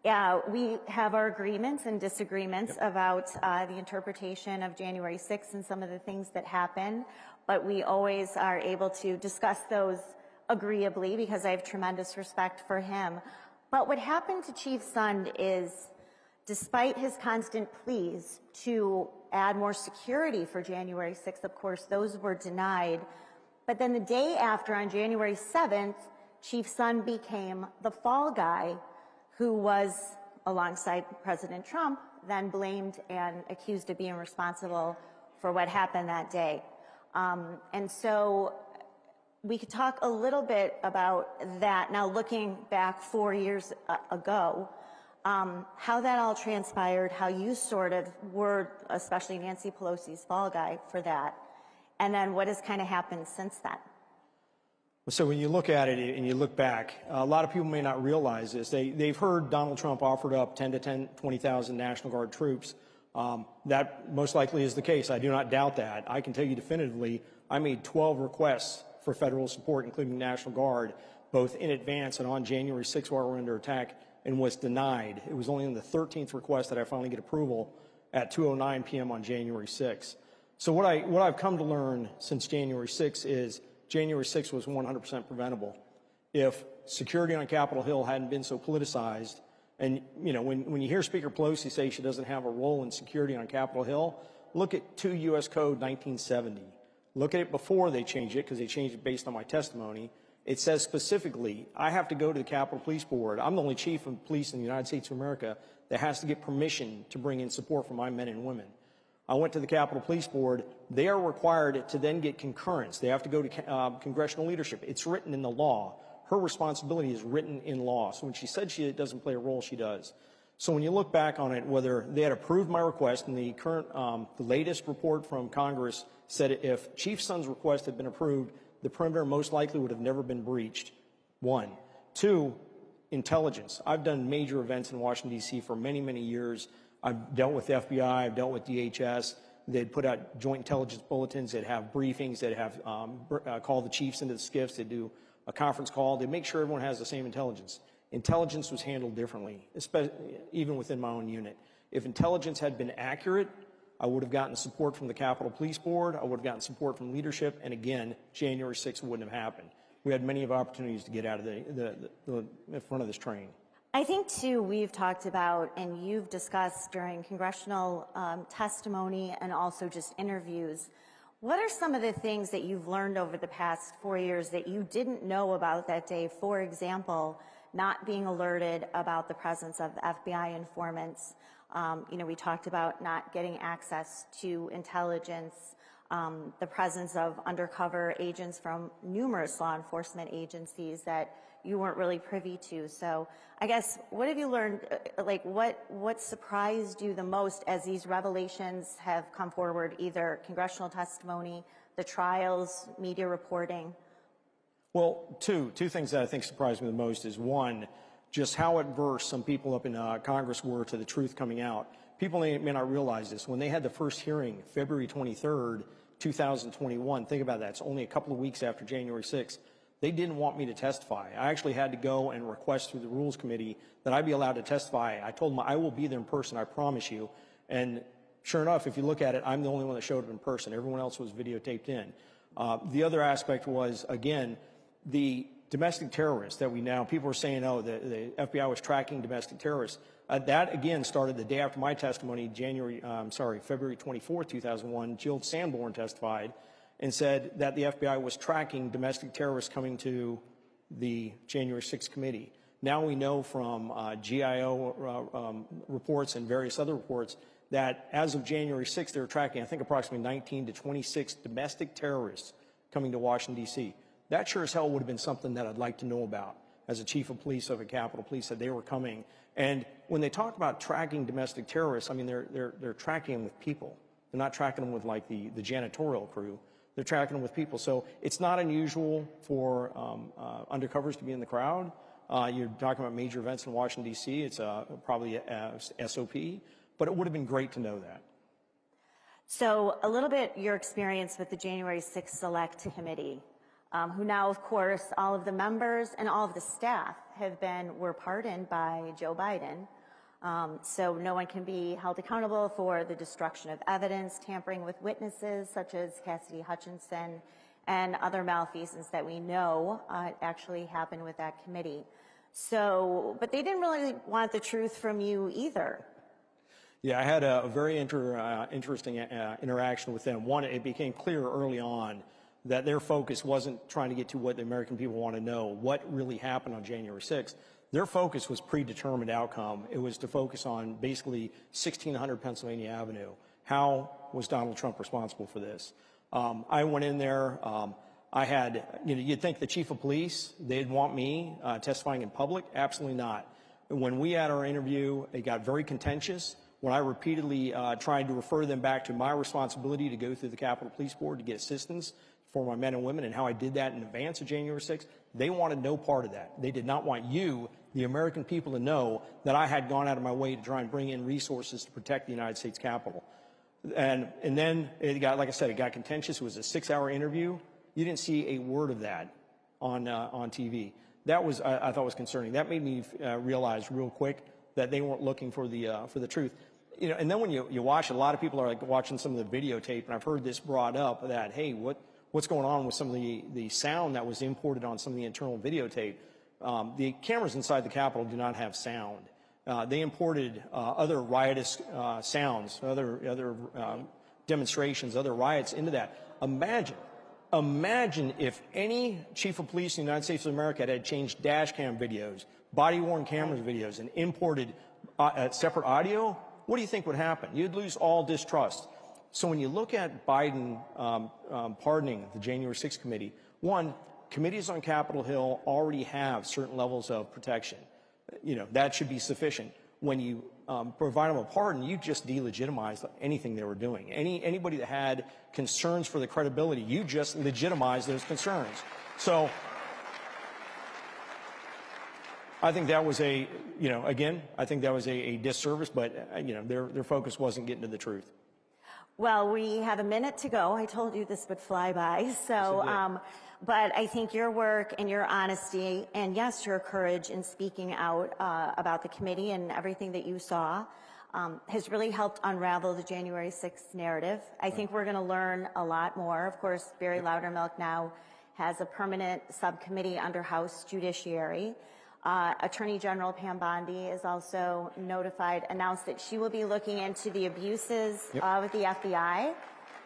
We have our agreements and disagreements about the interpretation of January 6th and some of the things that happen, but we always are able to discuss those agreeably because I have tremendous respect for him. But what happened to Chief Sund is, despite his constant pleas to add more security for January 6th, of course, those were denied. But then the day after, on January 7th, Chief Sund became the fall guy who was, alongside President Trump, then blamed and accused of being responsible for what happened that day. And so we could talk a little bit about that. Now, looking back 4 years ago, how that all transpired, how you sort of were, especially Nancy Pelosi's fall guy for that, and then what has kind of happened since then. So when you look at it and you look back, a lot of people may not realize this. They've heard Donald Trump offered up 10 to 20,000 National Guard troops. That most likely is the case. I do not doubt that. I can tell you definitively, I made 12 requests for federal support, including National Guard, both in advance and on January 6th while we were under attack, and was denied. It was only on the 13th request that I finally get approval at 2:09 p.m. on January 6th. So what I've come to learn since January 6th is January 6th was 100% preventable. If security on Capitol Hill hadn't been so politicized, and you know, when you hear Speaker Pelosi say she doesn't have a role in security on Capitol Hill, look at 2 U.S. Code 1970. Look at it before they changed it, because they changed it based on my testimony. It says specifically, I have to go to the Capitol Police Board. I'm the only chief of police in the United States of America that has to get permission to bring in support for my men and women. I went to the Capitol Police Board. They are required to then get concurrence. They have to go to congressional leadership. It's written in the law. Her responsibility is written in law. So when she said she doesn't play a role, she does. So when you look back on it, whether they had approved my request, and the current, the latest report from Congress said if Chief Sund's request had been approved, the perimeter most likely would have never been breached. 1. 2, intelligence. I've done major events in Washington, D.C. for many, many years. I've dealt with the FBI. I've dealt with DHS. They'd put out joint intelligence bulletins. They'd have briefings. They'd have call the chiefs into the SCIFs. They'd do a conference call. They'd make sure everyone has the same intelligence. Intelligence was handled differently, especially even within my own unit. If intelligence had been accurate, I would have gotten support from the Capitol Police Board. I would have gotten support from leadership. And again, January 6th wouldn't have happened. We had many of opportunities to get out of the front of this train. I think, too, we've talked about, and you've discussed during congressional testimony and also just interviews, what are some of the things that you've learned over the past 4 years that you didn't know about that day? For example, not being alerted about the presence of FBI informants. We talked about not getting access to intelligence, the presence of undercover agents from numerous law enforcement agencies that you weren't really privy to. So I guess, what have you learned, what surprised you the most as these revelations have come forward, either congressional testimony, the trials, media reporting? Well, two things that I think surprised me the most is, one, just how adverse some people up in Congress were to the truth coming out. People may not realize this. When they had the first hearing, February 23rd, 2021, think about that. It's only a couple of weeks after January 6th. They didn't want me to testify. I actually had to go and request through the Rules Committee that I be allowed to testify. I told them I will be there in person, I promise you. And sure enough, if you look at it, I'm the only one that showed up in person. Everyone else was videotaped in. The other aspect was, again, the domestic terrorists that people are saying, oh, the FBI was tracking domestic terrorists. That, again, started the day after my testimony, February 24th, 2001. Jill Sanborn testified and said that the FBI was tracking domestic terrorists coming to the January 6th committee. Now we know from GIO reports and various other reports that as of January 6th, they were tracking, I think, approximately 19 to 26 domestic terrorists coming to Washington, D.C. That sure as hell would have been something that I'd like to know about as a chief of police of a Capitol Police, that they were coming. And when they talk about tracking domestic terrorists, I mean, they're tracking them with people. They're not tracking them with, like, the janitorial crew. They're tracking them with people. So it's not unusual for undercovers to be in the crowd. You're talking about major events in Washington, D.C. It's probably a SOP, but it would have been great to know that. So a little bit your experience with the January 6th Select Committee, who now, of course, all of the members and all of the staff were pardoned by Joe Biden. So no one can be held accountable for the destruction of evidence, tampering with witnesses such as Cassidy Hutchinson, and other malfeasance that we know actually happened with that committee. So, but they didn't really want the truth from you either. Yeah, I had a very interesting interaction with them. One, it became clear early on that their focus wasn't trying to get to what the American people want to know, what really happened on January 6th. Their focus was predetermined outcome. It was to focus on basically 1600 Pennsylvania Avenue. How was Donald Trump responsible for this? I went in there. I had, you'd think the chief of police, they'd want me testifying in public. Absolutely not. When we had our interview, it got very contentious. When I repeatedly tried to refer them back to my responsibility to go through the Capitol Police Board to get assistance for my men and women and how I did that in advance of January 6th, they wanted no part of that. They did not want you, the American people, to know that I had gone out of my way to try and bring in resources to protect the United States Capitol. And then it got, like I said, it got contentious. It was a 6-hour interview. You didn't see a word of that on TV. That was, I thought, was concerning. That made me realize real quick that they weren't looking for the truth. And then when you watch, a lot of people are like watching some of the videotape, and I've heard this brought up that, hey, what's going on with some of the sound that was imported on some of the internal videotape? The cameras inside the Capitol do not have sound. They imported other riotous sounds, other demonstrations, other riots into that. Imagine if any chief of police in the United States of America had changed dash cam videos, body-worn cameras videos, and imported separate audio. What do you think would happen? You'd lose all distrust. So when you look at Biden pardoning the January 6th committee, one, committees on Capitol Hill already have certain levels of protection. That should be sufficient. When you provide them a pardon, you just delegitimize anything they were doing. Anybody that had concerns for the credibility, you just legitimize those concerns. So I think that was I think that was a disservice, but their focus wasn't getting to the truth. Well, we have a minute to go. I told you this would fly by. So, but I think your work and your honesty and, yes, your courage in speaking out about the committee and everything that you saw has really helped unravel the January 6th narrative. I think we're going to learn a lot more. Of course, Barry Loudermilk now has a permanent subcommittee under House Judiciary. Attorney General Pam Bondi is also announced that she will be looking into the abuses of the FBI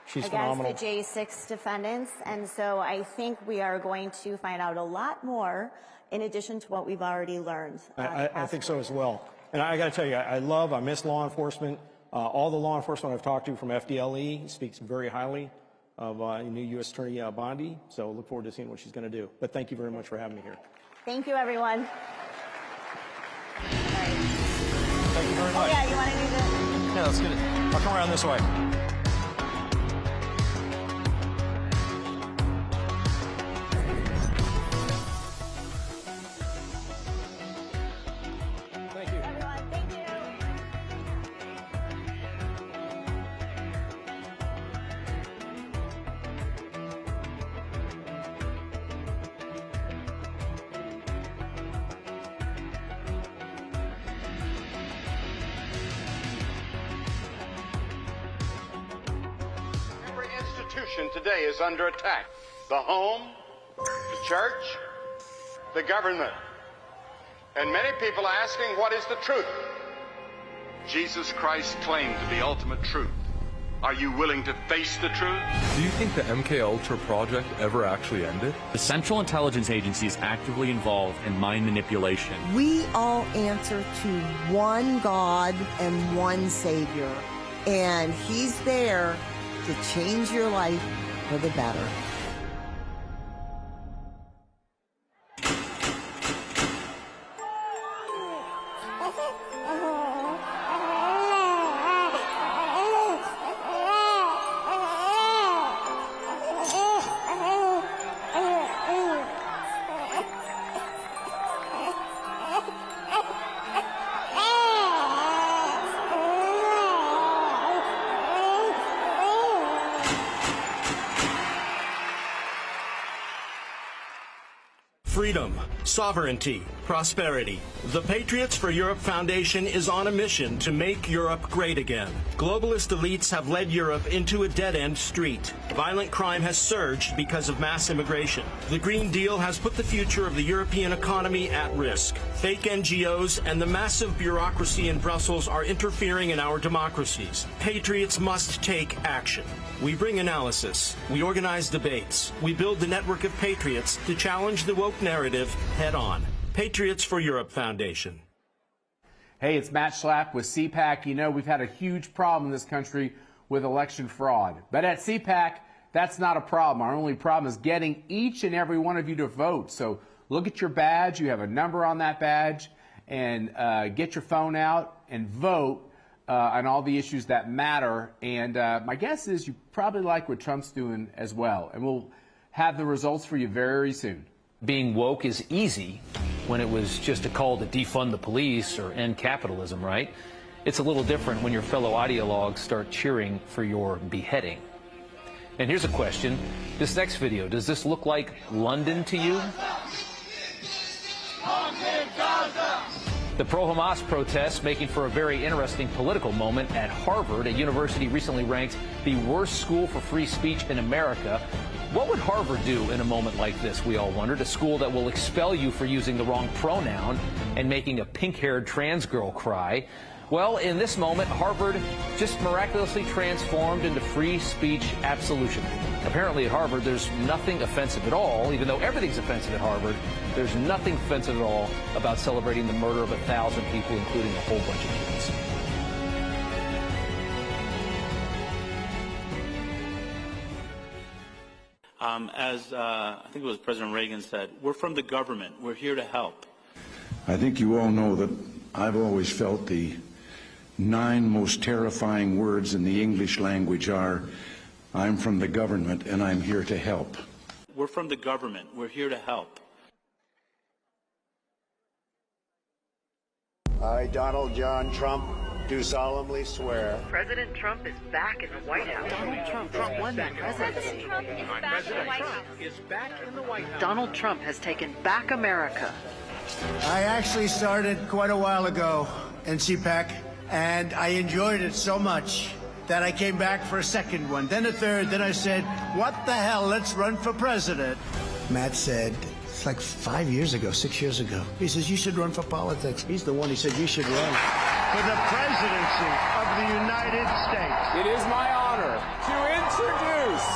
against phenomenal. the J6 defendants. And so I think we are going to find out a lot more in addition to what we've already learned. I think so as well. And I got to tell you, I miss law enforcement. All the law enforcement I've talked to from FDLE speaks very highly of new U.S. Attorney Bondi. So look forward to seeing what she's going to do. But thank you very much for having me here. Thank you, everyone. Thank you very much. Oh, yeah, you want to do this? Yeah, let's get it. I'll come around this way. Thank you. Everyone, thank you. Every institution today is under attack. The home, the church, the government. And many people are asking, what is the truth? Jesus Christ claimed the ultimate truth. Are you willing to face the truth? Do you think the MK Ultra project ever actually ended? The Central Intelligence Agency is actively involved in mind manipulation. We all answer to one God and one Savior, and He's there to change your life for the better. Freedom, sovereignty, prosperity. The Patriots for Europe Foundation is on a mission to make Europe great again. Globalist elites have led Europe into a dead-end street. Violent crime has surged because of mass immigration. The Green Deal has put the future of the European economy at risk. Fake NGOs and the massive bureaucracy in Brussels are interfering in our democracies. Patriots must take action. We bring analysis. We organize debates. We build the network of patriots to challenge the woke narrative head on. Patriots for Europe Foundation. Hey, it's Matt Schlapp with CPAC. You know, we've had a huge problem in this country with election fraud. But at CPAC, that's not a problem. Our only problem is getting each and every one of you to vote. So look at your badge. You have a number on that badge. And get your phone out and vote on all the issues that matter. And my guess is you probably like what Trump's doing as well. And we'll have the results for you very soon. Being woke is easy when it was just a call to defund the police or end capitalism, right? It's a little different when your fellow ideologues start cheering for your beheading. And here's a question. This next video, does this look like London to you? The pro-Hamas protests making for a very interesting political moment at Harvard. A university recently ranked the worst school for free speech in America. What would Harvard do in a moment like this, we all wondered? A school that will expel you for using the wrong pronoun and making a pink-haired trans girl cry. Well, in this moment, Harvard just miraculously transformed into free speech absolution. Apparently at Harvard, there's nothing offensive at all, even though everything's offensive at Harvard. There's nothing offensive at all about celebrating the murder of 1,000 people, including a whole bunch of kids. As I think it was President Reagan said, we're from the government. We're here to help. I think you all know that I've always felt the 9 most terrifying words in the English language are, I'm from the government and I'm here to help. We're from the government. We're here to help. I, Donald John Trump, do solemnly swear. President Trump is back in the White House. Donald Trump won the presidency. Donald Trump has taken back America. I actually started quite a while ago in CPAC and I enjoyed it so much that I came back for a second one, then a third, then I said, what the hell, let's run for president. Matt said, it's like 5 years ago, 6 years ago, he says, you should run for politics. He's the one, he said, you should run for the presidency of the United States. It is my honor to introduce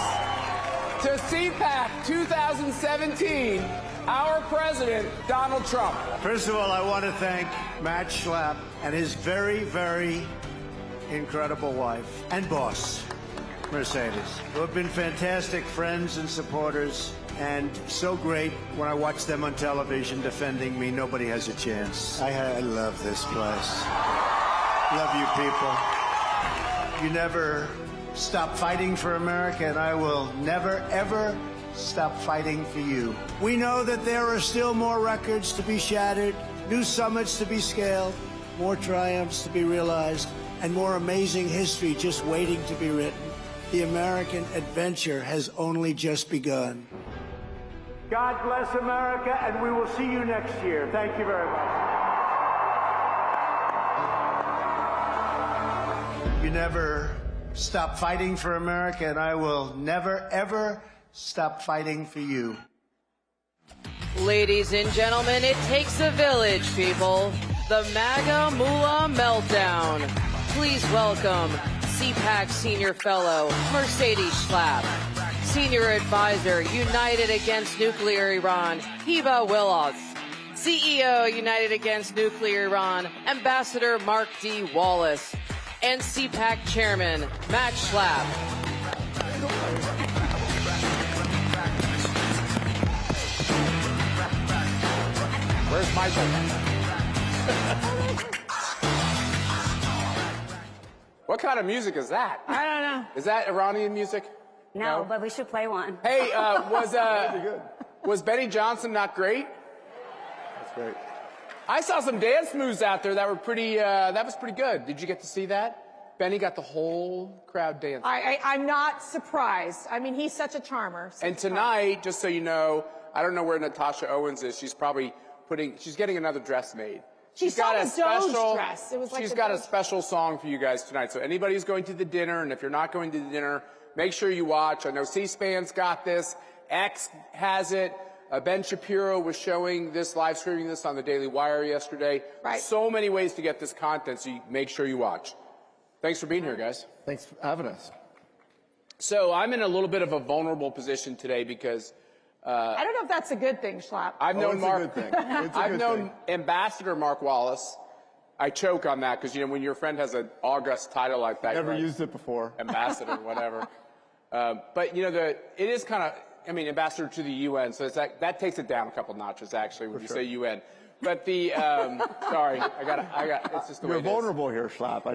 to CPAC 2017 our president, Donald Trump. First of all, I want to thank Matt Schlapp and his very, very incredible wife and boss, Mercedes, who have been fantastic friends and supporters, and so great when I watch them on television defending me. Nobody has a chance. I love this place. Love you people. You never stop fighting for America, and I will never, ever stop fighting for you. We know that there are still more records to be shattered, new summits to be scaled, more triumphs to be realized, and more amazing history just waiting to be written. The American adventure has only just begun. God bless America, and we will see you next year. Thank you very much. You never stop fighting for America, and I will never, ever stop fighting for you. Ladies and gentlemen, it takes a village, people. The MAGA Moolah Meltdown. Please welcome CPAC Senior Fellow Mercedes Schlapp, Senior Advisor United Against Nuclear Iran Hiba Willis, CEO United Against Nuclear Iran Ambassador Mark D. Wallace, and CPAC Chairman Matt Schlapp. Where's Michael? What kind of music is that? I don't know. Is that Iranian music? No, but we should play one. Hey, was Benny Johnson not great? That's great. I saw some dance moves out there that were pretty. That was pretty good. Did you get to see that? Benny got the whole crowd dancing. I'm not surprised. I mean, he's such a charmer. And tonight, just so you know, I don't know where Natasha Owens is. She's probably she's getting another dress made. She's got a special dress. It was like she's got a special song for you guys tonight. So anybody who's going to the dinner, and if you're not going to the dinner, make sure you watch. I know C-SPAN's got this. X has it. Ben Shapiro was showing this, live streaming this on the Daily Wire yesterday. Right. So many ways to get this content, so you make sure you watch. Thanks for being here, guys. Thanks for having us. So I'm in a little bit of a vulnerable position today because I don't know if that's a good thing, Schlapp. I've known Mark. It's a good thing. I've known Ambassador Mark Wallace. I choke on that because, you know, when your friend has an august title like that. Never used it before. Ambassador, whatever. But, you know, it is kind of, I mean, ambassador to the UN, so it's that takes it down a couple notches, actually, when you say UN. But the, sorry, it's just the way it is. You're vulnerable here, Schlapp.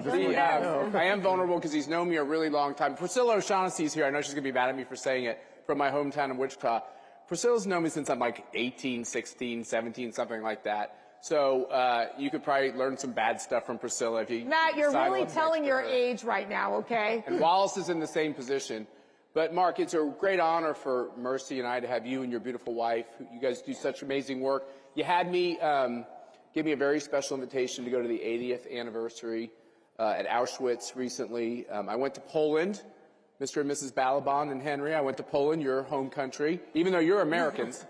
I am vulnerable because he's known me a really long time. Priscilla O'Shaughnessy's here. I know she's going to be mad at me for saying it, from my hometown of Wichita. Priscilla's known me since I'm like 18, 16, 17, something like that. So you could probably learn some bad stuff from Priscilla if you. Matt, you're really telling your age right now, okay? And Wallace is in the same position. But Mark, it's a great honor for Mercy and I to have you and your beautiful wife. You guys do such amazing work. You had me give me a very special invitation to go to the 80th anniversary at Auschwitz recently. I went to Poland. Mr. and Mrs. Balaban and Henry, I went to Poland, your home country, even though you're Americans.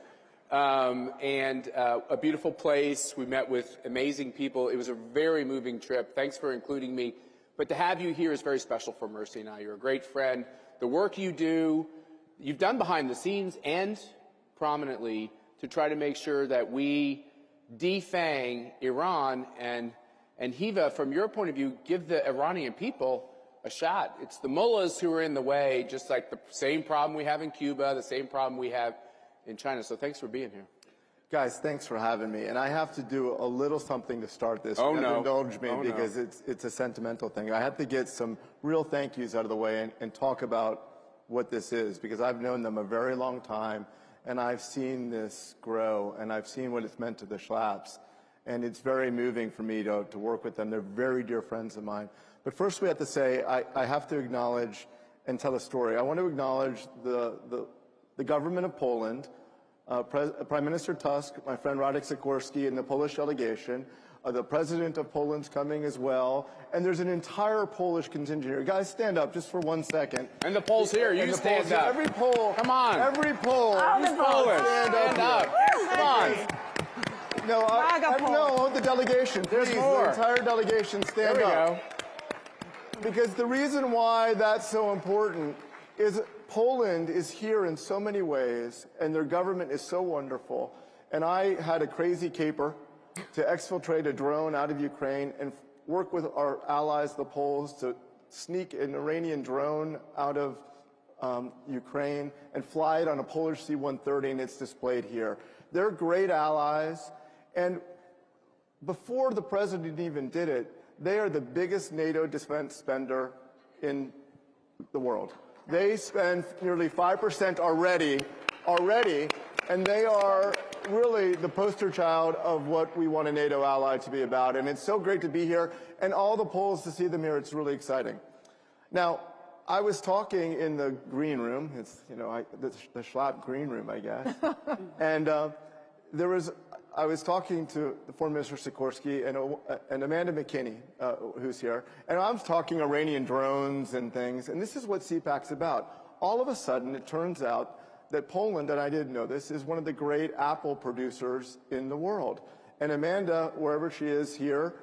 And a beautiful place. We met with amazing people. It was a very moving trip. Thanks for including me. But to have you here is very special for Mercy and I. You're a great friend. The work you do, you've done behind the scenes and prominently to try to make sure that we defang Iran and Hiva, from your point of view, give the Iranian people a shot. It's the mullahs who are in the way, just like the same problem we have in Cuba, the same problem we have in China. So thanks for being here. Guys, thanks for having me. And I have to do a little something to start this. Oh, no. Indulge me because it's a sentimental thing. I have to get some real thank yous out of the way and talk about what this is, because I've known them a very long time, and I've seen this grow, and I've seen what it's meant to the Schlapps. And it's very moving for me to work with them. They're very dear friends of mine. But first we have to say, I have to acknowledge and tell a story. I want to acknowledge the government of Poland, Prime Minister Tusk, my friend Radek Sikorski, and the Polish delegation. The president of Poland's coming as well. And there's an entire Polish contingent here. Guys, stand up just for 1 second. And the polls here. You stand up. Every poll. Come on. Every poll. Who's Polish? Stand up. Come on. No, the delegation. There's please, more. The entire delegation, stand up. There we go. Because the reason why that's so important is Poland is here in so many ways, and their government is so wonderful. And I had a crazy caper to exfiltrate a drone out of Ukraine and work with our allies, the Poles, to sneak an Iranian drone out of Ukraine and fly it on a Polish C-130, and it's displayed here. They're great allies, and before the president even did it, they are the biggest NATO defense spender in the world. They spend nearly 5% already, and they are really the poster child of what we want a NATO ally to be about. And it's so great to be here, and all the polls to see them here. It's really exciting. Now, I was talking in the green room. It's, you know, the Schlapp green room, I guess. And I was talking to the Foreign Minister Sikorsky and Amanda McKinney, who's here, and I was talking Iranian drones and things, and this is what CPAC's about. All of a sudden, it turns out that Poland, and I didn't know this, is one of the great apple producers in the world. And Amanda, wherever she is here,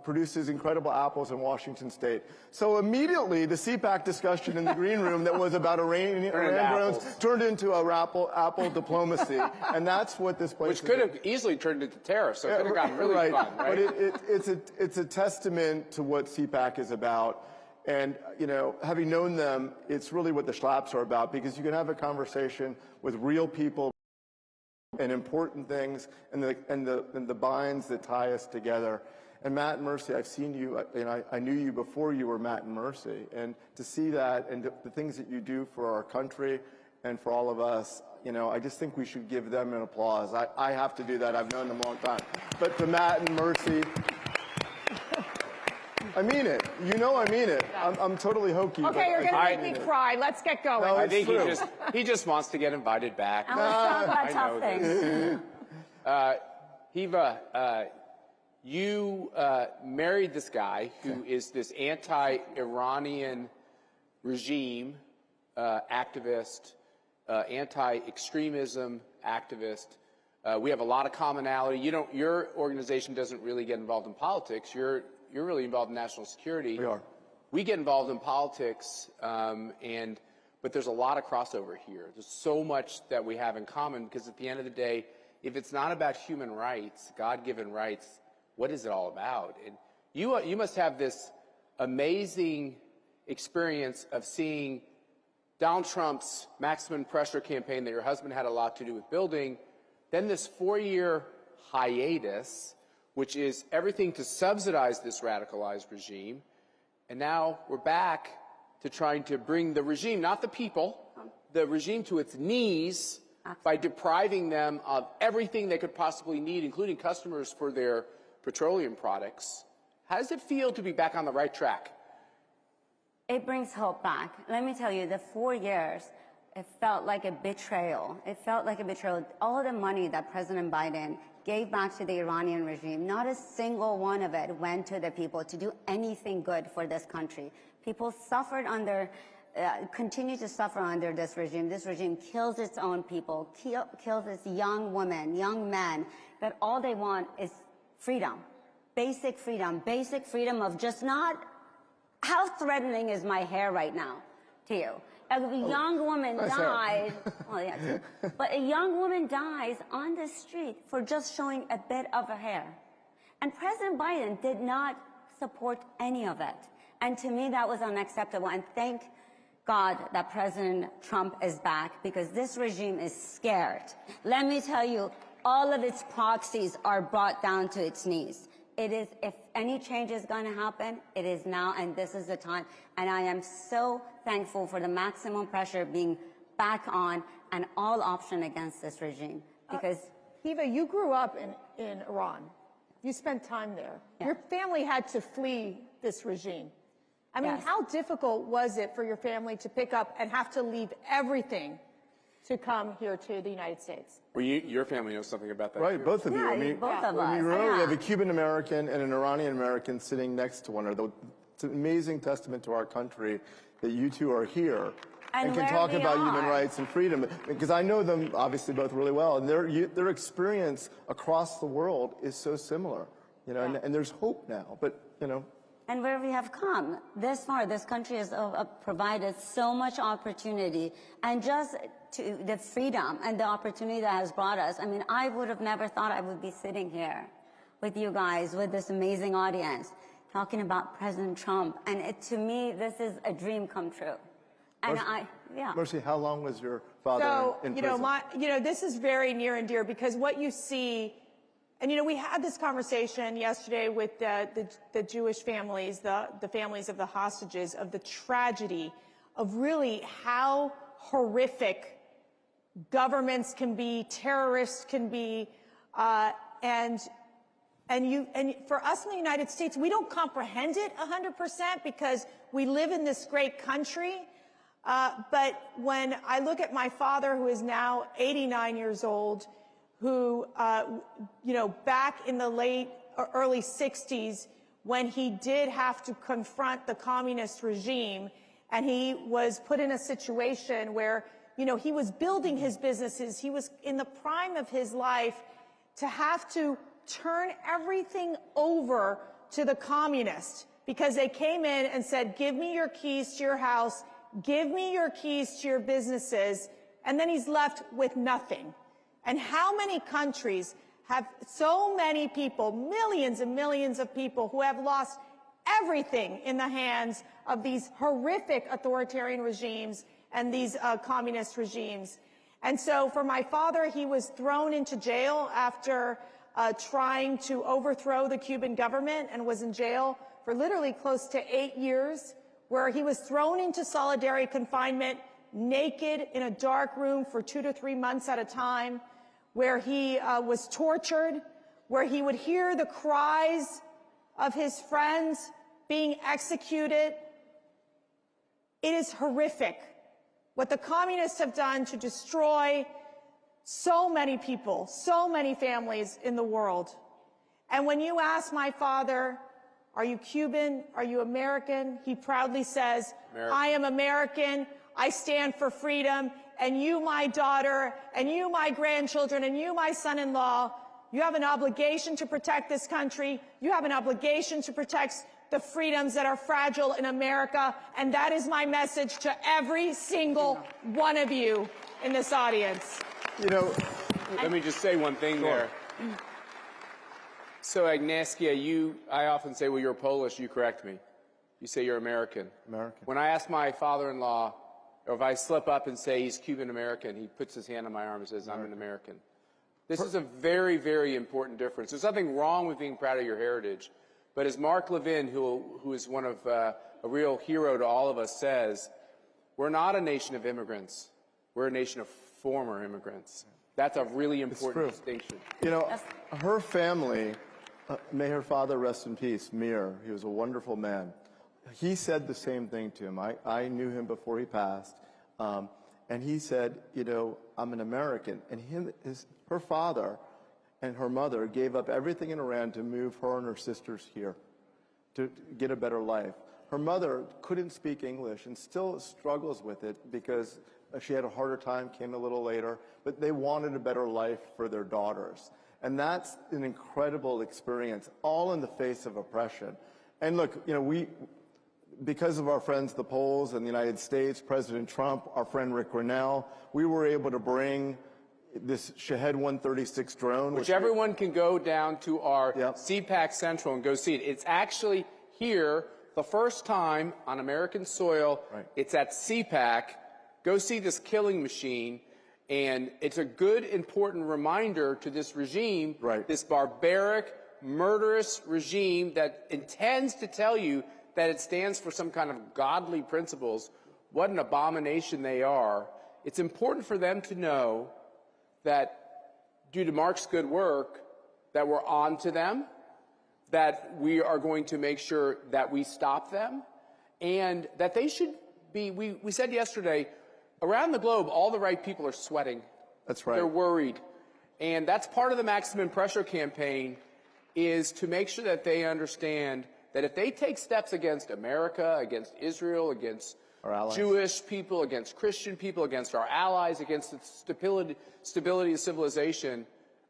produces incredible apples in Washington State. So immediately, the CPAC discussion in the green room that was about Iran drones turned into a apple diplomacy, and that's what this place Which could have easily turned into tariffs, so it could have gotten really fun, right? But it's a testament to what CPAC is about. And, you know, having known them, it's really what the Schlapps are about, because you can have a conversation with real people and important things and the binds that tie us together. And Matt and Mercy, I've seen you, and I knew you before you were Matt and Mercy. And to see that and the things that you do for our country and for all of us, you know, I just think we should give them an applause. I have to do that. I've known them a long time. But to Matt and Mercy, I mean it. You know I mean it. I'm totally hokey. Okay, you're going to make me cry. Let's get going. No, I think he just wants to get invited back. I want to talk about tough things. Hiva, you married this guy who is this anti-Iranian regime activist, anti-extremism activist. We have a lot of commonality. Your organization doesn't really get involved in politics. You're really involved in national security. We are. We get involved in politics, but there's a lot of crossover here. There's so much that we have in common, because at the end of the day, if it's not about human rights, God-given rights, what is it all about? And you must have this amazing experience of seeing Donald Trump's maximum pressure campaign that your husband had a lot to do with building, then this 4-year hiatus, which is everything to subsidize this radicalized regime. And now we're back to trying to bring the regime, not the people, the regime to its knees by depriving them of everything they could possibly need, including customers for their petroleum products. How does it feel to be back on the right track? It brings hope back. Let me tell you, the 4 years, it felt like a betrayal. It felt like a betrayal. All the money that President Biden gave back to the Iranian regime, not a single one of it went to the people to do anything good for this country. People suffered under, continue to suffer under this regime. This regime kills its own people, kills its young women, young men, that all they want is freedom, basic freedom of just not, how threatening is my hair right now to you? A young woman died, well, yeah, too. But a young woman dies on the street for just showing a bit of her hair. And President Biden did not support any of it. And to me, that was unacceptable. And thank God that President Trump is back, because this regime is scared. Let me tell you, all of its proxies are brought down to its knees. It is, if any change is going to happen, it is now, and this is the time. And I am so thankful for the maximum pressure being back on and all option against this regime. Because Hiva, you grew up in Iran. You spent time there. Yeah. Your family had to flee this regime. I mean, yes. How difficult was it for your family to pick up and have to leave everything to come here to the United States. Well, your family knows something about that. Right, too. both of you. Yeah, I mean, both of when us. you remember, we Yeah. have a Cuban American and an Iranian American sitting next to one another. It's an amazing testament to our country that you two are here and can where talk we about human are. rights and freedom. Because I know them obviously both really well, and their experience across the world is so similar. You know, and there's hope now. But you know. And where we have come this far, this country has provided so much opportunity, and just to the freedom and the opportunity that has brought us. I mean, I would have never thought I would be sitting here with you guys, with this amazing audience, talking about President Trump. And to me, this is a dream come true. And Mercy, how long was your father in prison? This is very near and dear, because what you see. And, we had this conversation yesterday with the Jewish families, the families of the hostages, of the tragedy of really how horrific governments can be, terrorists can be, and for us in the United States, we don't comprehend it 100% because we live in this great country. But when I look at my father, who is now 89 years old, who, back in the early 60s, when he did have to confront the communist regime, and he was put in a situation where, he was building his businesses, he was in the prime of his life, to have to turn everything over to the communists, because they came in and said, give me your keys to your house, give me your keys to your businesses, and then he's left with nothing. And how many countries have so many people, millions and millions of people, who have lost everything in the hands of these horrific authoritarian regimes and these communist regimes? And so for my father, he was thrown into jail after trying to overthrow the Cuban government, and was in jail for literally close to 8 years, where he was thrown into solitary confinement, naked in a dark room for 2 to 3 months at a time, where he was tortured, where he would hear the cries of his friends being executed. It is horrific what the communists have done to destroy so many people, so many families in the world. And when you ask my father, are you Cuban? Are you American? He proudly says, I am American. I stand for freedom. And you, my daughter, and you, my grandchildren, and you, my son-in-law, you have an obligation to protect this country. You have an obligation to protect the freedoms that are fragile in America. And that is my message to every single one of you in this audience. Let me just say one thing there. So, Agnieszka, I often say, well, you're Polish, you correct me. You say you're American. American. When I ask my father-in-law, or if I slip up and say he's Cuban-American, he puts his hand on my arm and says, I'm an American. This is a very, very important difference. There's nothing wrong with being proud of your heritage. But as Mark Levin, who is one of a real hero to all of us, says, we're not a nation of immigrants. We're a nation of former immigrants. That's a really important distinction. Her family, may her father rest in peace, Mir, he was a wonderful man. He said the same thing to him. I knew him before he passed. And he said, I'm an American. And her father and her mother gave up everything in Iran to move her and her sisters here to get a better life. Her mother couldn't speak English and still struggles with it because she had a harder time, came a little later, but they wanted a better life for their daughters. And that's an incredible experience, all in the face of oppression. And look, because of our friends, the Poles and the United States, President Trump, our friend Rick Grinnell, we were able to bring this Shahed 136 drone. Which everyone can go down to our CPAC Central and go see it. It's actually here the first time on American soil. Right. It's at CPAC. Go see this killing machine. And it's a good, important reminder to this regime, this barbaric, murderous regime that intends to tell you that it stands for some kind of godly principles, what an abomination they are. It's important for them to know that due to Mark's good work, that we're on to them, that we are going to make sure that we stop them, and that they should be, we said yesterday, around the globe, all the right people are sweating. That's right. They're worried. And that's part of the maximum pressure campaign, is to make sure that they understand that if they take steps against America, against Israel, against Jewish people, against Christian people, against our allies, against the stability of civilization,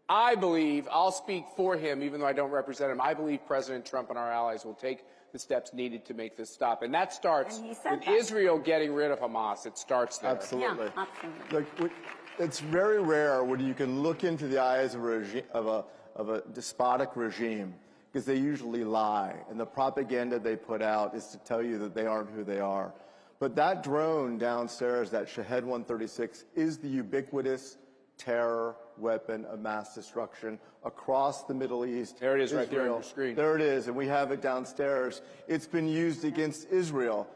I believe, I'll speak for him, even though I don't represent him, I believe President Trump and our allies will take the steps needed to make this stop. And that starts with Israel getting rid of Hamas. It starts there. Absolutely. Yeah, absolutely. Look, it's very rare when you can look into the eyes of a despotic regime, because they usually lie, and the propaganda they put out is to tell you that they aren't who they are. But that drone downstairs, that Shahed 136, is the ubiquitous terror weapon of mass destruction across the Middle East. There it is, Israel. right there on your screen. There it is, and we have it downstairs. It's been used against Israel.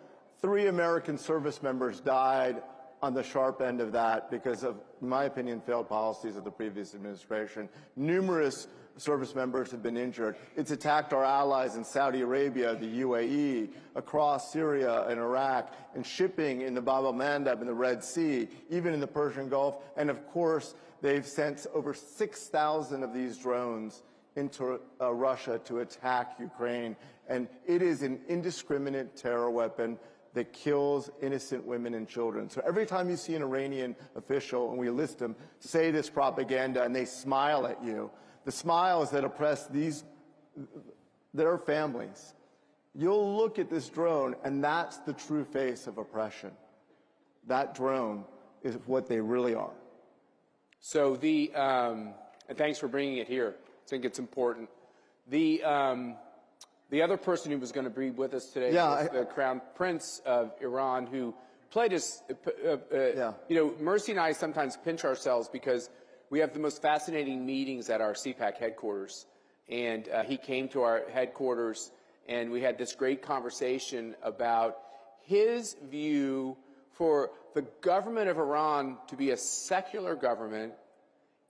3 American service members died on the sharp end of that because of, in my opinion, failed policies of the previous administration. Numerous service members have been injured. It's attacked our allies in Saudi Arabia, the UAE, across Syria and Iraq, and shipping in the Bab el-Mandeb in the Red Sea, even in the Persian Gulf. And of course, they've sent over 6,000 of these drones into Russia to attack Ukraine. And it is an indiscriminate terror weapon that kills innocent women and children. So every time you see an Iranian official, and we list them, say this propaganda, and they smile at you, the smiles that oppress their families, you'll look at this drone, and that's the true face of oppression. That drone is what they really are. So and thanks for bringing it here. I think it's important. The other person who was going to be with us today was the Crown Prince of Iran, who played us. You know, Mercy and I sometimes pinch ourselves because we have the most fascinating meetings at our CPAC headquarters. And he came to our headquarters, and we had this great conversation about his view for the government of Iran to be a secular government,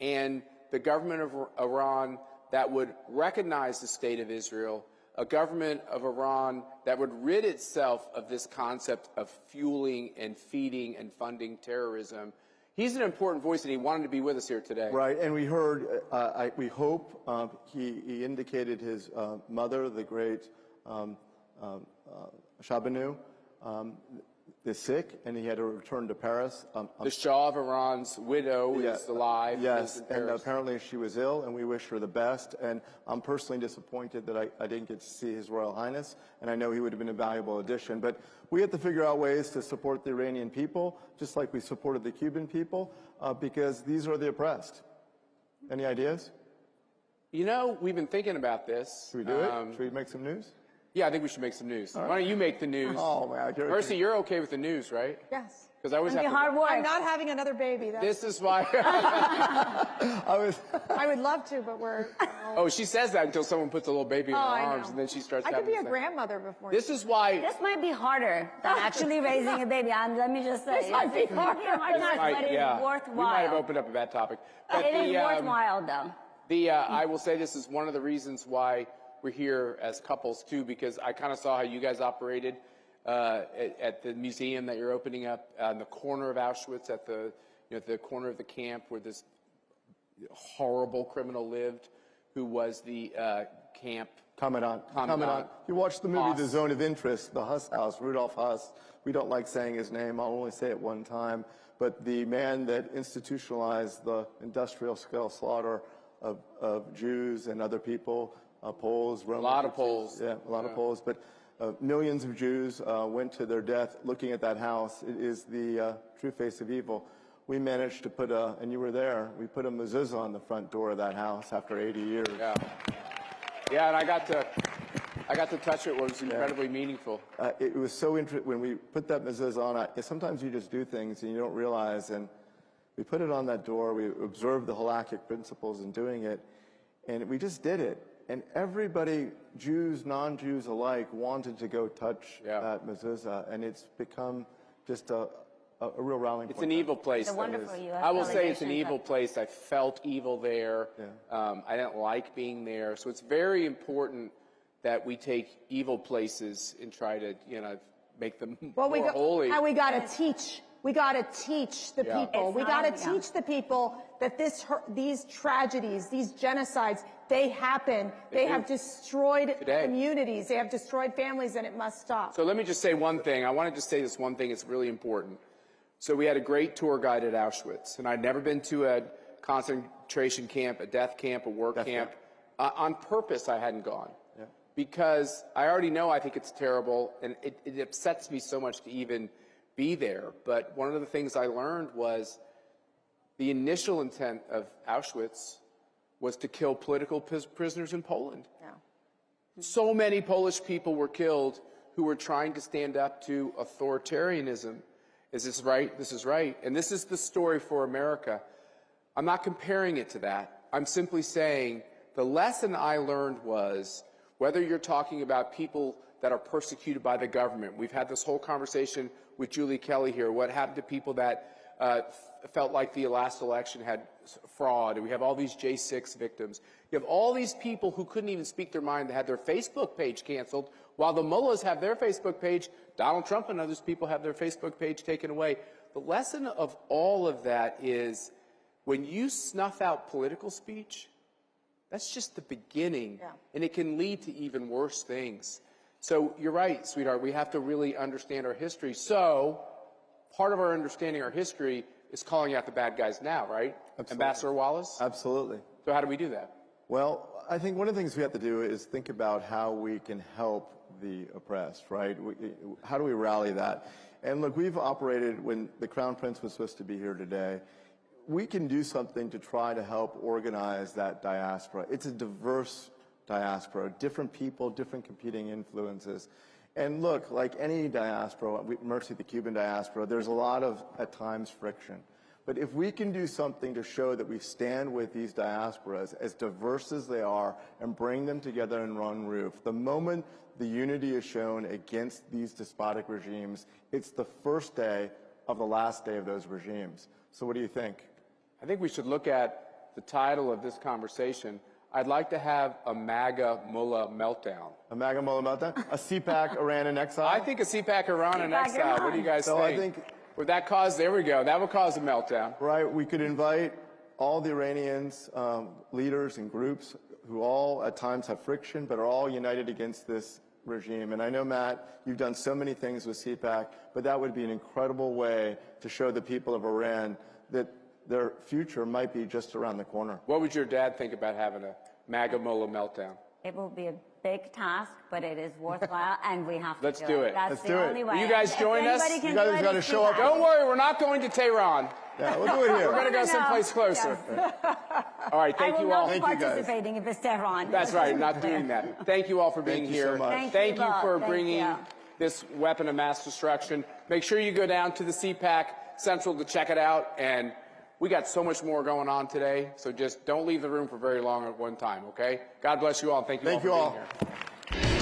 and the government of Iran that would recognize the state of Israel, a government of Iran that would rid itself of this concept of fueling and feeding and funding terrorism. He's an important voice, and he wanted to be with us here today. Right, and we heard, we hope, he indicated his mother, the great Shabanu, is sick, and he had to return to Paris. The Shah of Iran's widow is alive. Yes, and apparently she was ill, and we wish her the best. And I'm personally disappointed that I didn't get to see His Royal Highness, and I know he would have been a valuable addition. But we have to figure out ways to support the Iranian people, just like we supported the Cuban people, because these are the oppressed. Any ideas? You know, we've been thinking about this. Should we do it? Should we make some news? Yeah, I think we should make some news. Why don't you make the news? Oh, man. Mercy, you're okay with the news, right? Yes. Because I always have to. I'm not having another baby. This is why. I would love to, but we're. Oh, she says that until someone puts a little baby in her arms, and then she starts. I could be a grandmother before. This is why. This might be harder than actually raising a baby. Let me just say. This might be harder. But it's worthwhile. We might have opened up a bad topic. But it is worthwhile, though. I will say this is one of the reasons why we're here as couples too, because I kind of saw how you guys operated at the museum that you're opening up on the corner of Auschwitz, at the corner of the camp where this horrible criminal lived, who was the camp Commandant. You watched the movie The Zone of Interest, the Huss house, Rudolf Huss. We don't like saying his name. I'll only say it one time. But the man that institutionalized the industrial scale slaughter of Jews and other people, Poles, Romans. A lot of Poles. Yeah, a lot of Poles. But millions of Jews went to their death looking at that house. It is the true face of evil. We managed to put and you were there, we put a mezuzah on the front door of that house after 80 years. Yeah, and I got to touch it. It was incredibly meaningful. It was so interesting when we put that mezuzah on. Sometimes you just do things and you don't realize. And we put it on that door. We observed the halakhic principles in doing it, and we just did it. And everybody, Jews, non-Jews alike, wanted to go touch that mezuzah, and it's become just a real rallying point. It's an evil place. It's a wonderful U.S. I will say it's an evil place. I felt evil there. I didn't like being there. So it's very important that we take evil places and try to, make them more holy. And we got to teach We got to teach the people. We got to teach the people that these tragedies, these genocides, they happen. They have destroyed communities. They have destroyed families, and it must stop. So let me just say one thing. I wanted to say this one thing. It's really important. So we had a great tour guide at Auschwitz, and I'd never been to a concentration camp, a death camp, a work camp. On purpose, I hadn't gone. Because I already know I think it's terrible, and it upsets me so much to even be there. But one of the things I learned was the initial intent of Auschwitz was to kill political prisoners in Poland. So many Polish people were killed who were trying to stand up to authoritarianism. Is this right? This is right. And this is the story for America. I'm not comparing it to that. I'm simply saying the lesson I learned was, whether you're talking about people that are persecuted by the government, we've had this whole conversation with Julie Kelly here, what happened to people that felt like the last election had fraud, and we have all these J6 victims. You have all these people who couldn't even speak their mind, that had their Facebook page canceled, while the mullahs have their Facebook page, Donald Trump and others people have their Facebook page taken away. The lesson of all of that is, when you snuff out political speech, that's just the beginning, and it can lead to even worse things. So you're right, sweetheart, we have to really understand our history. So part of our understanding our history is calling out the bad guys now, right? Absolutely. Ambassador Wallace? Absolutely. So how do we do that? Well, I think one of the things we have to do is think about how we can help the oppressed, right? How do we rally that? And look, we've operated, when the Crown Prince was supposed to be here today, we can do something to try to help organize that diaspora. It's a diverse diaspora, different people, different competing influences. And look, like any diaspora, mercy the Cuban diaspora, there's a lot of, at times, friction. But if we can do something to show that we stand with these diasporas, as diverse as they are, and bring them together in one roof, the moment the unity is shown against these despotic regimes, it's the first day of the last day of those regimes. So what do you think? I think we should look at the title of this conversation. I'd like to have a MAGA mullah meltdown. A MAGA mullah meltdown? A CPAC Iran in exile? I think a CPAC Iran in exile. What do you guys think? I think, would that cause, there we go, that would cause a meltdown. Right, we could invite all the Iranians, leaders and groups who all at times have friction, but are all united against this regime. And I know, Matt, you've done so many things with CPAC, but that would be an incredible way to show the people of Iran that their future might be just around the corner. What would your dad think about having a MAGA mullah meltdown? It will be a big task, but it is worthwhile, and we have to Let's do it. That's the only way. Will you guys join us? You guys got to show up. Don't worry, we're not going to Tehran. Yeah, we'll do it here. We're going to go someplace closer. All right, thank you all. I will not be participating if it's Tehran. That's right, not doing that. Thank you all for being here. Thank you for bringing this weapon of mass destruction. Make sure you go down to the CPAC Central to check it out, and we got so much more going on today, so just don't leave the room for very long at one time, okay? God bless you all, and thank you all for being here.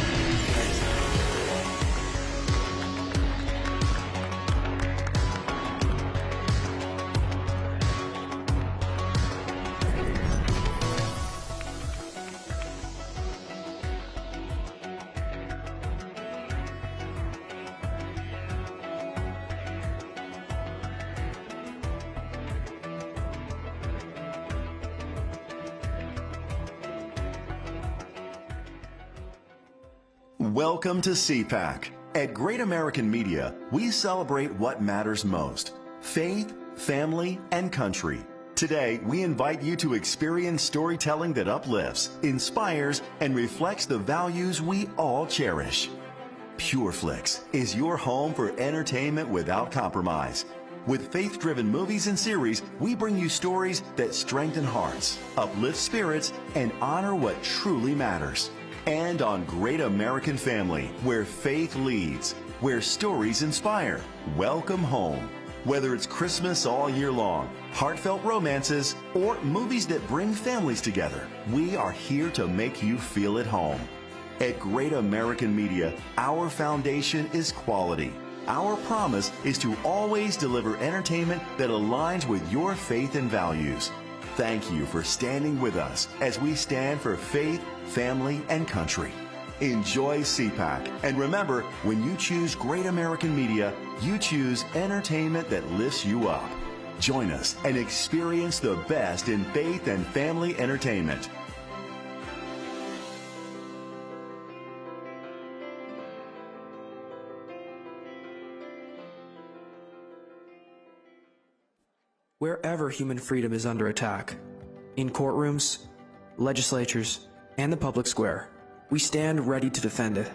Welcome to CPAC. At Great American Media, we celebrate what matters most: faith, family, and country. Today, we invite you to experience storytelling that uplifts, inspires, and reflects the values we all cherish. PureFlix is your home for entertainment without compromise. With faith-driven movies and series, we bring you stories that strengthen hearts, uplift spirits, and honor what truly matters. And on Great American Family, where faith leads, where stories inspire. Welcome home. Whether it's Christmas all year long, heartfelt romances, or movies that bring families together, we are here to make you feel at home. At Great American Media, our foundation is quality. Our promise is to always deliver entertainment that aligns with your faith and values. Thank you for standing with us as we stand for faith, family, and country. Enjoy CPAC. And remember, when you choose Great American Media, you choose entertainment that lifts you up. Join us and experience the best in faith and family entertainment. Wherever human freedom is under attack, in courtrooms, legislatures, and the public square, we stand ready to defend it.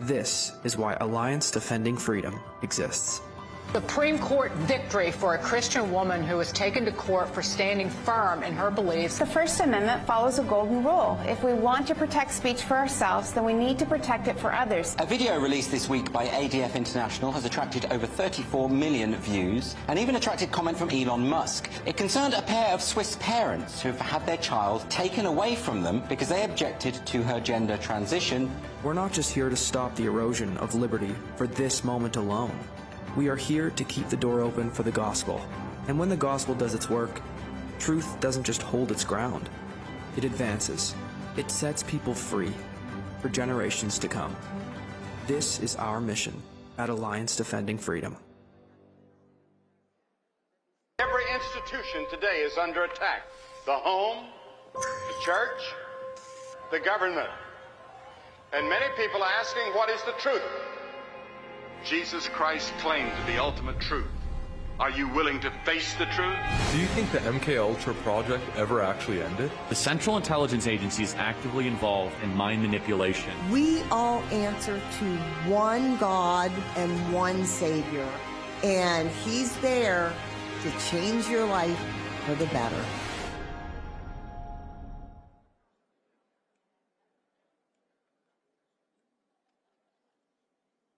This is why Alliance Defending Freedom exists. Supreme Court victory for a Christian woman who was taken to court for standing firm in her beliefs. The First Amendment follows a golden rule. If we want to protect speech for ourselves, then we need to protect it for others. A video released this week by ADF International has attracted over 34 million views and even attracted comment from Elon Musk. It concerned a pair of Swiss parents who've had their child taken away from them because they objected to her gender transition. We're not just here to stop the erosion of liberty for this moment alone. We are here to keep the door open for the gospel. And when the gospel does its work, truth doesn't just hold its ground. It advances. It sets people free for generations to come. This is our mission at Alliance Defending Freedom. Every institution today is under attack. The home, the church, the government. And many people are asking, what is the truth? Jesus Christ claimed the ultimate truth. Are you willing to face the truth? Do you think the MKUltra project ever actually ended? The Central Intelligence Agency is actively involved in mind manipulation. We all answer to one God and one Savior, and He's there to change your life for the better.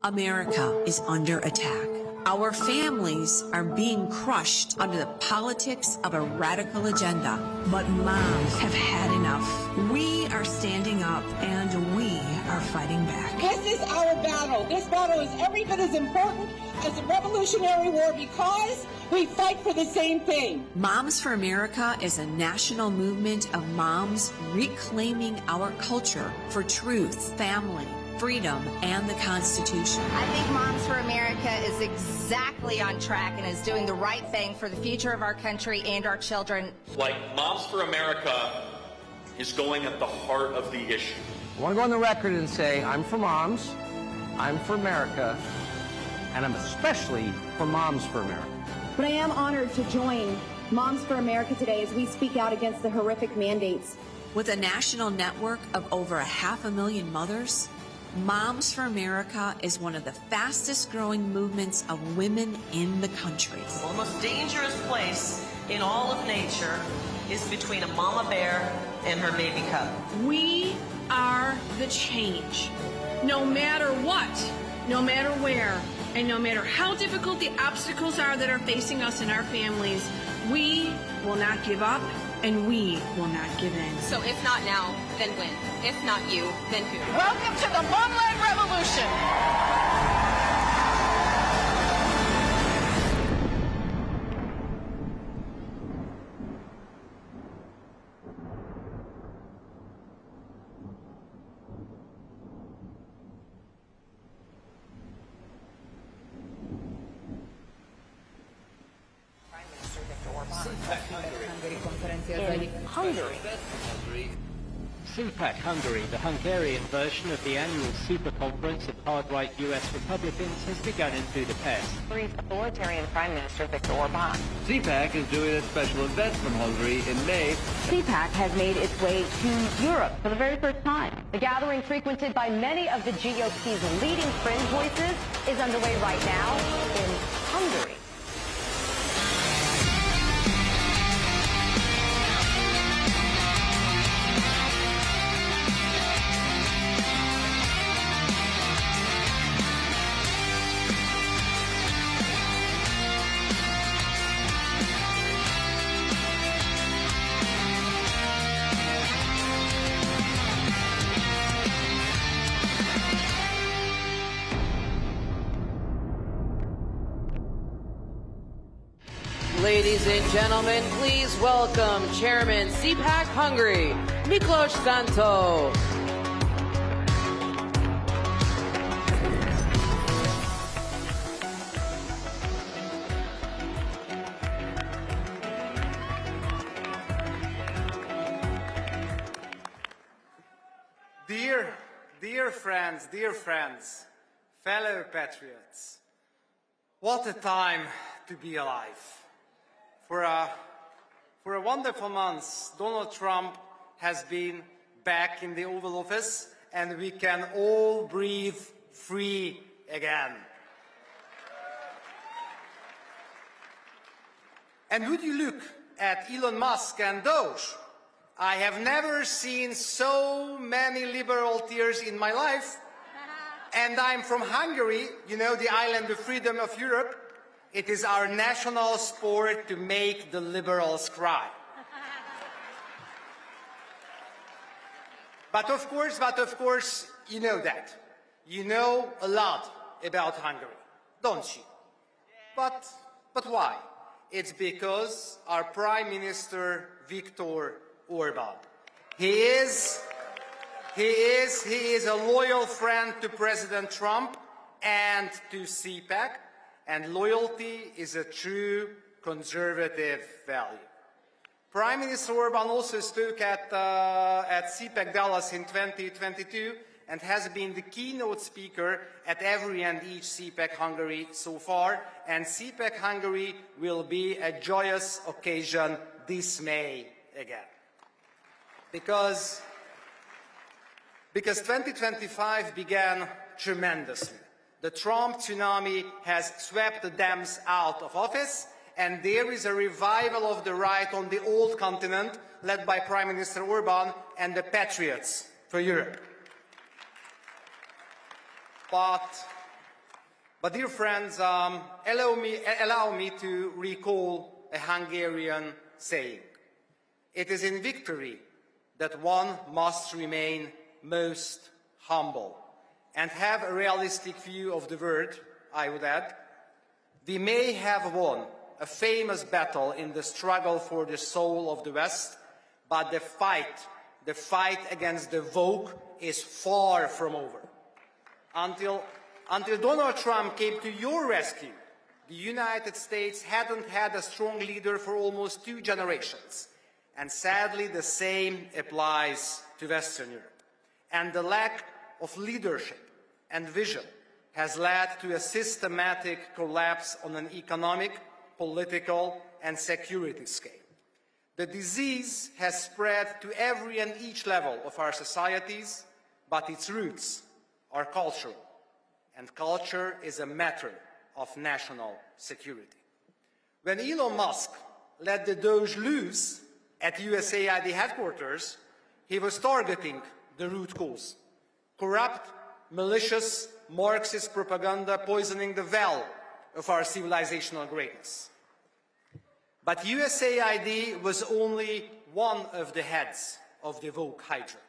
America is under attack. Our families are being crushed under the politics of a radical agenda. But moms have had enough. We are standing up and we are fighting back. This is our battle. This battle is every bit as important as the Revolutionary War because we fight for the same thing. Moms for America is a national movement of moms reclaiming our culture for truth, family, freedom, and the Constitution. I think Moms for America is exactly on track and is doing the right thing for the future of our country and our children. Like Moms for America is going at the heart of the issue. I want to go on the record and say I'm for moms, I'm for America, and I'm especially for Moms for America. But I am honored to join Moms for America today as we speak out against the horrific mandates. With a national network of over 500,000 mothers, Moms for America is one of the fastest growing movements of women in the country. Well, the most dangerous place in all of nature is between a mama bear and her baby cub. We are the change. No matter what, no matter where, and no matter how difficult the obstacles are that are facing us and our families, we will not give up and we will not give in. So if not now, then when? If not you, then who? Welcome to the Mom-Led Revolution. Hungary. CPAC Hungary, the Hungarian version of the annual super conference of hard-right U.S. Republicans, has begun in Budapest. Hungary's authoritarian Prime Minister Viktor Orbán. CPAC is doing a special event from Hungary in May. CPAC has made its way to Europe for the very first time. The gathering, frequented by many of the GOP's leading fringe voices, is underway right now in Hungary. Ladies and gentlemen, please welcome Chairman CPAC Hungary, Miklos Santo. friends, fellow patriots, what a time to be alive. For a wonderful month, Donald Trump has been back in the Oval Office, and we can all breathe free again. And would you look at Elon Musk and Doge? I have never seen so many liberal tears in my life. And I'm from Hungary, you know, the island of freedom of Europe. It is our national sport to make the liberals cry. But of course, you know that. You know a lot about Hungary, don't you? But why? It's because our Prime Minister, Viktor Orban. He is a loyal friend to President Trump and to CPAC, and loyalty is a true conservative value. Prime Minister Orban also spoke at CPAC Dallas in 2022 and has been the keynote speaker at every and each CPAC Hungary so far, and CPAC Hungary will be a joyous occasion this May again. Because 2025 began tremendously. The Trump tsunami has swept the Dems out of office, and there is a revival of the right on the old continent, led by Prime Minister Orban and the Patriots for Europe. But dear friends, allow me to recall a Hungarian saying. It is in victory that one must remain most humble and have a realistic view of the world, I would add. We may have won a famous battle in the struggle for the soul of the West, but the fight against the woke is far from over. Until Donald Trump came to your rescue, the United States hadn't had a strong leader for almost 2 generations. And sadly, the same applies to Western Europe. And the lack of leadership and vision has led to a systematic collapse on an economic, political, and security scale. The disease has spread to every and each level of our societies, but its roots are cultural, and culture is a matter of national security. When Elon Musk let the Doge loose at USAID headquarters, he was targeting the root cause: corrupt, malicious, Marxist propaganda poisoning the well of our civilizational greatness. But USAID was only one of the heads of the woke hydra.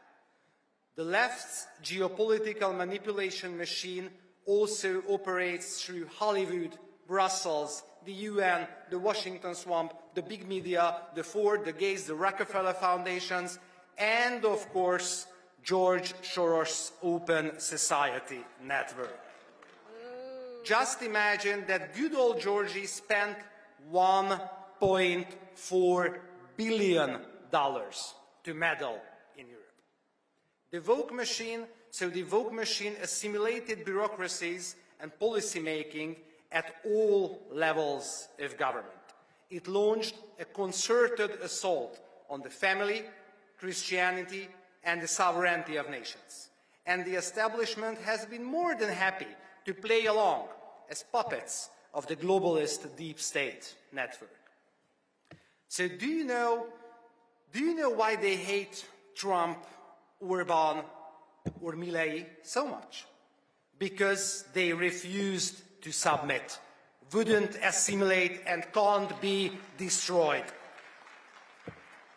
The left's geopolitical manipulation machine also operates through Hollywood, Brussels, the UN, the Washington swamp, the big media, the Ford, the Gates, the Rockefeller foundations, and of course, George Soros' Open Society Network. Just imagine that good old Georgie spent $1.4 billion to meddle in Europe. The woke machine assimilated bureaucracies and policy making at all levels of government. It launched a concerted assault on the family, Christianity, and the sovereignty of nations. And the establishment has been more than happy to play along as puppets of the globalist deep state network. So do you know why they hate Trump, Orban, or Milei so much? Because they refused to submit, wouldn't assimilate, and can't be destroyed.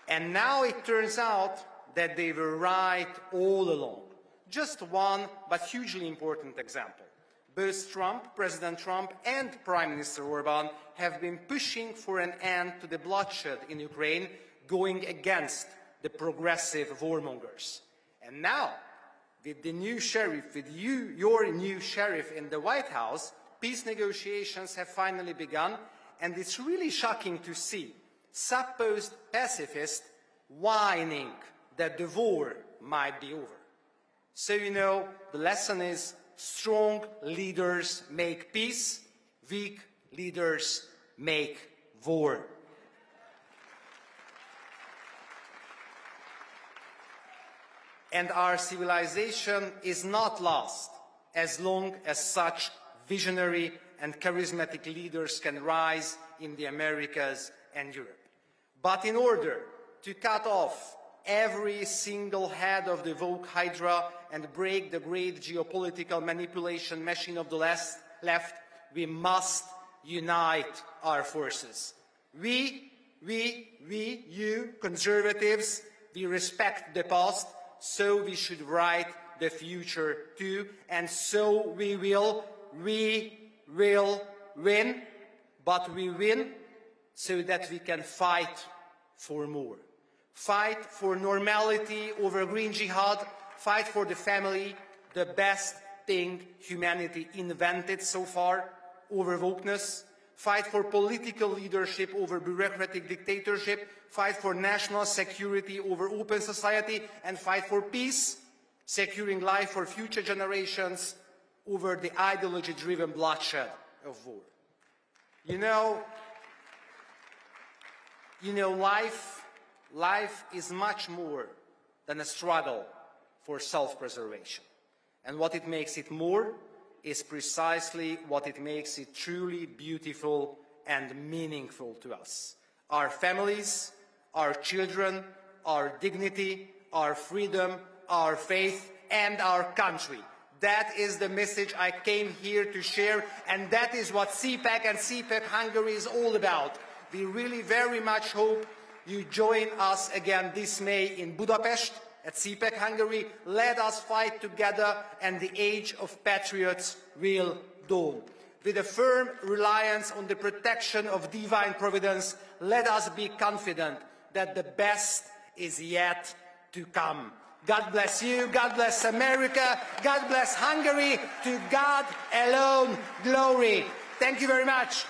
And now it turns out that they were right all along. Just one, but hugely important example. Both President Trump and Prime Minister Orban have been pushing for an end to the bloodshed in Ukraine, going against the progressive warmongers. And now, with the new sheriff, your new sheriff in the White House, peace negotiations have finally begun, and it's really shocking to see supposed pacifists whining that the war might be over. So, you know, the lesson is strong leaders make peace, weak leaders make war. And our civilization is not lost as long as such visionary and charismatic leaders can rise in the Americas and Europe. But in order to cut off every single head of the woke hydra and break the great geopolitical manipulation machine of the left, we must unite our forces. You conservatives, we respect the past, so we should write the future too, and so we will win, but we win so that we can fight for more. Fight for normality over green jihad, fight for the family, the best thing humanity invented so far, over wokeness, fight for political leadership over bureaucratic dictatorship, fight for national security over open society, and fight for peace, securing life for future generations over the ideology-driven bloodshed of war. You know, life is much more than a struggle for self-preservation. And what it makes it more is precisely what it makes it truly beautiful and meaningful to us. Our families, our children, our dignity, our freedom, our faith, and our country. That is the message I came here to share, and that is what CPAC and CPAC Hungary is all about. We really very much hope you join us again this May in Budapest at CPAC Hungary. Let us fight together, and the age of patriots will dawn. With a firm reliance on the protection of divine providence, let us be confident that the best is yet to come. God bless you, God bless America, God bless Hungary, to God alone glory. Thank you very much.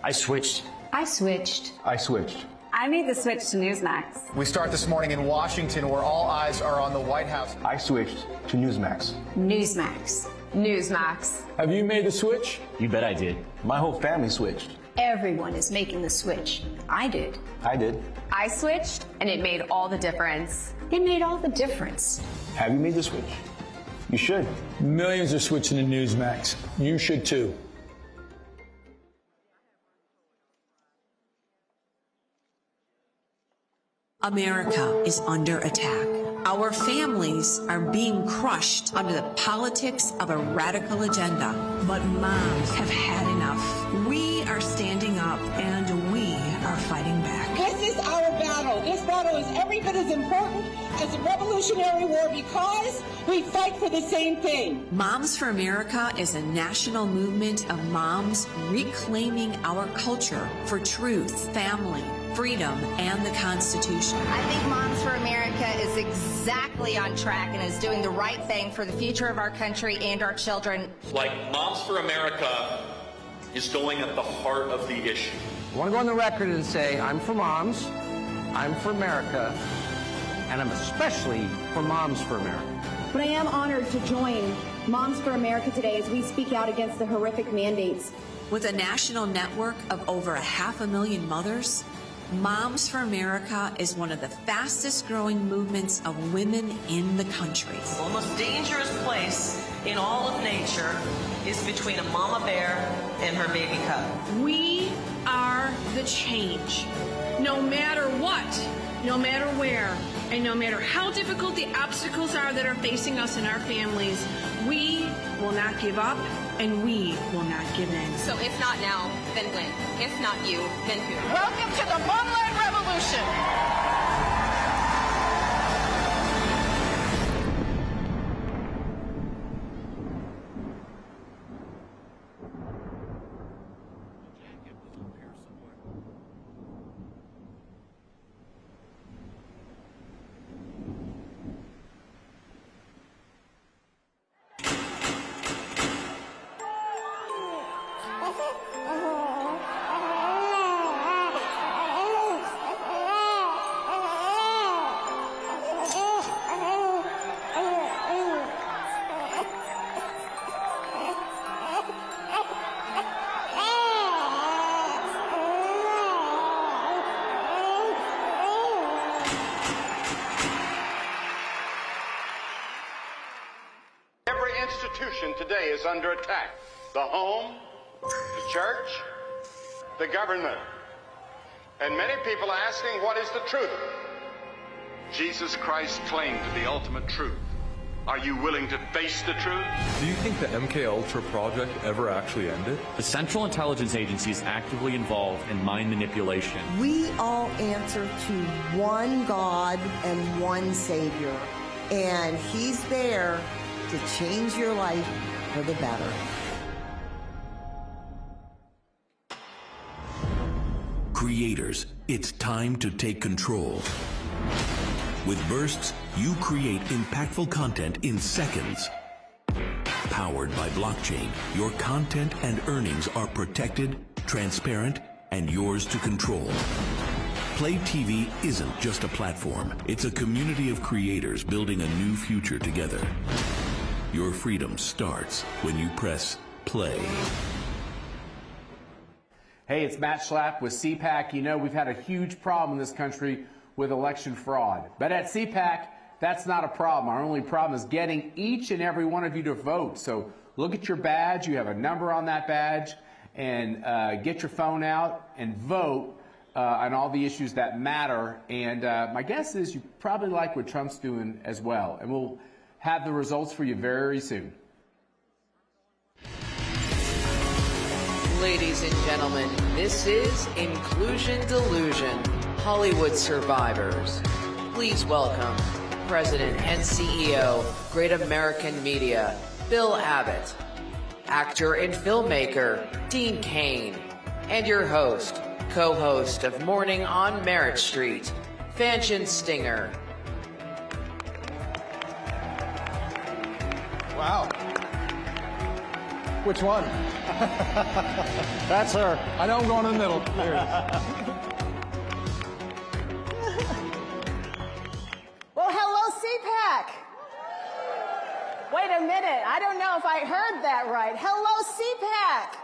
I switched. I switched. I switched. I made the switch to Newsmax. We start this morning in Washington, where all eyes are on the White House. I switched to Newsmax. Newsmax. Newsmax. Have you made the switch? You bet I did. My whole family switched. Everyone is making the switch. I did. I did. I switched, and it made all the difference. It made all the difference. Have you made the switch? You should. Millions are switching to Newsmax. You should too. America is under attack. Our families are being crushed under the politics of a radical agenda. But moms have had enough. We are standing up and we are fighting back. This is our battle. This battle is every bit as important as the Revolutionary War because we fight for the same thing. Moms for America is a national movement of moms reclaiming our culture for truth, family, freedom, and the Constitution. I think Moms for America is exactly on track and is doing the right thing for the future of our country and our children. Like Moms for America is going at the heart of the issue. I want to go on the record and say I'm for moms, I'm for America, and I'm especially for Moms for America. But I am honored to join Moms for America today as we speak out against the horrific mandates. With a national network of over 500,000 mothers, Moms for America is one of the fastest growing movements of women in the country. The most dangerous place in all of nature is between a mama bear and her baby cub. We are the change. No matter what, no matter where, and no matter how difficult the obstacles are that are facing us and our families, we will not give up and we will not give in. So if not now, then when? If not you, then who? Welcome to the Momland Revolution. institution today is under attack. The home, the church, the government. And many people are asking, what is the truth? Jesus Christ claimed the ultimate truth. Are you willing to face the truth? Do you think the MKUltra project ever actually ended? The Central Intelligence Agency is actively involved in mind manipulation. We all answer to one God and one Savior, and He's there to change your life for the better. Creators, it's time to take control. With Bursts, you create impactful content in seconds. Powered by blockchain, your content and earnings are protected, transparent, and yours to control. Play TV isn't just a platform. It's a community of creators building a new future together. Your freedom starts when you press play. Hey, it's Matt Schlapp with CPAC. You know, we've had a huge problem in this country with election fraud. But at CPAC, that's not a problem. Our only problem is getting each and every one of you to vote. So look at your badge. You have a number on that badge. And get your phone out and vote on all the issues that matter. And my guess is you probably like what Trump's doing as well. And we'll have the results for you very soon. Ladies and gentlemen, this is Inclusion Delusion, Hollywood Survivors. Please welcome President and CEO, Great American Media, Bill Abbott, actor and filmmaker, Dean Cain, and your host, co-host of Morning on Merritt Street, Fanchon Stinger. Wow. Which one? That's her. I know I'm going in the middle. Well, hello, CPAC. Wait a minute. I don't know if I heard that right. Hello, CPAC.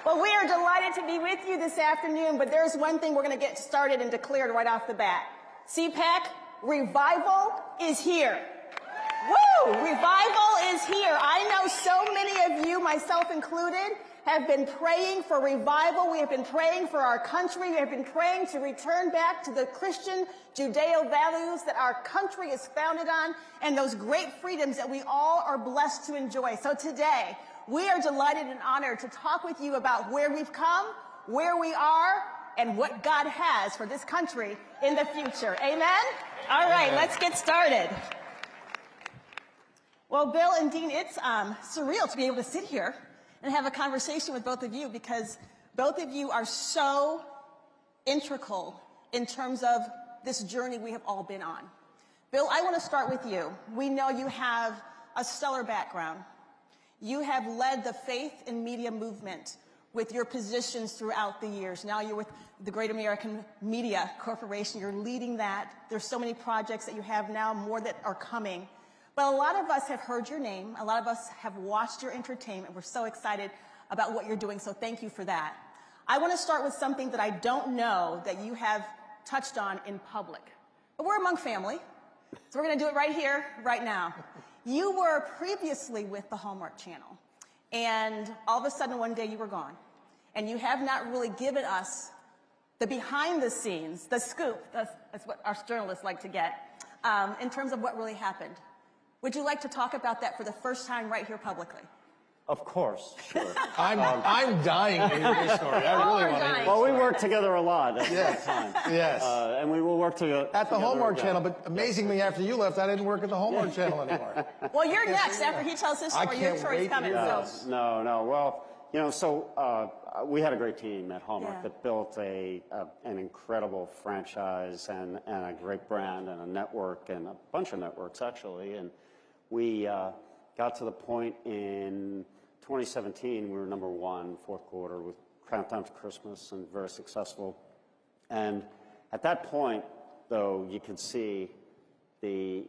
Well, we are delighted to be with you this afternoon, but there's one thing we're going to get started and declared right off the bat. CPAC, revival is here. Woo! Revival is here. I know so many of you, myself included, have been praying for revival. We have been praying for our country. We have been praying to return back to the Christian Judeo values that our country is founded on and those great freedoms that we all are blessed to enjoy. So today, we are delighted and honored to talk with you about where we've come, where we are, and what God has for this country in the future. Amen? All right, let's get started. Well, Bill and Dean, it's surreal to be able to sit here and have a conversation with both of you because both of you are so integral in terms of this journey we have all been on. Bill, I want to start with you. We know you have a stellar background. You have led the faith and media movement with your positions throughout the years. Now you're with the Great American Media Corporation. You're leading that. There's so many projects that you have now, more that are coming. But a lot of us have heard your name. A lot of us have watched your entertainment. We're so excited about what you're doing, so thank you for that. I want to start with something that I don't know that you have touched on in public. But we're among family, so we're going to do it right here, right now. You were previously with the Hallmark Channel, and all of a sudden one day you were gone. And you have not really given us the behind the scenes, the scoop, that's what our journalists like to get, in terms of what really happened. Would you like to talk about that for the first time right here publicly? Of course, sure. I'm dying to hear your story. I really want to hear. Well, we worked together a lot at that time. Yes. And we will work together. At the Hallmark Channel, but amazingly, after you left, I didn't work at the Hallmark Channel anymore. Well, you're next after he tells his story. Your story's coming. Yes. No. Well, you know, so we had a great team at Hallmark that built an incredible franchise and a great brand and a network and a bunch of networks, actually. And we got to the point in 2017, we were #1, fourth quarter, with Countdown to Christmas, and very successful. And at that point, though, you could see the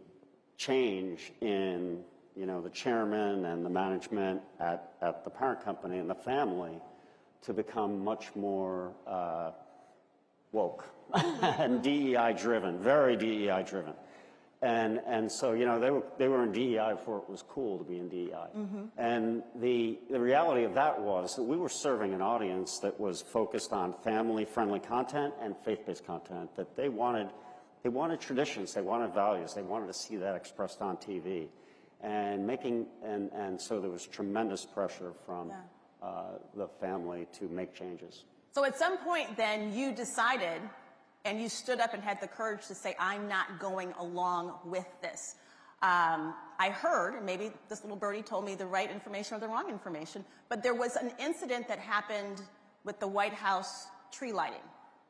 change in, you know, the chairman and the management at the parent company and the family to become much more woke and DEI driven, very DEI driven. And so, you know, they were in DEI before it was cool to be in DEI. And the reality of that was that we were serving an audience that was focused on family-friendly content and faith-based content, that they wanted traditions, they wanted values, they wanted to see that expressed on TV. And so there was tremendous pressure from the family to make changes. So at some point then you decided, and you stood up and had the courage to say, I'm not going along with this. I heard, and maybe this little birdie told me the right information or the wrong information, but there was an incident that happened with the White House tree lighting.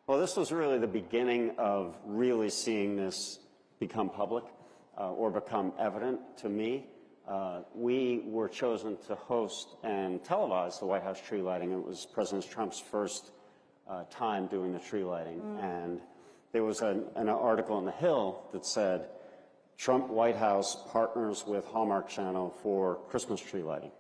Well, this was really the beginning of really seeing this become public or become evident to me. We were chosen to host and televise the White House tree lighting. It was President Trump's first time doing the tree lighting. And there was an article in The Hill that said, Trump White House partners with Hallmark Channel for Christmas tree lighting.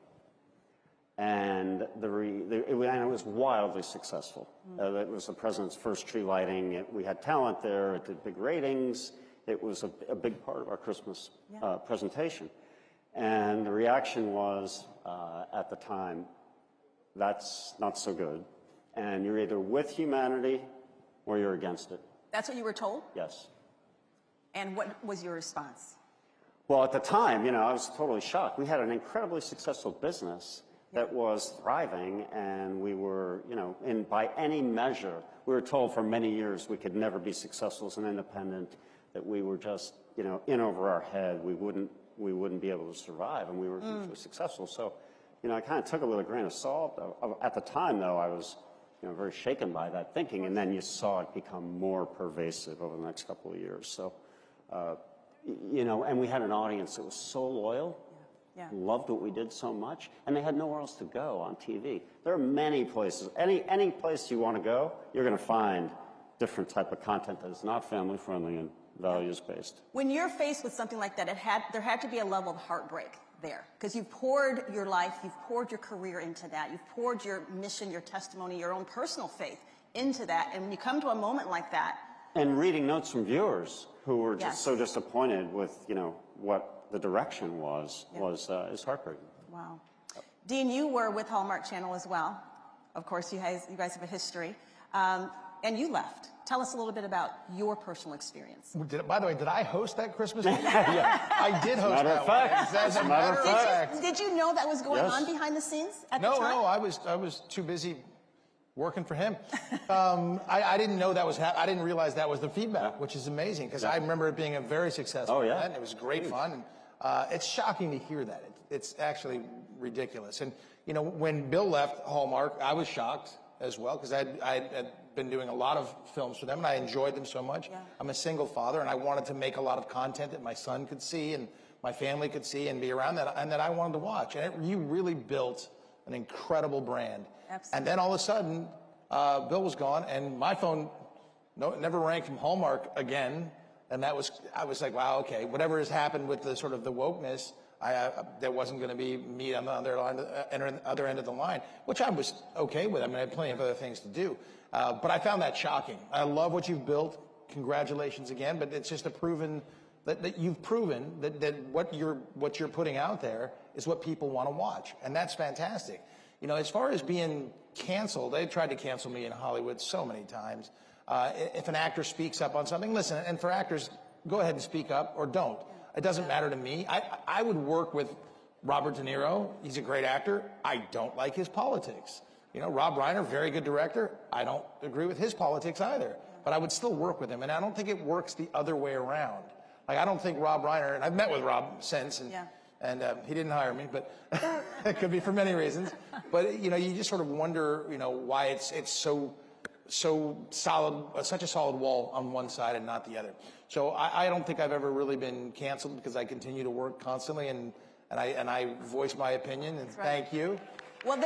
And it was wildly successful. It was the president's first tree lighting. We had talent there. It did big ratings. It was a big part of our Christmas presentation. And the reaction was, at the time, that's not so good. And you're either with humanity or you're against it. That's what you were told? Yes. And what was your response? Well, at the time, you know, I was totally shocked. We had an incredibly successful business that was thriving, and we were, you know, by any measure, we were told for many years we could never be successful as an independent, that we were just, you know, in over our head. We wouldn't be able to survive, and we were hugely successful. So, you know, I kind of took it with a grain of salt. At the time, though, I was, you know, very shaken by that thinking, and then you saw it become more pervasive over the next couple of years. So, you know, and we had an audience that was so loyal, loved what we did so much, and they had nowhere else to go on TV. There are many places. Any place you want to go, you're going to find different type of content that is not family-friendly and values-based. When you're faced with something like that, there had to be a level of heartbreak there, because you've poured your life, you've poured your career into that, you've poured your mission, your testimony, your own personal faith into that, and when you come to a moment like that... And reading notes from viewers who were just so disappointed with, you know, what the direction is heartbreaking. Wow. Dean, you were with Hallmark Channel as well. Of course, you guys have a history. And you left. Tell us a little bit about your personal experience. By the way, did I host that Christmas meeting? I did host that one. As a matter of fact. Did you know that was going on behind the scenes at the time? No, I was too busy working for him. I didn't know that was I didn't realize that was the feedback, which is amazing, because I remember it being a very successful event. It was great fun. And, it's shocking to hear that. It's actually ridiculous. And, you know, when Bill left Hallmark, I was shocked as well, because I had been doing a lot of films for them, and I enjoyed them so much. I'm a single father, and I wanted to make a lot of content that my son could see and my family could see and be around that, and that I wanted to watch. And you really built an incredible brand. Absolutely. And then all of a sudden, Bill was gone, and my phone never rang from Hallmark again. And I was like, wow, okay, whatever has happened with the sort of the wokeness, there wasn't going to be me on the other end of the line, which I was okay with. I mean, I had plenty of other things to do. But I found that shocking. I love what you've built. Congratulations again. But it's just that you've proven that what you're putting out there is what people want to watch. And that's fantastic. You know, as far as being canceled, they tried to cancel me in Hollywood so many times. If an actor speaks up on something, listen, and for actors, go ahead and speak up or don't. It doesn't matter to me. I would work with Robert De Niro. He's a great actor. I don't like his politics. You know, Rob Reiner, very good director. I don't agree with his politics either. But I would still work with him. And I don't think it works the other way around. Like, I don't think Rob Reiner, and I've met with Rob since, and he didn't hire me, but it could be for many reasons. But, you know, you just sort of wonder, you know, why it's so solid, such a solid wall on one side and not the other. So I don't think I've ever really been canceled, because I continue to work constantly, and I voice my opinion, and thank you. Well,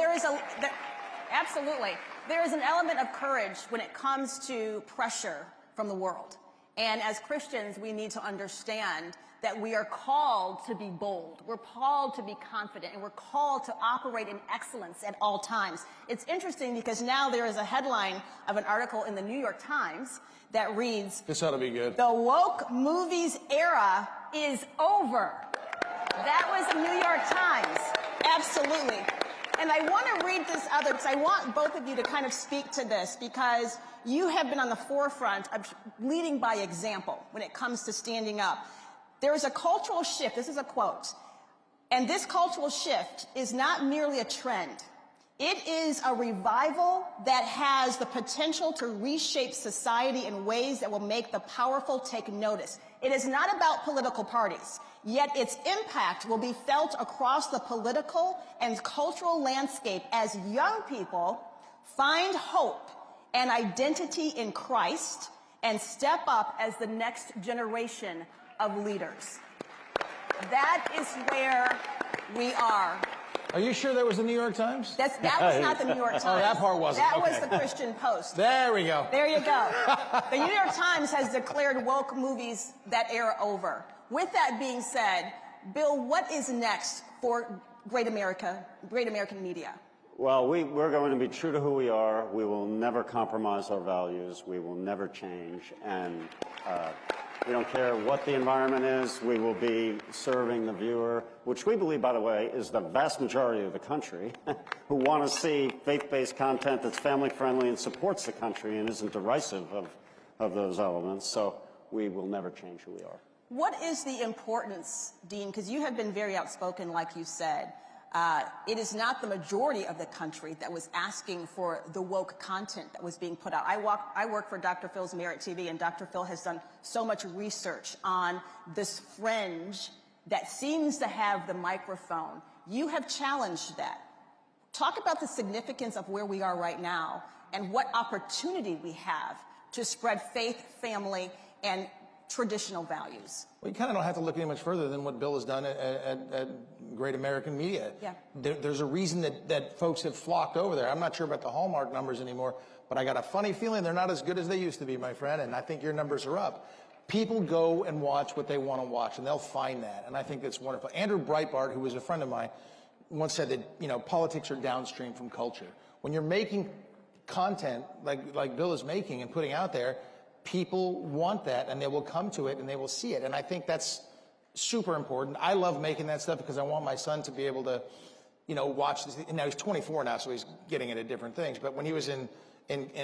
absolutely. There is an element of courage when it comes to pressure from the world. And as Christians, we need to understand that we are called to be bold. We're called to be confident, and we're called to operate in excellence at all times. It's interesting because now there is a headline of an article in the New York Times that reads, This ought to be good. "The woke movies era is over." That was the New York Times. Absolutely. And I want to read this other, because I want both of you to kind of speak to this, because you have been on the forefront of leading by example when it comes to standing up. There is a cultural shift. This is a quote. And this cultural shift is not merely a trend. It is a revival that has the potential to reshape society in ways that will make the powerful take notice. It is not about political parties, yet its impact will be felt across the political and cultural landscape as young people find hope and identity in Christ and step up as the next generation of leaders. That is where we are. Are you sure that was the New York Times? That was not the New York Times. Oh, that part wasn't. That Okay. was the Christian Post. There we go. There you go. The New York Times has declared woke movies that era over. With that being said, Bill, what is next for Great American media? Well, we're going to be true to who we are. We will never compromise our values. We will never change. And we don't care what the environment is. We will be serving the viewer, which we believe, by the way, is the vast majority of the country, who want to see faith-based content that's family-friendly and supports the country and isn't derisive of those elements. So we will never change who we are. What is the importance, Dean, because you have been very outspoken, like you said. It is not the majority of the country that was asking for the woke content that was being put out. I work for Dr. Phil's Merit TV, and Dr. Phil has done so much research on this fringe that seems to have the microphone. You have challenged that. Talk about the significance of where we are right now and what opportunity we have to spread faith, family, and traditional values. Well, you kind of don't have to look any much further than what Bill has done at Great American Media. Yeah. There's a reason that folks have flocked over there. I'm not sure about the Hallmark numbers anymore, but I got a funny feeling they're not as good as they used to be, my friend, and I think your numbers are up. People go and watch what they want to watch, and they'll find that, and I think that's wonderful. Andrew Breitbart, who was a friend of mine, once said that, politics are downstream from culture. When you're making content like Bill is making and putting out there, people want that, and they will come to it, and they will see it. And I think that's super important. I love making that stuff because I want my son to be able to, watch this. Now, he's 24 now, so he's getting into different things. But when he was in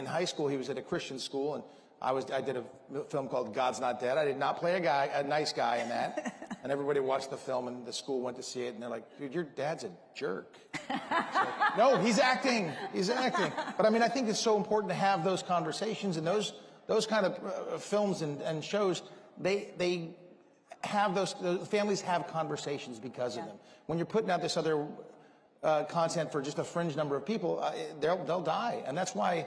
high school, he was at a Christian school, and I did a film called God's Not Dead. I did not play a nice guy in that. And everybody watched the film, and the school went to see it, and they're like, dude, your dad's a jerk. No, he's acting. He's acting. But, I think it's so important to have those conversations, and those kind of films and shows, they have those families have conversations because of them. When you're putting out this other content for just a fringe number of people, they'll die. And that's why,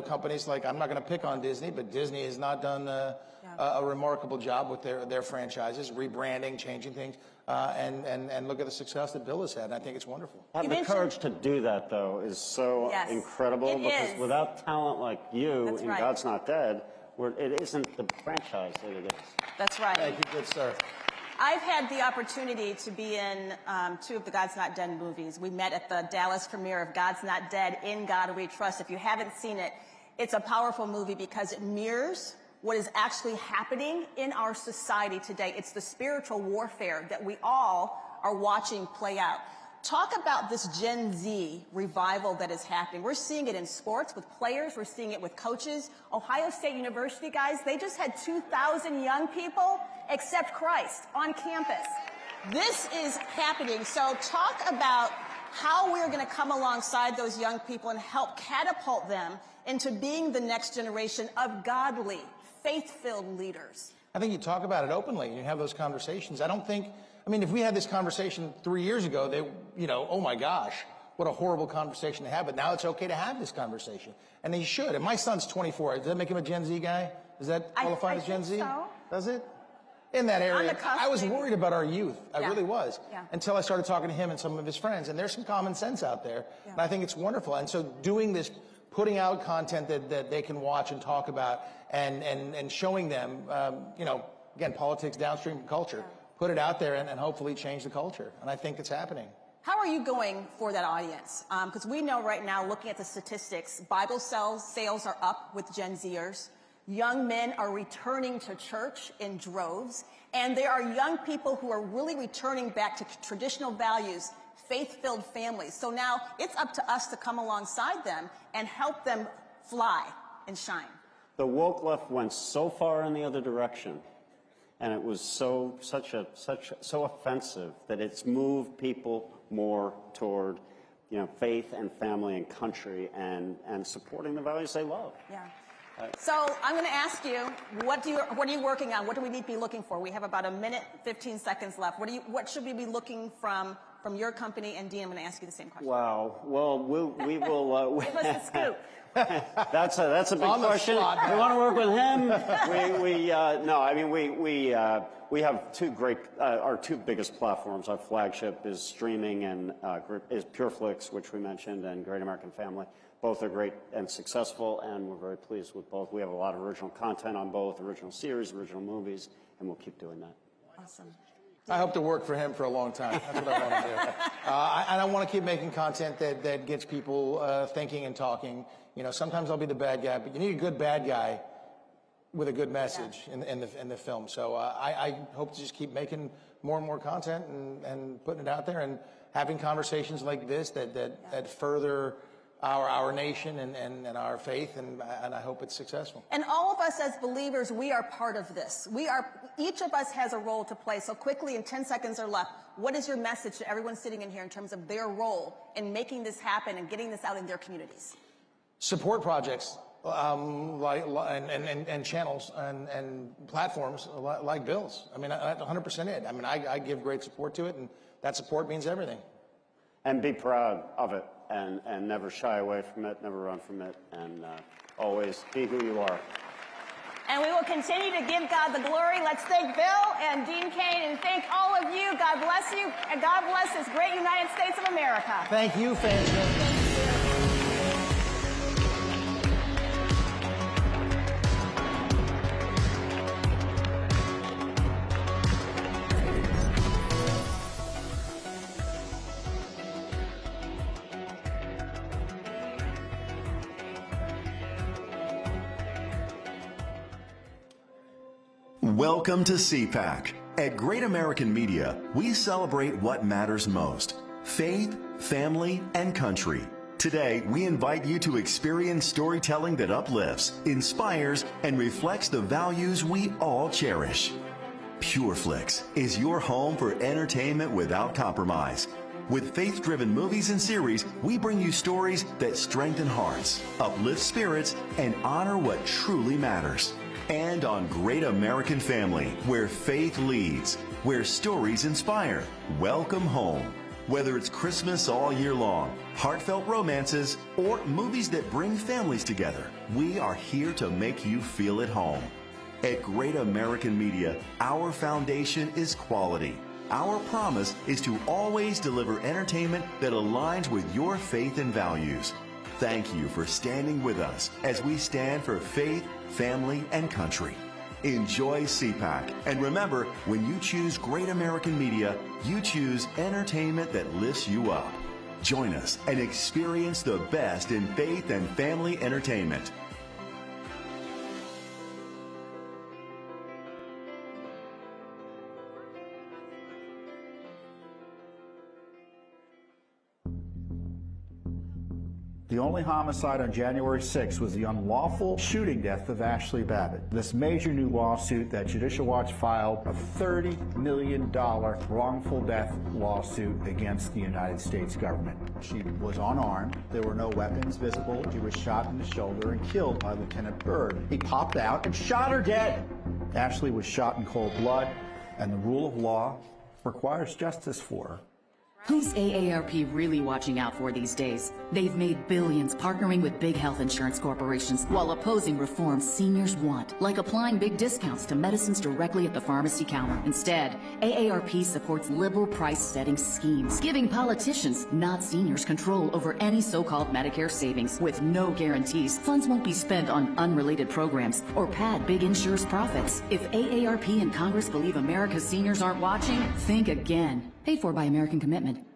companies like, I'm not going to pick on Disney, but Disney has not done a remarkable job with their franchises, rebranding, changing things, and look at the success that Bill has had. And I think it's wonderful. The courage to do that, though, is so incredible, because without talent like you in God's Not Dead, it isn't the franchise that it is. That's right. Thank you, good sir. I've had the opportunity to be in 2 of the God's Not Dead movies. We met at the Dallas premiere of God's Not Dead, In God We Trust. If you haven't seen it, it's a powerful movie because it mirrors what is actually happening in our society today. It's the spiritual warfare that we all are watching play out. Talk about this Gen Z revival that is happening. We're seeing it in sports with players. We're seeing it with coaches. Ohio State University, guys, they just had 2,000 young people accept Christ on campus. This is happening. So talk about how we're going to come alongside those young people and help catapult them into being the next generation of godly, faith-filled leaders. I think you talk about it openly and you have those conversations. If we had this conversation 3 years ago, oh my gosh, what a horrible conversation to have. But now it's okay to have this conversation. And he should. And my son's 24. Does that make him a Gen Z guy? Does that qualify as Gen Z? So. Does it? In that area. I was worried about our youth. I really was. Yeah. Until I started talking to him and some of his friends. And there's some common sense out there. Yeah. And I think it's wonderful. And so doing this, putting out content that they can watch and talk about, and showing them, again, politics downstream from culture. Put it out there and hopefully change the culture. And I think it's happening. How are you going for that audience? Because we know right now, looking at the statistics, Bible sales are up with Gen Zers. Young men are returning to church in droves. And there are young people who are really returning back to traditional values, faith-filled families. So now it's up to us to come alongside them and help them fly and shine. The woke left went so far in the other direction, and it was so offensive that it's moved people more toward, faith and family and country and supporting the values they love. Yeah. So I'm going to ask you, what are you working on? What do we need to be looking for? We have about a minute, 15 seconds left. What should we be looking from your company? And Dean, I'm going to ask you the same question. Wow. Well, we will. Give us the scoop. That's a big question. We want to work with him. We have two great, our two biggest platforms. Our flagship is streaming and is PureFlix, which we mentioned, and Great American Family. Both are great and successful, and we're very pleased with both. We have a lot of original content on both, original series, original movies, and we'll keep doing that. Awesome. I hope to work for him for a long time. That's what I want to do. And I want to keep making content that gets people thinking and talking. Sometimes I'll be the bad guy, but you need a good bad guy with a good message in the film. So I hope to just keep making more and more content and putting it out there and having conversations like this that further our nation and our faith, and I hope it's successful. And all of us as believers, we are part of this. Each of us has a role to play. So quickly, in 10 seconds or less, what is your message to everyone sitting in here in terms of their role in making this happen and getting this out in their communities? Support projects and channels and platforms like Bill's. I mean, 100% it. I mean, I give great support to it, and that support means everything. And be proud of it, and never shy away from it, never run from it, and always be who you are. And we will continue to give God the glory. Let's thank Bill and Dean Cain, and thank all of you. God bless you, and God bless this great United States of America. Thank you, fans. Welcome to CPAC. At Great American Media, we celebrate what matters most: faith, family, and country. Today, we invite you to experience storytelling that uplifts, inspires, and reflects the values we all cherish. PureFlix is your home for entertainment without compromise. With faith-driven movies and series, we bring you stories that strengthen hearts, uplift spirits, and honor what truly matters. And on Great American Family, where faith leads, where stories inspire. Welcome home. Whether it's Christmas all year long, heartfelt romances, or movies that bring families together, we are here to make you feel at home. At Great American Media, our foundation is quality. Our promise is to always deliver entertainment that aligns with your faith and values. Thank you for standing with us as we stand for faith, family, and country. Enjoy CPAC, and remember, when you choose Great American Media, you choose entertainment that lifts you up. Join us and experience the best in faith and family entertainment. The only homicide on January 6th was the unlawful shooting death of Ashley Babbitt. This major new lawsuit that Judicial Watch filed, a $30 million wrongful death lawsuit against the United States government. She was unarmed. There were no weapons visible. She was shot in the shoulder and killed by Lieutenant Byrd. He popped out and shot her dead. Ashley was shot in cold blood, and the rule of law requires justice for her. Who's AARP really watching out for these days? They've made billions partnering with big health insurance corporations while opposing reforms seniors want, like applying big discounts to medicines directly at the pharmacy counter. Instead, AARP supports liberal price-setting schemes, giving politicians, not seniors, control over any so-called Medicare savings. With no guarantees, funds won't be spent on unrelated programs or pad big insurers' profits. If AARP and Congress believe America's seniors aren't watching, think again. Paid for by American Commitment.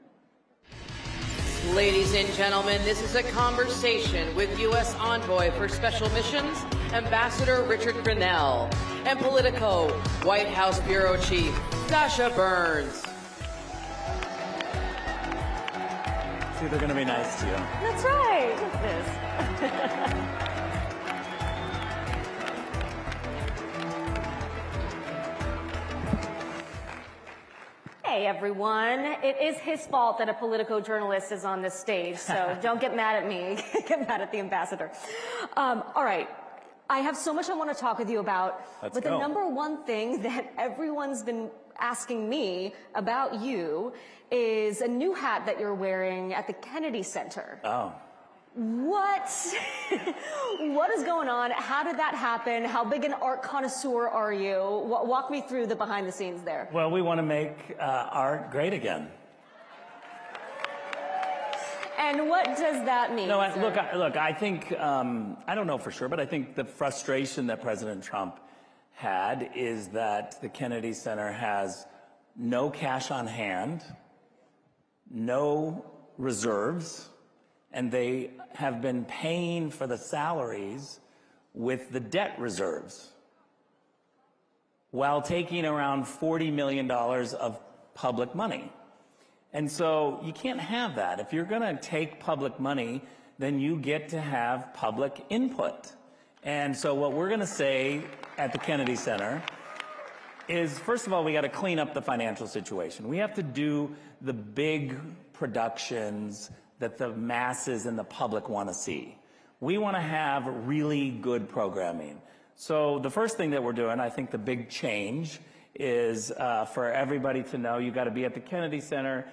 Ladies and gentlemen, this is a conversation with U.S. Envoy for Special Missions, Ambassador Richard Grinnell, and Politico White House Bureau Chief Dasha Burns. See, they're going to be nice to you. That's right. What's this? Hey everyone, it is his fault that a Politico journalist is on this stage, so don't get mad at me, get mad at the ambassador. All right, I have so much I want to talk with you about, but the number one thing that everyone's been asking me about you is a new hat that you're wearing at the Kennedy Center. Oh. What is going on? How did that happen? How big an art connoisseur are you? Walk me through the behind the scenes there. Well, we want to make art great again. And what does that mean? No, look, I think, I don't know for sure, but I think the frustration that President Trump had is that the Kennedy Center has no cash on hand, no reserves, and they have been paying for the salaries with the debt reserves while taking around $40 million of public money. And so you can't have that. If you're going to take public money, then you get to have public input. And so what we're going to say at the Kennedy Center is, first of all, we got to clean up the financial situation. We have to do the big productions that the masses and the public want to see. We want to have really good programming. So the first thing that we're doing, I think the big change is for everybody to know you got to be at the Kennedy Center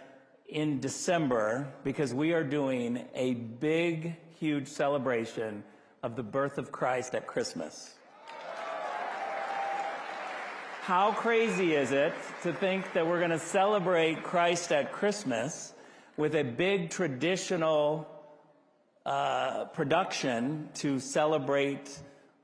in December, because we are doing a big, huge celebration of the birth of Christ at Christmas. How crazy is it to think that we're going to celebrate Christ at Christmas with a big traditional production to celebrate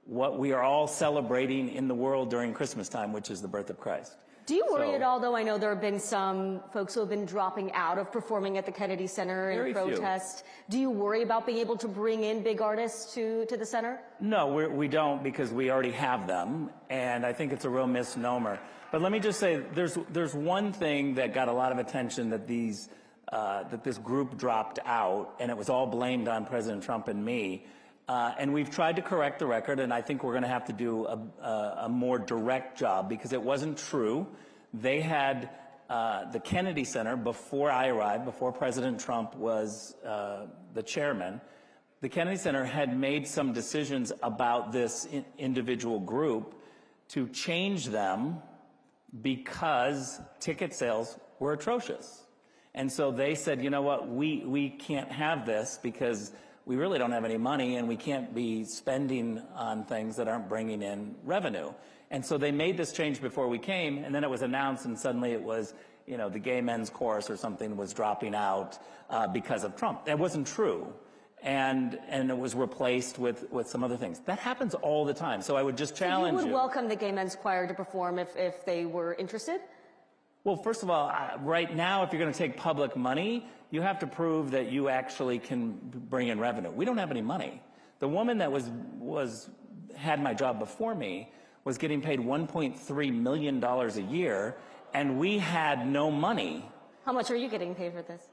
what we are all celebrating in the world during Christmas time, which is the birth of Christ. Do you worry at all, though? I know there have been some folks who have been dropping out of performing at the Kennedy Center in protest. Do you worry about being able to bring in big artists to the center? No, we don't, because we already have them, and I think it's a real misnomer. But let me just say, there's one thing that got a lot of attention that this group dropped out, and it was all blamed on President Trump and me. And we've tried to correct the record, and I think we're going to have to do a more direct job, because it wasn't true. They had the Kennedy Center, before I arrived, before President Trump was the chairman, the Kennedy Center had made some decisions about this individual group to change them because ticket sales were atrocious. And so they said, you know what, we can't have this because we really don't have any money, and we can't be spending on things that aren't bringing in revenue. And so they made this change before we came, and then it was announced, and suddenly it was, you know, the gay men's chorus or something was dropping out because of Trump. That wasn't true. And it was replaced with some other things. That happens all the time. So I would just challenge you. So you would welcome the gay men's choir to perform if they were interested? Well, first of all, right now, if you're going to take public money, you have to prove that you actually can bring in revenue. We don't have any money. The woman that had my job before me was getting paid $1.3 million a year, and we had no money. How much are you getting paid for this?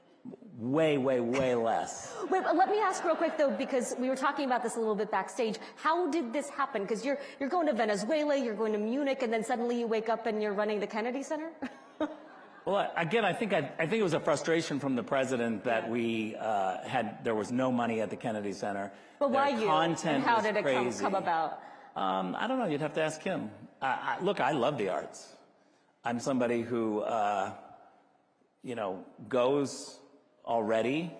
Way, way, way less. Wait, let me ask real quick, though, because we were talking about this a little bit backstage. How did this happen? Because you're going to Venezuela, you're going to Munich, and then suddenly you wake up and you're running the Kennedy Center? Well, again, I think it was a frustration from the president that there was no money at the Kennedy Center. But why you? Content and how did it crazy. come about? I don't know. You'd have to ask him. Look, I love the arts. I'm somebody who goes already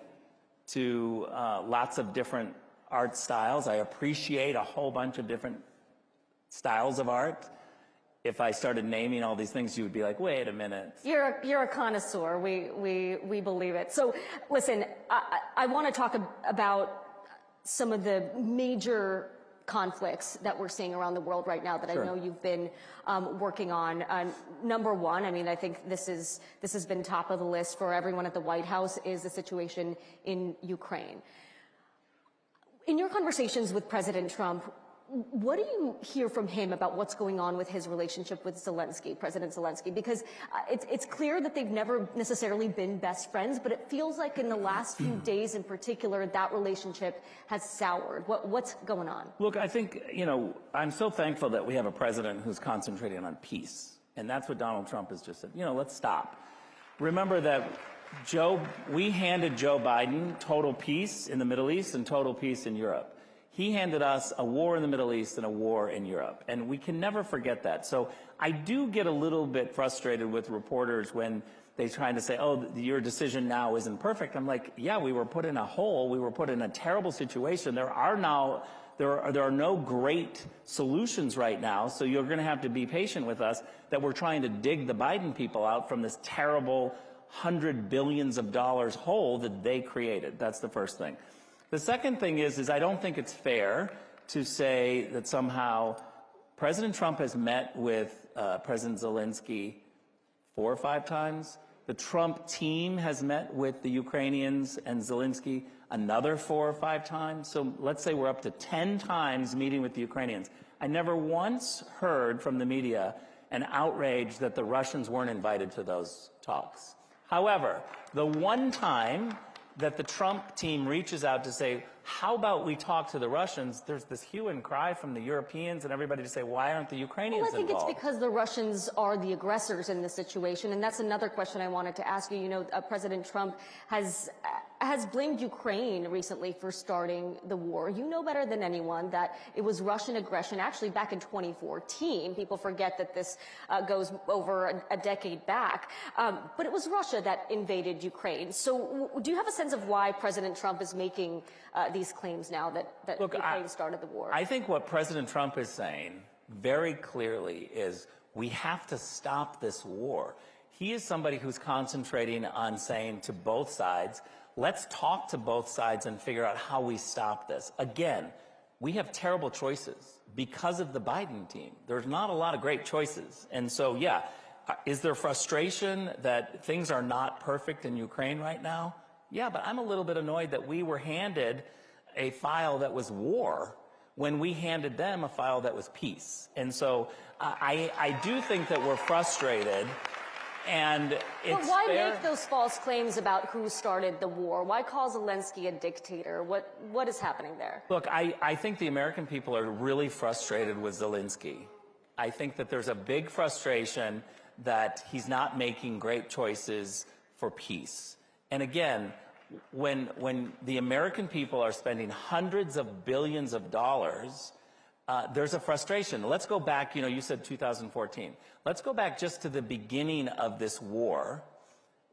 to lots of different art styles. I appreciate a whole bunch of different styles of art. If I started naming all these things, you would be like, wait a minute. You're a connoisseur. We believe it. So listen, I want to talk about some of the major conflicts that we're seeing around the world right now that Sure. I know you've been working on. Number one, I mean, I think this has been top of the list for everyone at the White House, is the situation in Ukraine. In your conversations with President Trump, what do you hear from him about what's going on with his relationship with Zelensky, President Zelensky? Because it's clear that they've never necessarily been best friends, but it feels like in the last few days in particular, that relationship has soured. What's going on? Look, I think, I'm so thankful that we have a president who's concentrating on peace. And that's what Donald Trump has just said. Let's stop. Remember that we handed Joe Biden total peace in the Middle East and total peace in Europe. He handed us a war in the Middle East and a war in Europe. And we can never forget that. So I do get a little bit frustrated with reporters when they try to say, oh, your decision now isn't perfect. I'm like, yeah, we were put in a hole. We were put in a terrible situation. There are no great solutions right now. So you're going to have to be patient with us that we're trying to dig the Biden people out from this terrible $100 billion hole that they created. That's the first thing. The second thing is I don't think it's fair to say that somehow President Trump has met with President Zelensky 4 or 5 times. The Trump team has met with the Ukrainians and Zelensky another 4 or 5 times. So let's say we're up to 10 times meeting with the Ukrainians. I never once heard from the media an outrage that the Russians weren't invited to those talks. However, the one time that the Trump team reaches out to say, how about we talk to the Russians, there's this hue and cry from the Europeans and everybody to say, why aren't the Ukrainians involved? Well, I think it's because the Russians are the aggressors in this situation, and that's another question I wanted to ask you. President Trump has blamed Ukraine recently for starting the war. You know better than anyone that it was Russian aggression actually back in 2014. People forget that this goes over a decade back. But it was Russia that invaded Ukraine. So do you have a sense of why President Trump is making these claims now that Ukraine started the war? I think what President Trump is saying very clearly is we have to stop this war. He is somebody who's concentrating on saying to both sides, let's talk to both sides and figure out how we stop this. Again, we have terrible choices because of the Biden team. There's not a lot of great choices. And so, yeah, is there frustration that things are not perfect in Ukraine right now? Yeah, but I'm a little bit annoyed that we were handed a file that was war when we handed them a file that was peace. And so I do think that we're frustrated. And but why make those false claims about who started the war? Why call Zelensky a dictator? What is happening there? Look, I think the American people are really frustrated with Zelensky. I think that there's a big frustration that he's not making great choices for peace. And again, when the American people are spending hundreds of billions of dollars, there's a frustration. Let's go back, you said 2014. Let's go back just to the beginning of this war,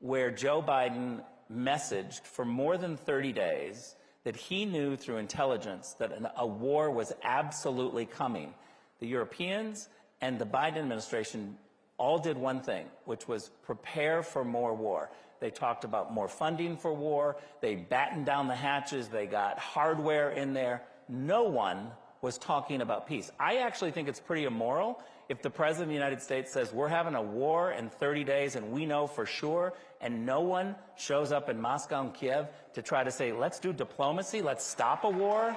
where Joe Biden messaged for more than 30 days that he knew through intelligence that a war was absolutely coming. The Europeans and the Biden administration all did one thing, which was prepare for more war. They talked about more funding for war. They battened down the hatches. They got hardware in there. No one was talking about peace. I actually think it's pretty immoral if the President of the United States says we're having a war in 30 days and we know for sure, and no one shows up in Moscow and Kiev to try to say, let's do diplomacy, let's stop a war.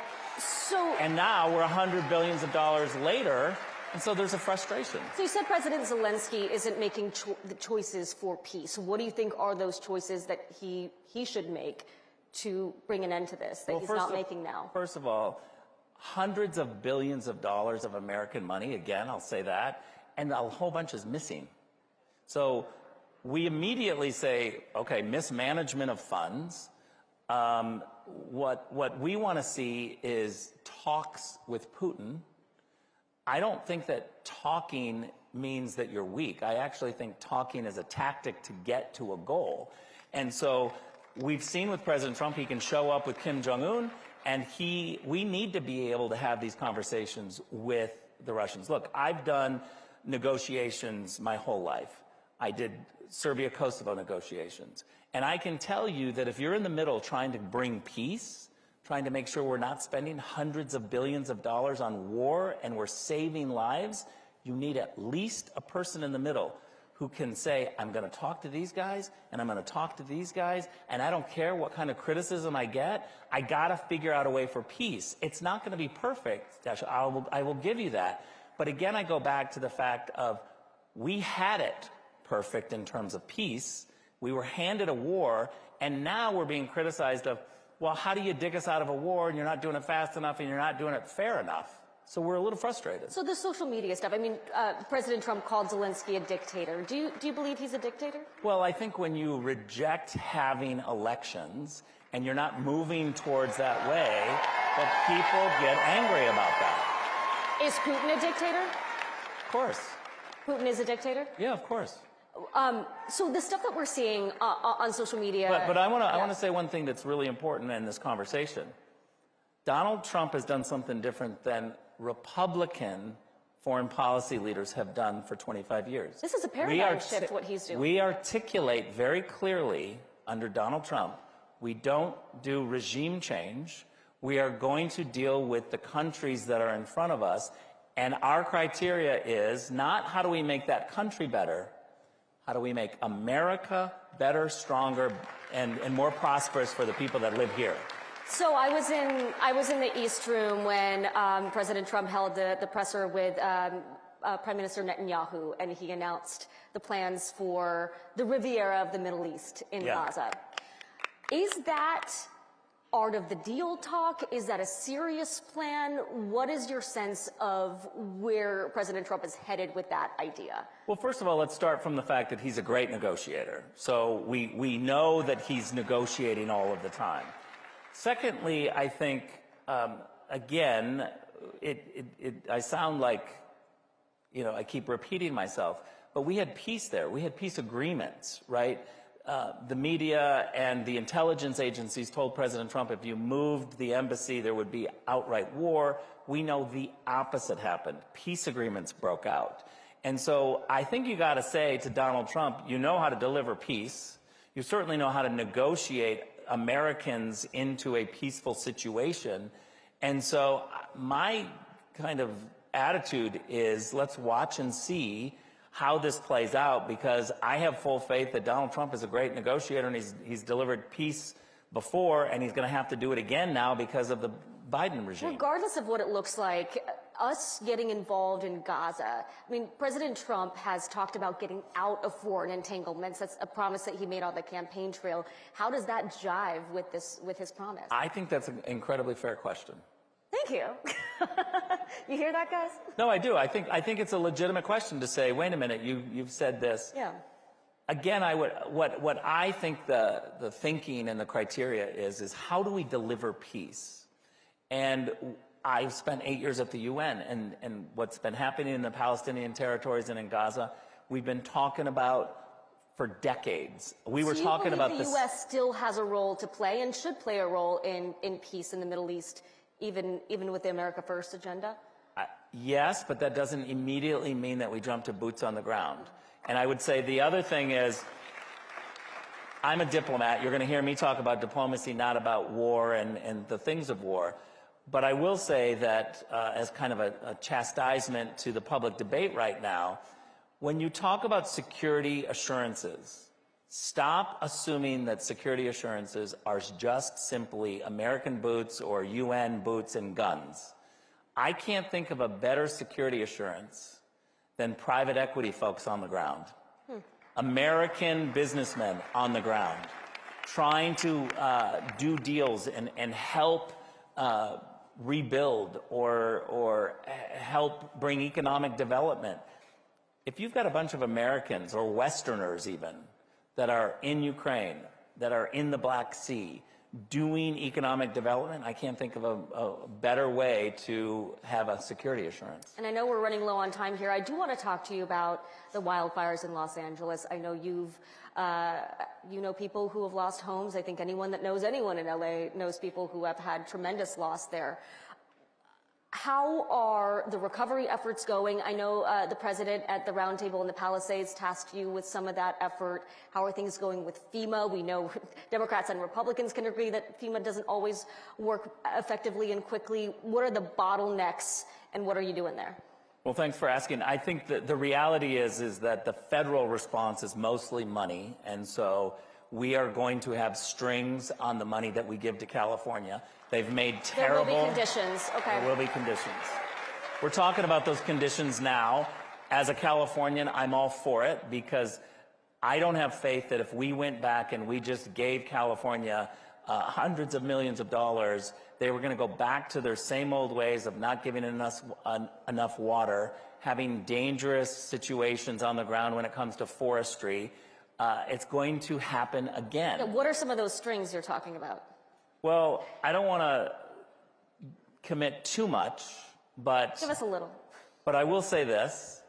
And now we're $100 billion later, and so there's a frustration. So you said President Zelensky isn't making the choices for peace. What do you think are those choices that he should make to bring an end to this that he's not making now? First of all, hundreds of billions of dollars of American money, again, I'll say that, and a whole bunch is missing. So we immediately say, okay, mismanagement of funds. What we want to see is talks with Putin. I don't think that talking means that you're weak. I actually think talking is a tactic to get to a goal. And so we've seen with President Trump, he can show up with Kim Jong-un, and we need to be able to have these conversations with the Russians. Look, I've done negotiations my whole life. I did Serbia-Kosovo negotiations. And I can tell you that if you're in the middle trying to bring peace, trying to make sure we're not spending hundreds of billions of dollars on war and we're saving lives, you need at least a person in the middle who can say, I'm going to talk to these guys, and I'm going to talk to these guys, and I don't care what kind of criticism I get, I got to figure out a way for peace. It's not going to be perfect, I will give you that. But again, I go back to the fact of we had it perfect in terms of peace. We were handed a war, and now we're being criticized of, well, how do you dig us out of a war, and you're not doing it fast enough, and you're not doing it fair enough? So we're a little frustrated. So the social media stuff, I mean, President Trump called Zelensky a dictator. Do you believe he's a dictator? Well, I think when you reject having elections and you're not moving towards that way, that people get angry about that. Is Putin a dictator? Of course. Putin is a dictator? Yeah, of course. So the stuff that we're seeing on social media... But I want to say one thing that's really important in this conversation. Donald Trump has done something different than Republican foreign policy leaders have done for 25 years. This is a paradigm shift, what he's doing. We articulate very clearly under Donald Trump, we don't do regime change. We are going to deal with the countries that are in front of us. And our criteria is not how do we make that country better, how do we make America better, stronger, and more prosperous for the people that live here. So I was in the East Room when President Trump held the presser with Prime Minister Netanyahu, and he announced the plans for the Riviera of the Middle East in Gaza. Is that art of the deal talk? Is that a serious plan? What is your sense of where President Trump is headed with that idea? Well, first of all, let's start from the fact that he's a great negotiator. So we know that he's negotiating all of the time. Secondly, I think, again, I sound like, I keep repeating myself, but we had peace there. We had peace agreements, right? The media and the intelligence agencies told President Trump if you moved the embassy, there would be outright war. We know the opposite happened. Peace agreements broke out. And so I think you got to say to Donald Trump, you know how to deliver peace. You certainly know how to negotiate Americans into a peaceful situation. And so my kind of attitude is let's watch and see how this plays out, because I have full faith that Donald Trump is a great negotiator, and he's delivered peace before, and he's going to have to do it again now because of the Biden regime. Regardless of what it looks like, us getting involved in Gaza, I mean, President Trump has talked about getting out of foreign entanglements. That's a promise that he made on the campaign trail. How does that jive with his promise? I think that's an incredibly fair question. Thank you. You hear that, guys? No, I do. I think it's a legitimate question to say, wait a minute, you've said this. Yeah. Again, what I think the thinking and the criteria is how do we deliver peace? And I've spent 8 years at the UN, and what's been happening in the Palestinian territories and in Gaza, we've been talking about for decades. We were talking about this. The U.S. still has a role to play and should play a role in peace in the Middle East, even with the America First agenda? Yes, but that doesn't immediately mean that we jump to boots on the ground. And I would say the other thing is, I'm a diplomat. You're going to hear me talk about diplomacy, not about war and the things of war. But I will say that as kind of a chastisement to the public debate right now, when you talk about security assurances, stop assuming that security assurances are just simply American boots or UN boots and guns. I can't think of a better security assurance than private equity folks on the ground. American businessmen on the ground trying to do deals and help rebuild or help bring economic development. If you've got a bunch of Americans or Westerners even that are in Ukraine, that are in the Black Sea, doing economic development, I can't think of a better way to have a security assurance. And I know we're running low on time here. I do want to talk to you about the wildfires in Los Angeles. I know you know people who have lost homes. I think anyone that knows anyone in LA knows people who have had tremendous loss there. How are the recovery efforts going? I know the president at the roundtable in the Palisades tasked you with some of that effort. How are things going with FEMA? We know Democrats and Republicans can agree that FEMA doesn't always work effectively and quickly. What are the bottlenecks, and what are you doing there? Well, thanks for asking. I think that the reality is that the federal response is mostly money, and so we are going to have strings on the money that we give to California. They've made terrible... There will be conditions, okay. There will be conditions. We're talking about those conditions now. As a Californian, I'm all for it, because I don't have faith that if we went back and we just gave California hundreds of millions of dollars, they were going to go back to their same old ways of not giving enough water, having dangerous situations on the ground when it comes to forestry. It's going to happen again. Yeah, what are some of those strings you're talking about? Well, I don't want to commit too much, but... Give us a little. But I will say this.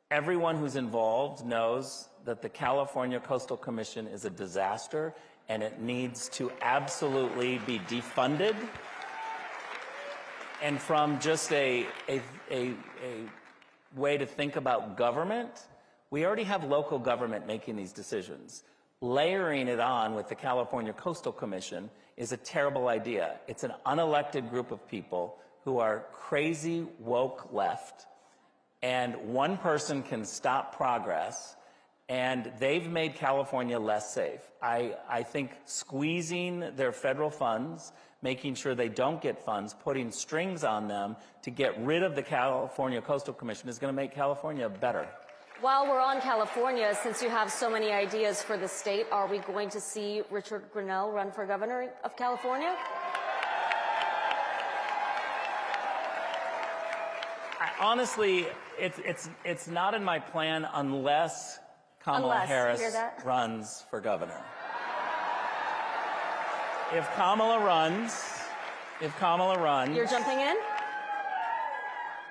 Everyone who's involved knows that the California Coastal Commission is a disaster, and it needs to absolutely be defunded. And from just a way to think about government, we already have local government making these decisions. Layering it on with the California Coastal Commission is a terrible idea. It's an unelected group of people who are crazy woke left, and one person can stop progress, and they've made California less safe. I think squeezing their federal funds, making sure they don't get funds, putting strings on them to get rid of the California Coastal Commission is going to make California better. While we're on California, since you have so many ideas for the state, are we going to see Richard Grenell run for governor of California? Honestly, it's not in my plan unless Kamala Harris runs for governor. If Kamala runs... You're jumping in?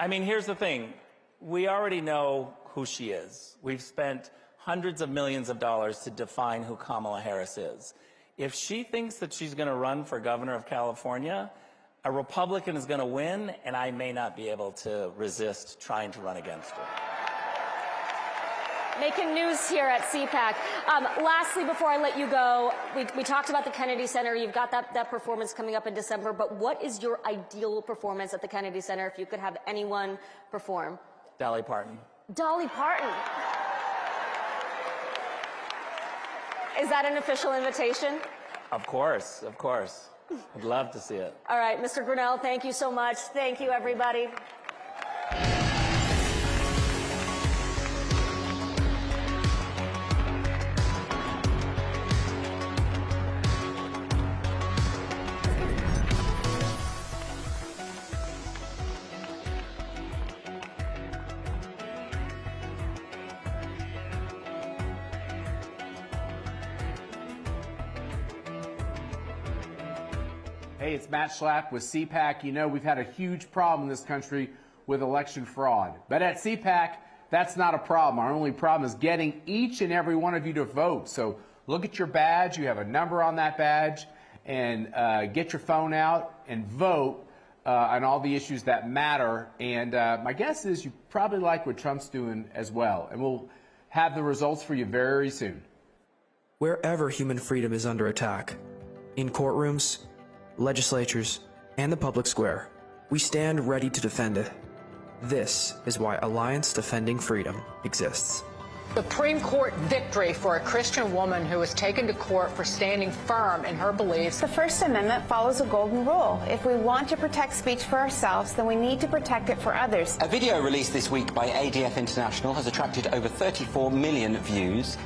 I mean, here's the thing. We already know who she is. We've spent hundreds of millions of dollars to define who Kamala Harris is. If she thinks that she's going to run for governor of California, a Republican is going to win, and I may not be able to resist trying to run against her. Making news here at CPAC. Lastly, before I let you go, we talked about the Kennedy Center. You've got that performance coming up in December, but what is your ideal performance at the Kennedy Center if you could have anyone perform? Dolly Parton. Dolly Parton. Is that an official invitation? Of course, of course. I'd love to see it. All right, Mr. Grenell, thank you so much. Thank you, everybody. Hey, it's Matt Schlapp with CPAC. You know, we've had a huge problem in this country with election fraud. But at CPAC, that's not a problem. Our only problem is getting each and every one of you to vote. So look at your badge. You have a number on that badge. And get your phone out and vote on all the issues that matter. And my guess is you probably like what Trump's doing as well. And we'll have the results for you very soon. Wherever human freedom is under attack, in courtrooms, legislatures, and the public square, we stand ready to defend it. This is why Alliance Defending Freedom exists. Supreme Court victory for a Christian woman who was taken to court for standing firm in her beliefs. The First Amendment follows a golden rule. If we want to protect speech for ourselves, then we need to protect it for others. A video released this week by ADF International has attracted over 34 million views.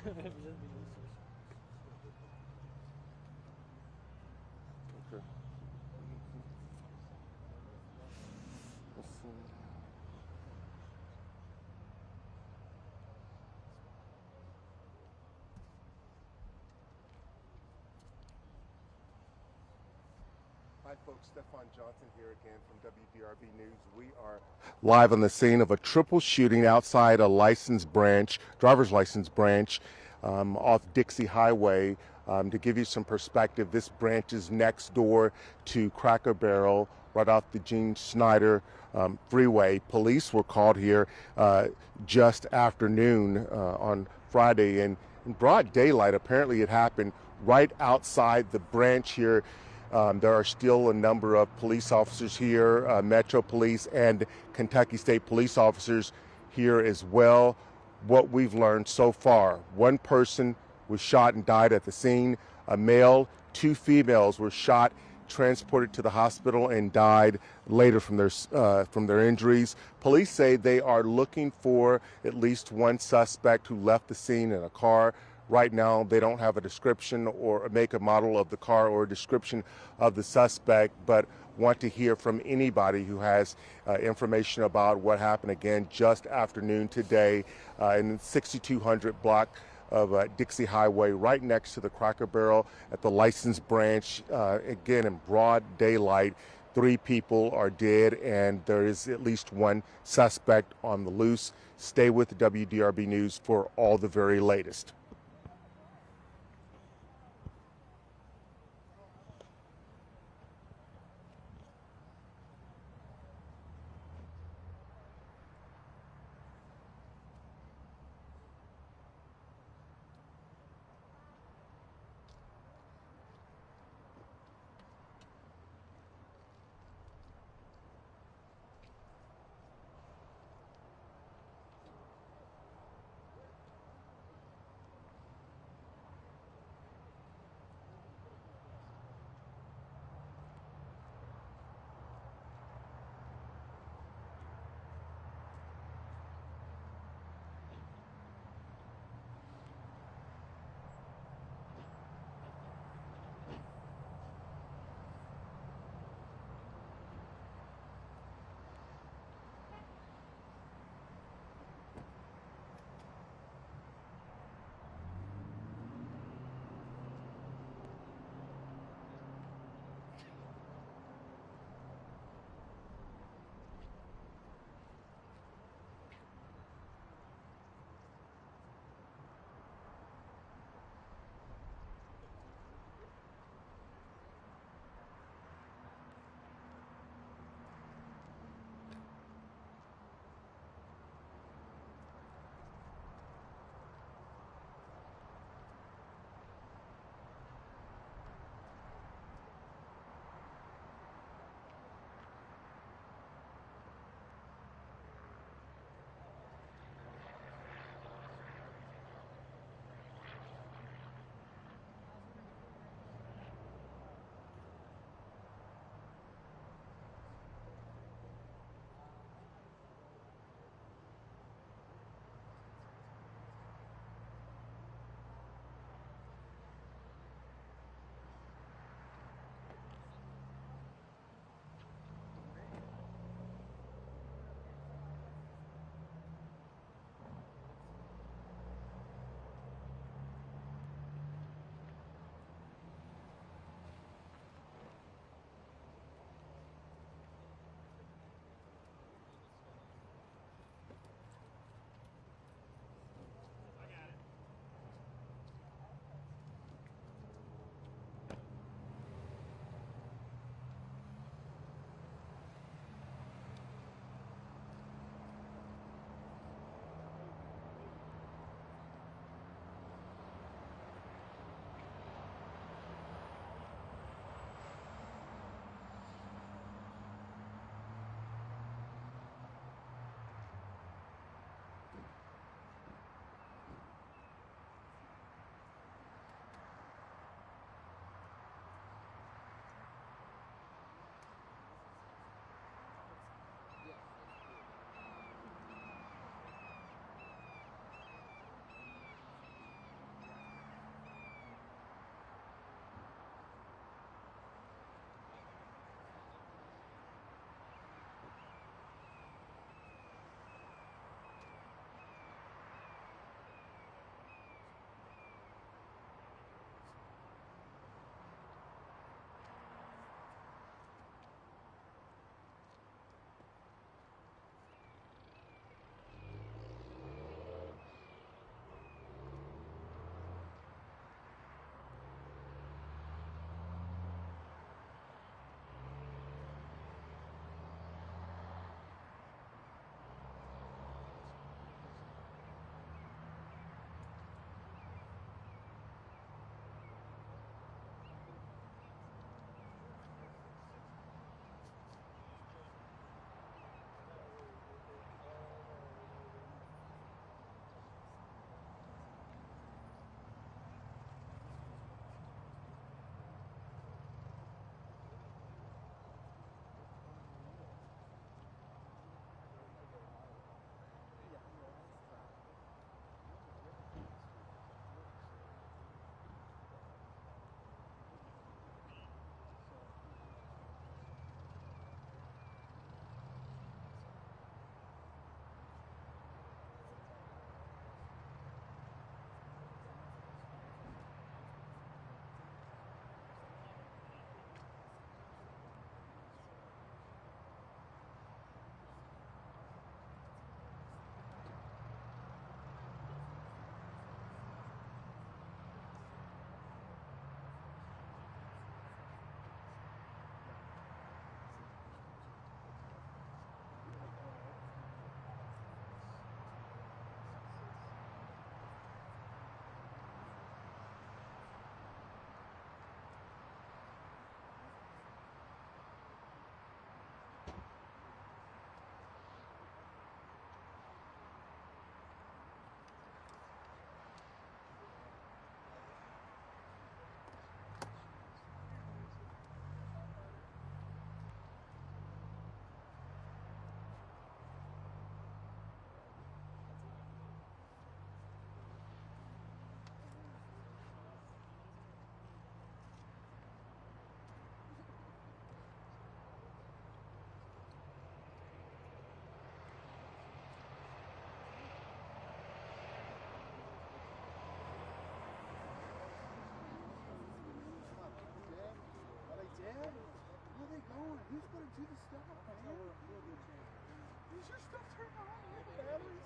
Hi folks, Stefan Johnson here again from WDRB News. We are live on the scene of a triple shooting outside a driver's license branch off Dixie Highway. To give you some perspective, this branch is next door to Cracker Barrel, right off the Gene Snyder freeway. Police were called here just after noon on Friday, and in broad daylight. Apparently it happened right outside the branch here. There are still a number of police officers here, Metro Police and Kentucky State Police officers here as well. What we've learned so far, one person was shot and died at the scene. A male, two females were shot, transported to the hospital, and died later from their injuries. Police say they are looking for at least one suspect who left the scene in a car. Right now, they don't have a description or a make and model of the car or a description of the suspect, but want to hear from anybody who has information about what happened again just after noon today in the 6200 block of Dixie Highway, right next to the Cracker Barrel at the license branch. Again, in broad daylight, 3 people are dead, and there is at least one suspect on the loose. Stay with WDRB News for all the very latest. Who's gonna do the stuff, man? Is your stuff turned on? You have batteries?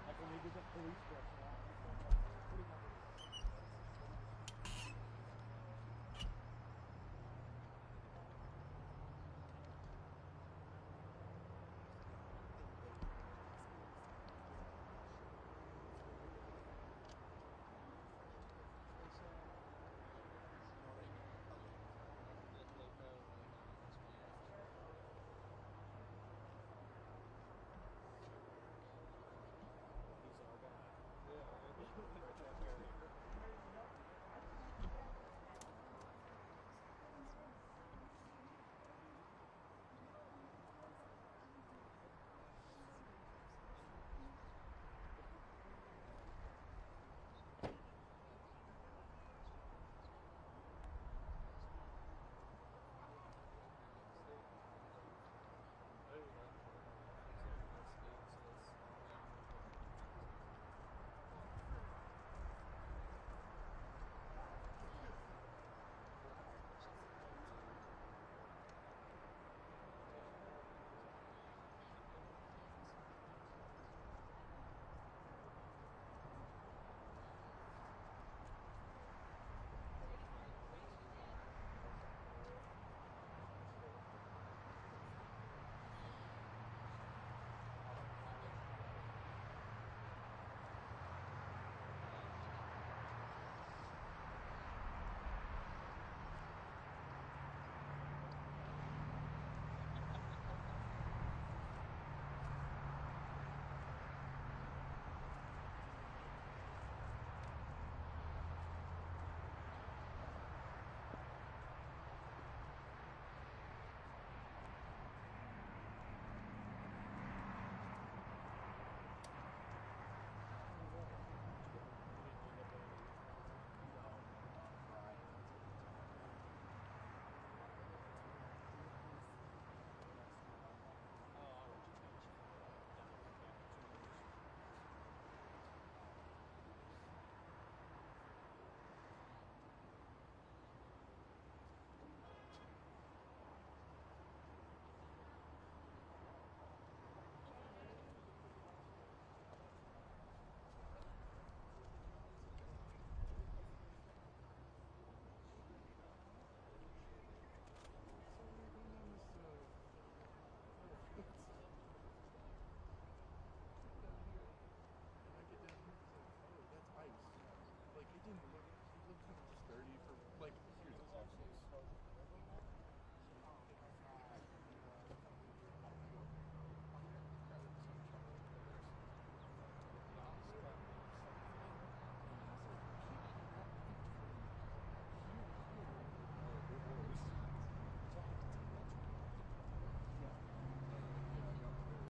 Like when we did the police force.